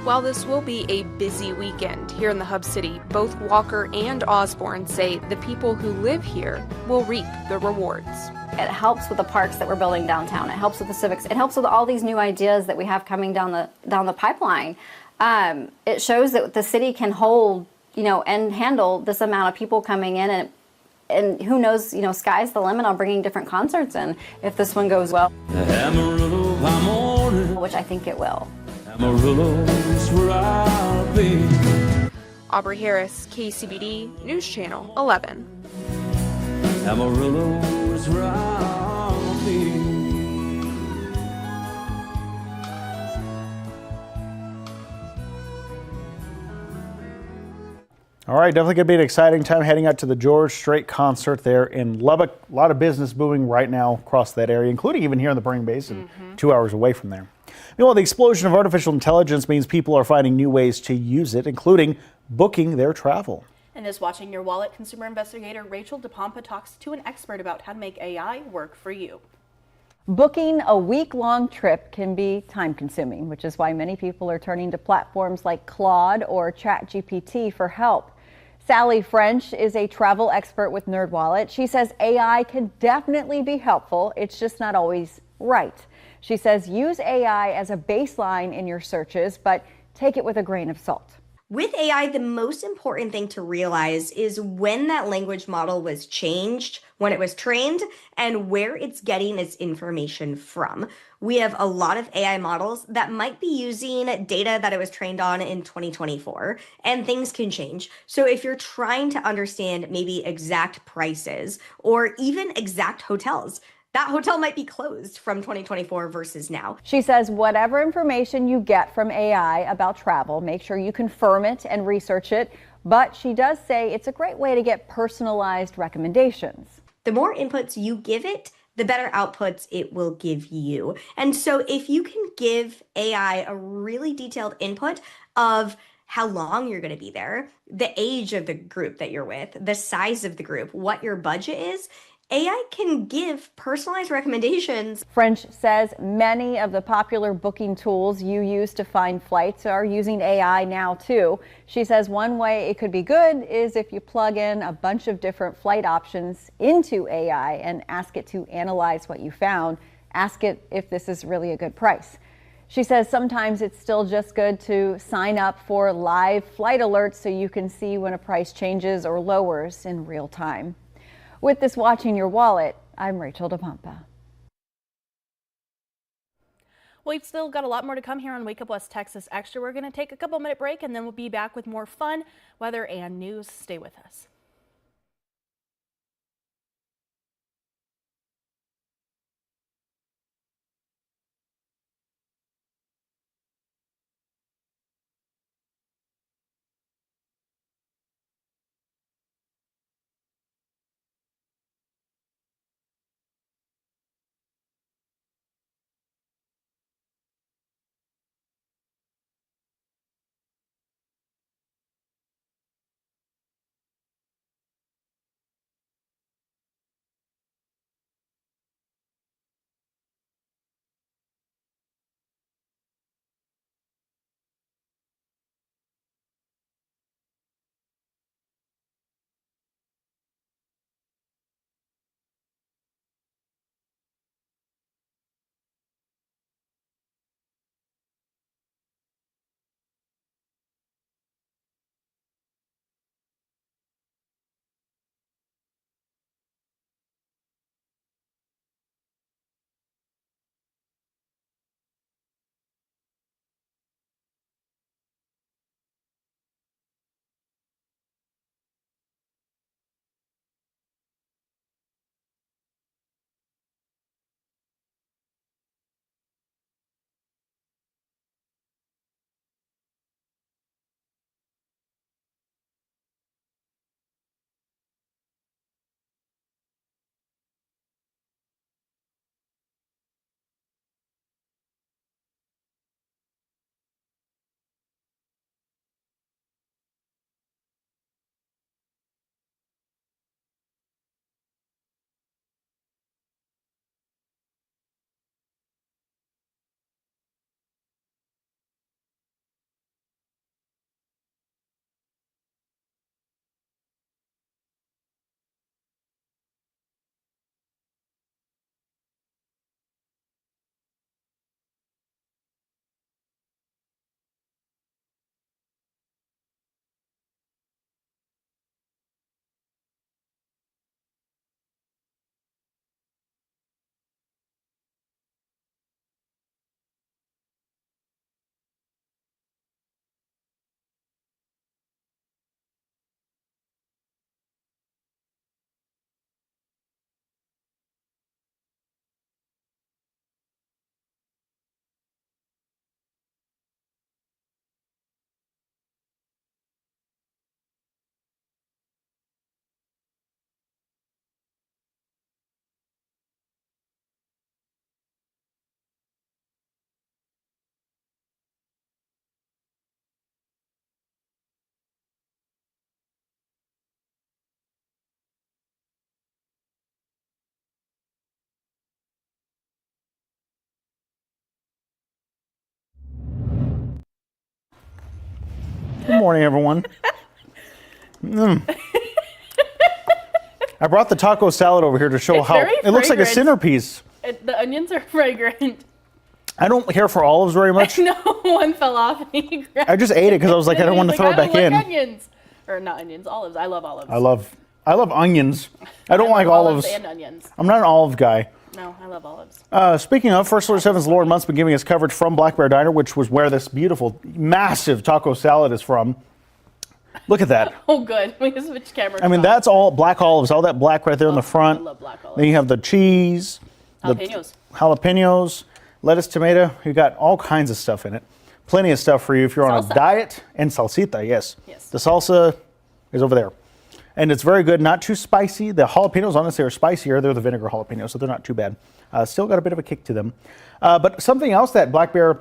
Speaker 8: While this will be a busy weekend here in the Hub City, both Walker and Osborne say the people who live here will reap the rewards.
Speaker 9: It helps with the parks that we're building downtown. It helps with the civics. It helps with all these new ideas that we have coming down the pipeline. It shows that the city can hold, and handle this amount of people coming in, and who knows, sky's the limit on bringing different concerts in if this one goes well, which I think it will.
Speaker 8: Aubrey Harris, KCBD, News Channel 11.
Speaker 14: Amarillo's round me.
Speaker 2: All right, definitely going to be an exciting time heading out to the George Strait concert there in Lubbock. A lot of business booming right now across that area, including even here in the Permian Basin, 2 hours away from there. Meanwhile, the explosion of artificial intelligence means people are finding new ways to use it, including booking their travel.
Speaker 3: And this Watching Your Wallet consumer investigator Rachel DePompa talks to an expert about how to make AI work for you.
Speaker 10: Booking a week-long trip can be time-consuming, which is why many people are turning to platforms like Claude or ChatGPT for help. Sally French is a travel expert with NerdWallet. She says AI can definitely be helpful. It's just not always right. She says use AI as a baseline in your searches, but take it with a grain of salt.
Speaker 11: With AI, the most important thing to realize is when that language model was changed, when it was trained, and where it's getting its information from. We have a lot of AI models that might be using data that it was trained on in 2024, and things can change. So if you're trying to understand maybe exact prices or even exact hotels, that hotel might be closed from 2024 versus now.
Speaker 10: She says whatever information you get from AI about travel, make sure you confirm it and research it. But she does say it's a great way to get personalized recommendations.
Speaker 11: The more inputs you give it, the better outputs it will give you. And so if you can give AI a really detailed input of how long you're going to be there, the age of the group that you're with, the size of the group, what your budget is, AI can give personalized recommendations.
Speaker 10: French says many of the popular booking tools you use to find flights are using AI now too. She says one way it could be good is if you plug in a bunch of different flight options into AI and ask it to analyze what you found Ask it if this is really a good price. She says sometimes it's still just good to sign up for live flight alerts so you can see when a price changes or lowers in real time. With this Watching Your Wallet, I'm Rachel DePompa.
Speaker 3: We've still got a lot more to come here on Wake Up West Texas Extra. We're going to take a couple-minute break, and then we'll be back with more fun, weather, and news. Stay with us.
Speaker 2: Good morning, everyone. I brought the taco salad over here to show how
Speaker 3: very
Speaker 2: it looks like a
Speaker 3: fragrant.
Speaker 2: centerpiece.
Speaker 3: The onions are fragrant.
Speaker 2: I don't care for olives very much.
Speaker 3: No, one fell off and he grabbed
Speaker 2: I just ate it because I was like, I don't want to throw it back in.
Speaker 3: Onions. Or not onions, olives. I love olives.
Speaker 2: I love onions. I don't like olives.
Speaker 3: and onions.
Speaker 2: I'm not an olive guy.
Speaker 3: No, I love olives.
Speaker 2: Speaking of, First Alert 7's Lauren Munt's been giving us coverage from Black Bear Diner, which was where this beautiful, massive taco salad is from. Look at that.
Speaker 3: Oh, good. We can switch cameras.
Speaker 2: I mean, that's all black olives, all that black right there in the front.
Speaker 3: I love black olives.
Speaker 2: Then you have the cheese,
Speaker 3: Jalapenos.
Speaker 2: Jalapenos, lettuce, tomato. You got all kinds of stuff in it. Plenty of stuff for you if you're on a
Speaker 3: Salsa.
Speaker 2: diet. And salsita, yes.
Speaker 3: Yes.
Speaker 2: The salsa is over there. And it's very good, not too spicy. The jalapenos, honestly, are spicier. They're the vinegar jalapenos, so they're not too bad. Still got a bit of a kick to them. But something else that Black Bear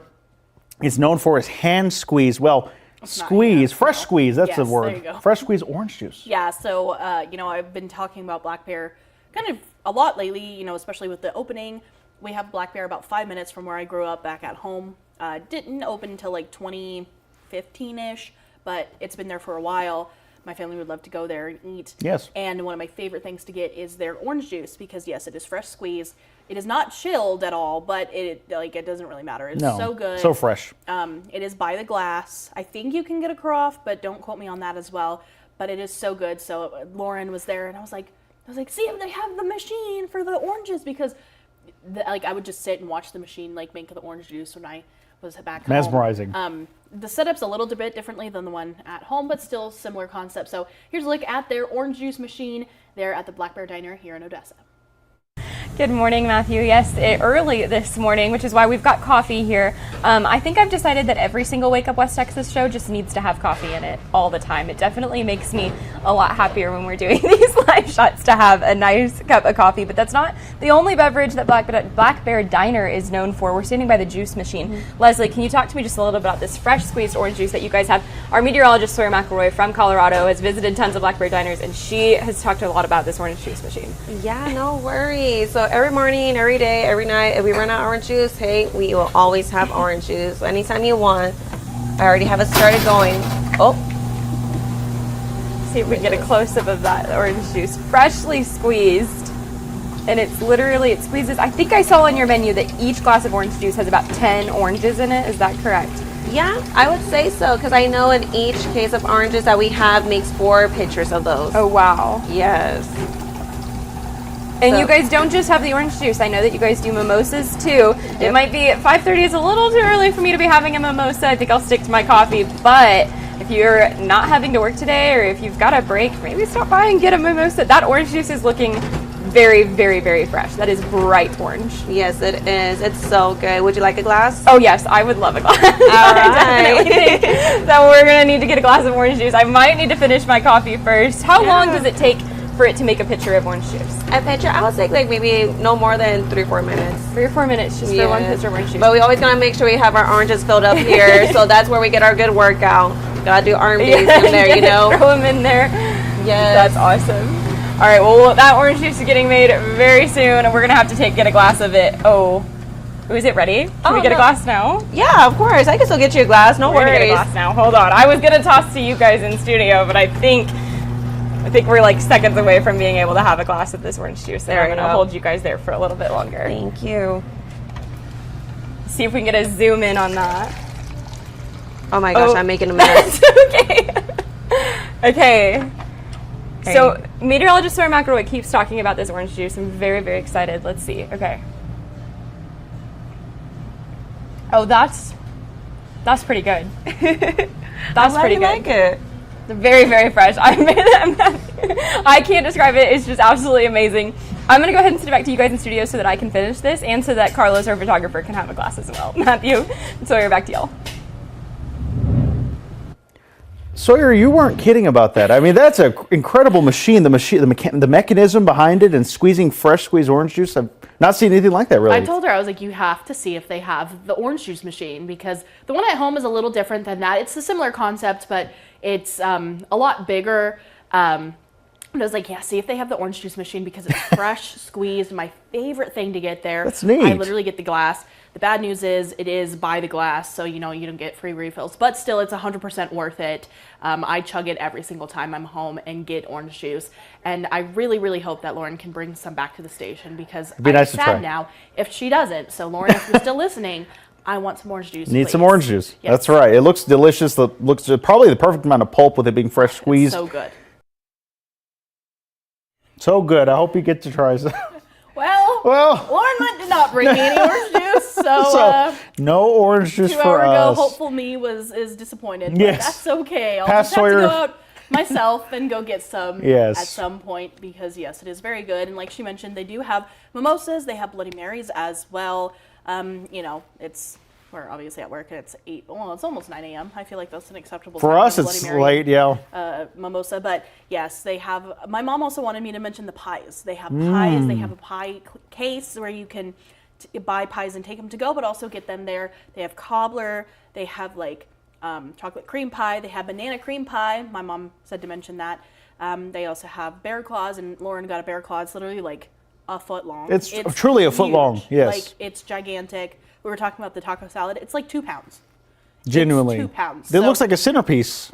Speaker 2: is known for is hand squeeze. Well, fresh squeeze, that's the
Speaker 3: Yes,
Speaker 2: word.
Speaker 3: there you go.
Speaker 2: Fresh squeeze orange juice.
Speaker 3: Yeah, so, I've been talking about Black Bear kind of a lot lately, especially with the opening. We have Black Bear about 5 minutes from where I grew up back at home. Didn't open until like 2015-ish, but it's been there for a while. my family would love to go there and eat.
Speaker 2: Yes.
Speaker 3: And one of my favorite things to get is their orange juice because yes, it is fresh squeezed. It is not chilled at all, but it doesn't really matter. It's so good.
Speaker 2: So fresh.
Speaker 3: It is by the glass. I think you can get a carafe, but don't quote me on that as well. But it is so good. So Lauren was there, and I was like, see if they have the machine for the oranges because, I would just sit and watch the machine make the orange juice when I was back home.
Speaker 2: Mesmerizing.
Speaker 3: The setup's a little bit differently than the one at home, but still similar concept. So here's a look at their orange juice machine there at the Black Bear Diner here in Odessa.
Speaker 4: Good morning, Matthew. Yes, early this morning, which is why we've got coffee here. I think I've decided that every single Wake Up West Texas show just needs to have coffee in it all the time. It definitely makes me a lot happier when we're doing these live shots to have a nice cup of coffee. But that's not the only beverage that Black Bear Diner is known for. We're standing by the juice machine. Mm-hmm. Leslie, can you talk to me just a little bit about this fresh squeezed orange juice that you guys have? Our meteorologist, Sawyer McElroy from Colorado, has visited tons of Black Bear Diners, and she has talked a lot about this orange juice machine.
Speaker 5: Yeah, no worries. So every morning, every day, every night, if we run out of orange juice, hey, we will always have orange juice. Anytime you want. I already have it started going. Oh.
Speaker 4: See if we can get a close-up of that orange juice. Freshly squeezed. And it's literally, it squeezes. I think I saw on your menu that each glass of orange juice has about 10 oranges in it. Is that correct?
Speaker 5: Yeah, I would say so, because I know in each case of oranges that we have makes 4 pitchers of those.
Speaker 4: Oh, wow.
Speaker 5: Yes.
Speaker 4: And you guys don't just have the orange juice. I know that you guys do mimosas too. Yep. It might be at 5:30 is a little too early for me to be having a mimosa. I think I'll stick to my coffee. But if you're not having to work today or if you've got a break, maybe stop by and get a mimosa. That orange juice is looking very, very, very fresh. That is bright orange.
Speaker 5: Yes, it is. It's so good. Would you like a glass?
Speaker 4: Oh, yes. I would love a glass.
Speaker 5: All right.
Speaker 4: I definitely think that we're going to need to get a glass of orange juice. I might need to finish my coffee first. How long does it take for it to make a pitcher of orange juice?
Speaker 5: A pitcher, I would say maybe no more than 3 or 4 minutes.
Speaker 4: 3 or 4 minutes just for one pitcher of orange juice.
Speaker 5: But we always gotta make sure we have our oranges filled up here. So that's where we get our good workout. Gotta do arm days in there, you know.
Speaker 4: Throw them in there.
Speaker 5: Yes.
Speaker 4: That's awesome. All right, well, that orange juice is getting made very soon, and we're gonna have to get a glass of it. Oh, is it ready? Can we get a glass now?
Speaker 5: Yeah, of course. I can still get you a glass. No worries.
Speaker 4: We're gonna get a glass now. Hold on. I was gonna toss to you guys in studio, but I think we're seconds away from being able to have a glass of this orange juice. And I'm going to hold you guys there for a little bit longer.
Speaker 5: Thank you.
Speaker 4: See if we can get a zoom in on that.
Speaker 5: Oh my gosh, I'm making a mess.
Speaker 4: Okay. So meteorologist Sawyer McElroy keeps talking about this orange juice. I'm very, very excited. Let's see. Okay. Oh, that's pretty good. That's pretty good.
Speaker 5: I like it.
Speaker 4: Very, very fresh. I can't describe it. It's just absolutely amazing. I'm going to go ahead and send it back to you guys in studio so that I can finish this and so that Carlos, our photographer, can have a glass as well. Matthew, Sawyer, back to y'all.
Speaker 2: Sawyer, you weren't kidding about that. I mean, that's an incredible machine. The mechanism behind it and squeezing fresh squeezed orange juice. I've not seen anything like that, really.
Speaker 3: I told her, I was like, you have to see if they have the orange juice machine because the one at home is a little different than that. It's a similar concept, but it's a lot bigger. And I was like, yeah, see if they have the orange juice machine because it's fresh squeezed. My favorite thing to get there.
Speaker 2: That's neat.
Speaker 3: I literally get the glass. The bad news is it is by the glass, so you don't get free refills. But still, it's 100% worth it. I chug it every single time I'm home and get orange juice. And I really, really hope that Lauren can bring some back to the station because I'm sad now if she doesn't. So Lauren, if you're still listening, I want some orange juice.
Speaker 2: Need some orange juice. Yes. That's right. It looks delicious. It looks probably the perfect amount of pulp with it being fresh squeezed.
Speaker 3: So good.
Speaker 2: So good. I hope you get to try some.
Speaker 3: Well, Lauren did not bring me any orange juice, so
Speaker 2: no orange juice for us.
Speaker 3: 2 hours ago, hopeful me is disappointed. But
Speaker 2: yes,
Speaker 3: that's okay. I'll
Speaker 2: Pass
Speaker 3: just have
Speaker 2: Sawyer.
Speaker 3: to go out myself and go get some
Speaker 2: yes.
Speaker 3: at some point because yes, it is very good. And like she mentioned, they do have mimosas. They have Bloody Marys as well. We're obviously at work and it's 8. Well, it's almost 9 a.m. I feel like that's an acceptable
Speaker 2: for
Speaker 3: time
Speaker 2: us. It's late, yeah.
Speaker 3: Mimosa, but yes, they have. My mom also wanted me to mention the pies. They have pies. They have a pie case where you can buy pies and take them to go, but also get them there. They have cobbler. They have chocolate cream pie. They have banana cream pie. My mom said to mention that. They also have bear claws, and Lauren got a bear claw. It's literally a foot long.
Speaker 2: It's truly a foot
Speaker 3: huge.
Speaker 2: long. Yes,
Speaker 3: it's gigantic. We were talking about the taco salad. It's 2 pounds.
Speaker 2: Genuinely.
Speaker 3: It's 2 pounds.
Speaker 2: It looks like a centerpiece.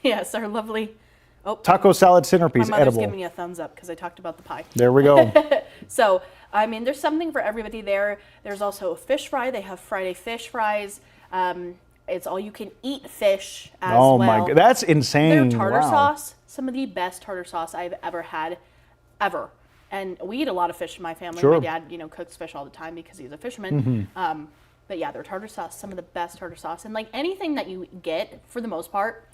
Speaker 3: Yes, our lovely Oh,
Speaker 2: Taco salad centerpiece,
Speaker 3: my mother's
Speaker 2: edible.
Speaker 3: giving me a thumbs up because I talked about the pie.
Speaker 2: There we go.
Speaker 3: So, I mean, there's something for everybody there. There's also a fish fry. They have Friday fish fries. It's all you can eat fish as well.
Speaker 2: Oh my God, that's insane.
Speaker 3: Their tartar
Speaker 2: Wow.
Speaker 3: sauce, some of the best tartar sauce I've ever had, ever. And we eat a lot of fish in my family.
Speaker 2: Sure.
Speaker 3: My dad, cooks fish all the time because he's a fisherman.
Speaker 2: Mm-hmm.
Speaker 3: But yeah, their tartar sauce, some of the best tartar sauce. And like anything that you get, for the most part,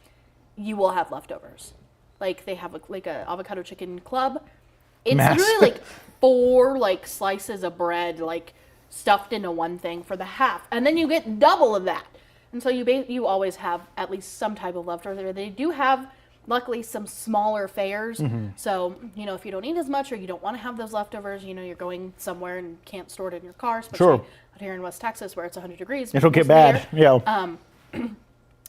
Speaker 3: you will have leftovers. Like they have a avocado chicken club. It's literally like 4 slices of bread stuffed into one thing for the half, and then you get double of that. And so you always have at least some type of leftover. They do have, luckily, some smaller fares. So if you don't eat as much or you don't want to have those leftovers, you're going somewhere and can't store it in your car, especially out here in West Texas where it's 100 degrees.
Speaker 2: It'll get bad. Yeah.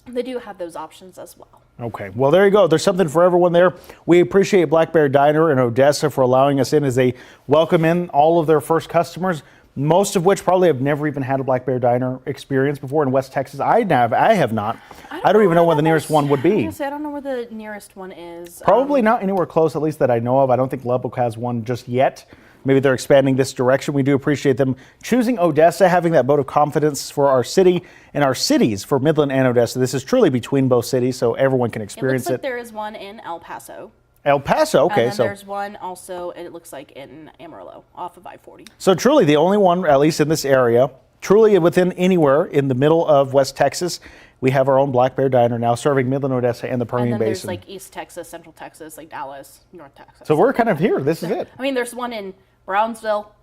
Speaker 3: They do have those options as well.
Speaker 2: Okay, well, there you go. There's something for everyone there. We appreciate Black Bear Diner in Odessa for allowing us in as they welcome in all of their first customers, most of which probably have never even had a Black Bear Diner experience before in West Texas. I have not. I don't even know where the nearest one would be.
Speaker 3: I don't know where the nearest one is.
Speaker 2: Probably not anywhere close, at least that I know of. I don't think Lubbock has one just yet. Maybe they're expanding this direction. We do appreciate them choosing Odessa, having that vote of confidence for our city and our cities for Midland and Odessa. This is truly between both cities, so everyone can experience
Speaker 3: It looks like there is one in El Paso.
Speaker 2: El Paso, okay.
Speaker 3: And then there's one also, it looks like, in Amarillo, off of I-40.
Speaker 2: So truly the only one, at least in this area, truly within anywhere in the middle of West Texas. We have our own Black Bear Diner now serving Midland, Odessa, and the Permian
Speaker 3: And then
Speaker 2: Basin.
Speaker 3: there's East Texas, Central Texas, Dallas, North Texas.
Speaker 2: So we're kind of here. This is it.
Speaker 3: I mean, there's one in Brownsville.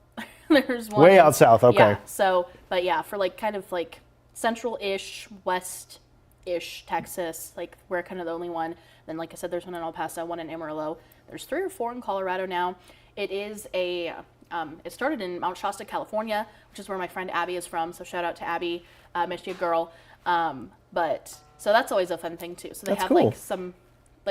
Speaker 3: There's one
Speaker 2: way out south. Okay.
Speaker 3: Yeah. So, but yeah, for kind of central-ish, west-ish Texas, we're kind of the only one. Then, like I said, there's one in El Paso, one in Amarillo. There's 3 or 4 in Colorado now. It is it started in Mount Shasta, California, which is where my friend Abby is from. So shout out to Abby, Michigan girl. So that's always a fun thing too. So they
Speaker 2: That's
Speaker 3: have
Speaker 2: cool.
Speaker 3: some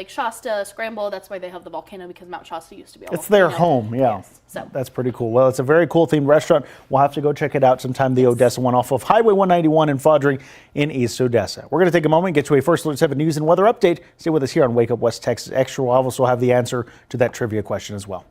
Speaker 3: Shasta Scramble. That's why they have the volcano, because Mount Shasta used to be a
Speaker 2: It's
Speaker 3: volcano.
Speaker 2: their home, yeah.
Speaker 3: Yes, so.
Speaker 2: That's pretty cool. Well, it's a very cool themed restaurant. We'll have to go check it out sometime. The Odessa one off of Highway 191 in Fodring in East Odessa. We're going to take a moment and get to a First Alert 7 news and weather update. Stay with us here on Wake Up West Texas Extra. We'll also have the answer to that trivia question as well.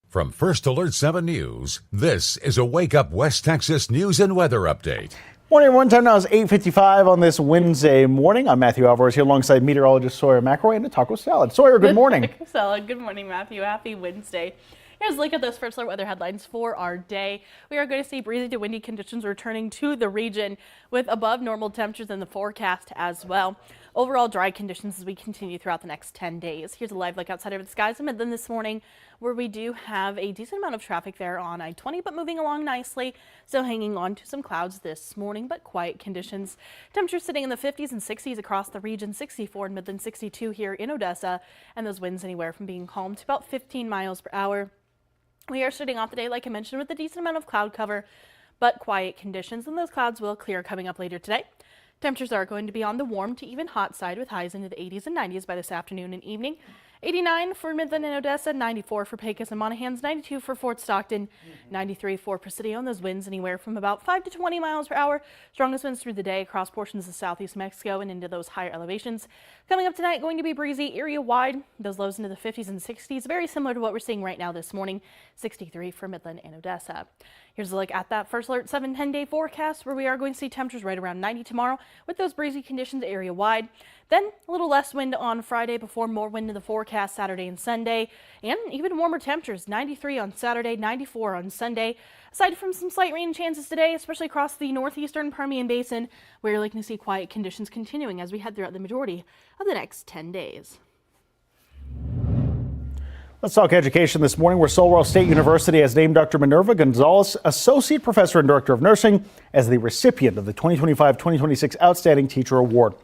Speaker 1: From First Alert 7 News, this is a Wake Up West Texas news and weather update.
Speaker 2: Morning, everyone. Time now is 8:55 on this Wednesday morning. I'm Matthew Alvarez here alongside meteorologist Sawyer McElroy and a taco salad. Sawyer, good morning.
Speaker 3: Taco salad. Good morning, Matthew. Happy Wednesday. Here's a look at those First Alert weather headlines for our day. We are going to see breezy to windy conditions returning to the region with above normal temperatures in the forecast as well. Overall dry conditions as we continue throughout the next 10 days. Here's a live look outside over the skies of Midland this morning, where we do have a decent amount of traffic there on I-20, but moving along nicely. Still hanging on to some clouds this morning, but quiet conditions. Temperatures sitting in the 50s and 60s across the region, 64 in Midland, 62 here in Odessa, and those winds anywhere from being calm to about 15 miles per hour. We are starting off the day, like I mentioned, with a decent amount of cloud cover, but quiet conditions, and those clouds will clear coming up later today. Temperatures are going to be on the warm to even hot side with highs into the 80s and 90s by this afternoon and evening. 89 for Midland and Odessa, 94 for Pecos and Monahans, 92 for Fort Stockton, 93 for Presidio, and those winds anywhere from about 5 to 20 miles per hour. Strongest winds through the day across portions of southeast Mexico and into those higher elevations. Coming up tonight, going to be breezy area-wide, those lows into the 50s and 60s, very similar to what we're seeing right now this morning, 63 for Midland and Odessa. Here's a look at that First Alert 7-10-day forecast, where we are going to see temperatures right around 90 tomorrow with those breezy conditions area-wide. Then a little less wind on Friday before more wind in the forecast Saturday and Sunday, and even warmer temperatures, 93 on Saturday, 94 on Sunday. Aside from some slight rain chances today, especially across the northeastern Permian Basin, we're looking to see quiet conditions continuing as we head throughout the majority of the next 10 days.
Speaker 2: Let's talk education this morning, where Sawyer State University has named Dr. Minerva Gonzalez Associate Professor and Director of Nursing as the recipient of the 2025-2026 Outstanding Teacher Award.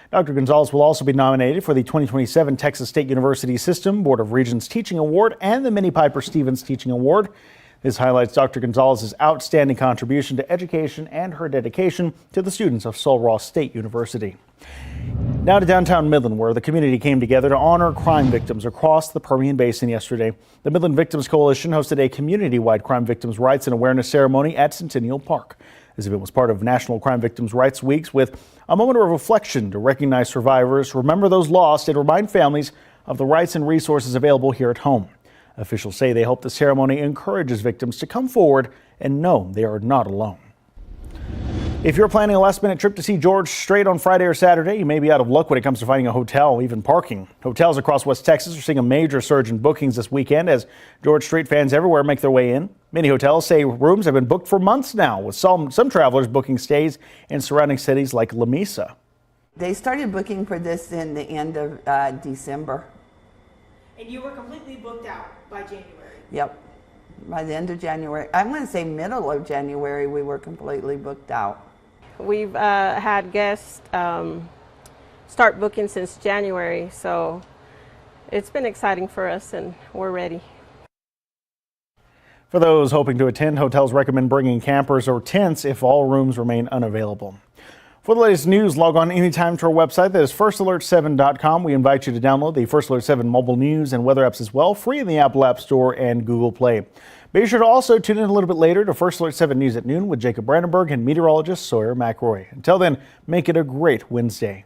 Speaker 2: Dr. Gonzalez will also be nominated for the 2027 Texas State University System Board of Regents Teaching Award and the Minnie Piper Stevens Teaching Award. This highlights Dr. Gonzalez's outstanding contribution to education and her dedication to the students of Sul Ross State University. Now to downtown Midland, where the community came together to honor crime victims across the Permian Basin yesterday. The Midland Victims Coalition hosted a community-wide crime victims' rights and awareness ceremony at Centennial Park. This event was part of National Crime Victims' Rights Weeks with a moment of reflection to recognize survivors, remember those lost, and remind families of the rights and resources available here at home. Officials say they hope the ceremony encourages victims to come forward and know they are not alone. If you're planning a last-minute trip to see George Strait on Friday or Saturday, you may be out of luck when it comes to finding a hotel, even parking. Hotels across West Texas are seeing a major surge in bookings this weekend as George Strait fans everywhere make their way in. Many hotels say rooms have been booked for months now, with some travelers booking stays in surrounding cities like La Mesa.
Speaker 12: They started booking for this in the end of December.
Speaker 15: And you were completely booked out by January.
Speaker 12: Yep. By the end of January. I'm going to say middle of January, we were completely booked out.
Speaker 16: We've had guests start booking since January, so it's been exciting for us and we're ready.
Speaker 2: For those hoping to attend, hotels recommend bringing campers or tents if all rooms remain unavailable. For the latest news, log on anytime to our website. That is firstalert7.com. We invite you to download the First Alert 7 mobile news and weather apps as well, free in the Apple App Store and Google Play. Be sure to also tune in a little bit later to First Alert 7 News at noon with Jacob Brandenburg and meteorologist Sawyer McElroy. Until then, make it a great Wednesday.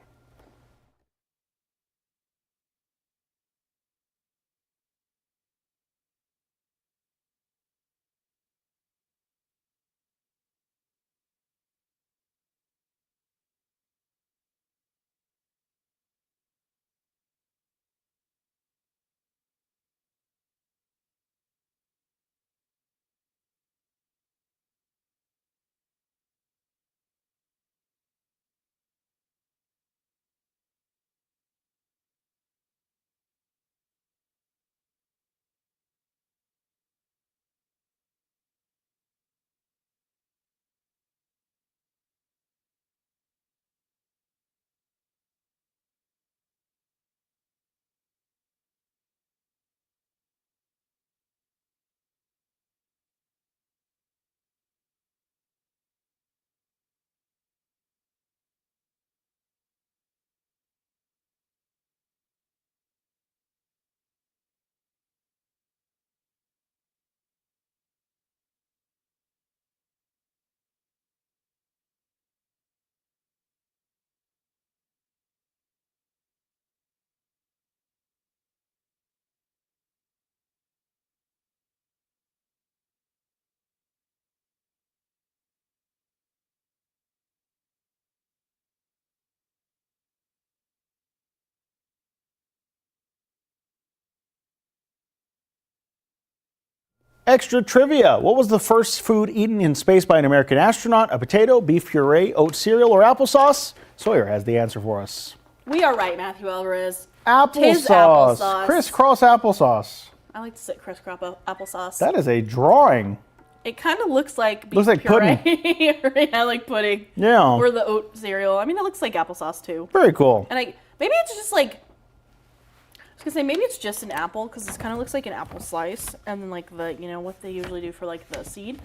Speaker 2: Extra trivia. What was the first food eaten in space by an American astronaut? A potato, beef puree, oat cereal, or applesauce? Sawyer has the answer for us.
Speaker 3: We are right, Matthew Alvarez.
Speaker 2: Applesauce.
Speaker 3: Applesauce.
Speaker 2: Crisscross applesauce.
Speaker 3: I like to say crisscross applesauce.
Speaker 2: That is a drawing.
Speaker 3: It kind of looks like beef
Speaker 2: looks like
Speaker 3: puree.
Speaker 2: pudding.
Speaker 3: Yeah, like pudding.
Speaker 2: Yeah.
Speaker 3: Or the oat cereal. I mean, it looks like applesauce too.
Speaker 2: Very cool.
Speaker 3: And maybe it's just like, I was gonna say maybe it's just an apple because this kind of looks like an apple slice, and then like the what they usually do for like the seed.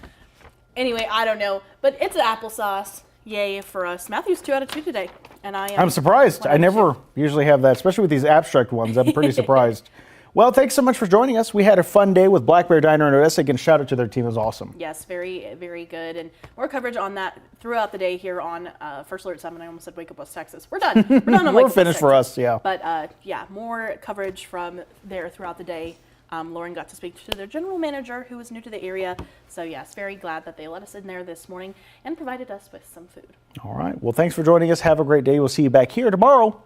Speaker 3: Anyway, I don't know, but it's an applesauce. Yay for us. Matthew's 2 out of 2 today, and I'm
Speaker 2: surprised. I never usually have that, especially with these abstract ones. I'm pretty surprised. Well, thanks so much for joining us. We had a fun day with Black Bear Diner in Odessa. Again, shout out to their team. It was awesome.
Speaker 3: Yes, very, very good. And more coverage on that throughout the day here on First Alert 7. I almost said Wake Up West Texas. We're done. We're done on
Speaker 2: We're
Speaker 3: Wake Up
Speaker 2: finished
Speaker 3: West
Speaker 2: for
Speaker 3: Texas.
Speaker 2: us, yeah.
Speaker 3: But yeah, more coverage from there throughout the day. Lauren got to speak to their general manager who was new to the area. So yes, very glad that they let us in there this morning and provided us with some food.
Speaker 2: All right. Well, thanks for joining us. Have a great day. We'll see you back here tomorrow.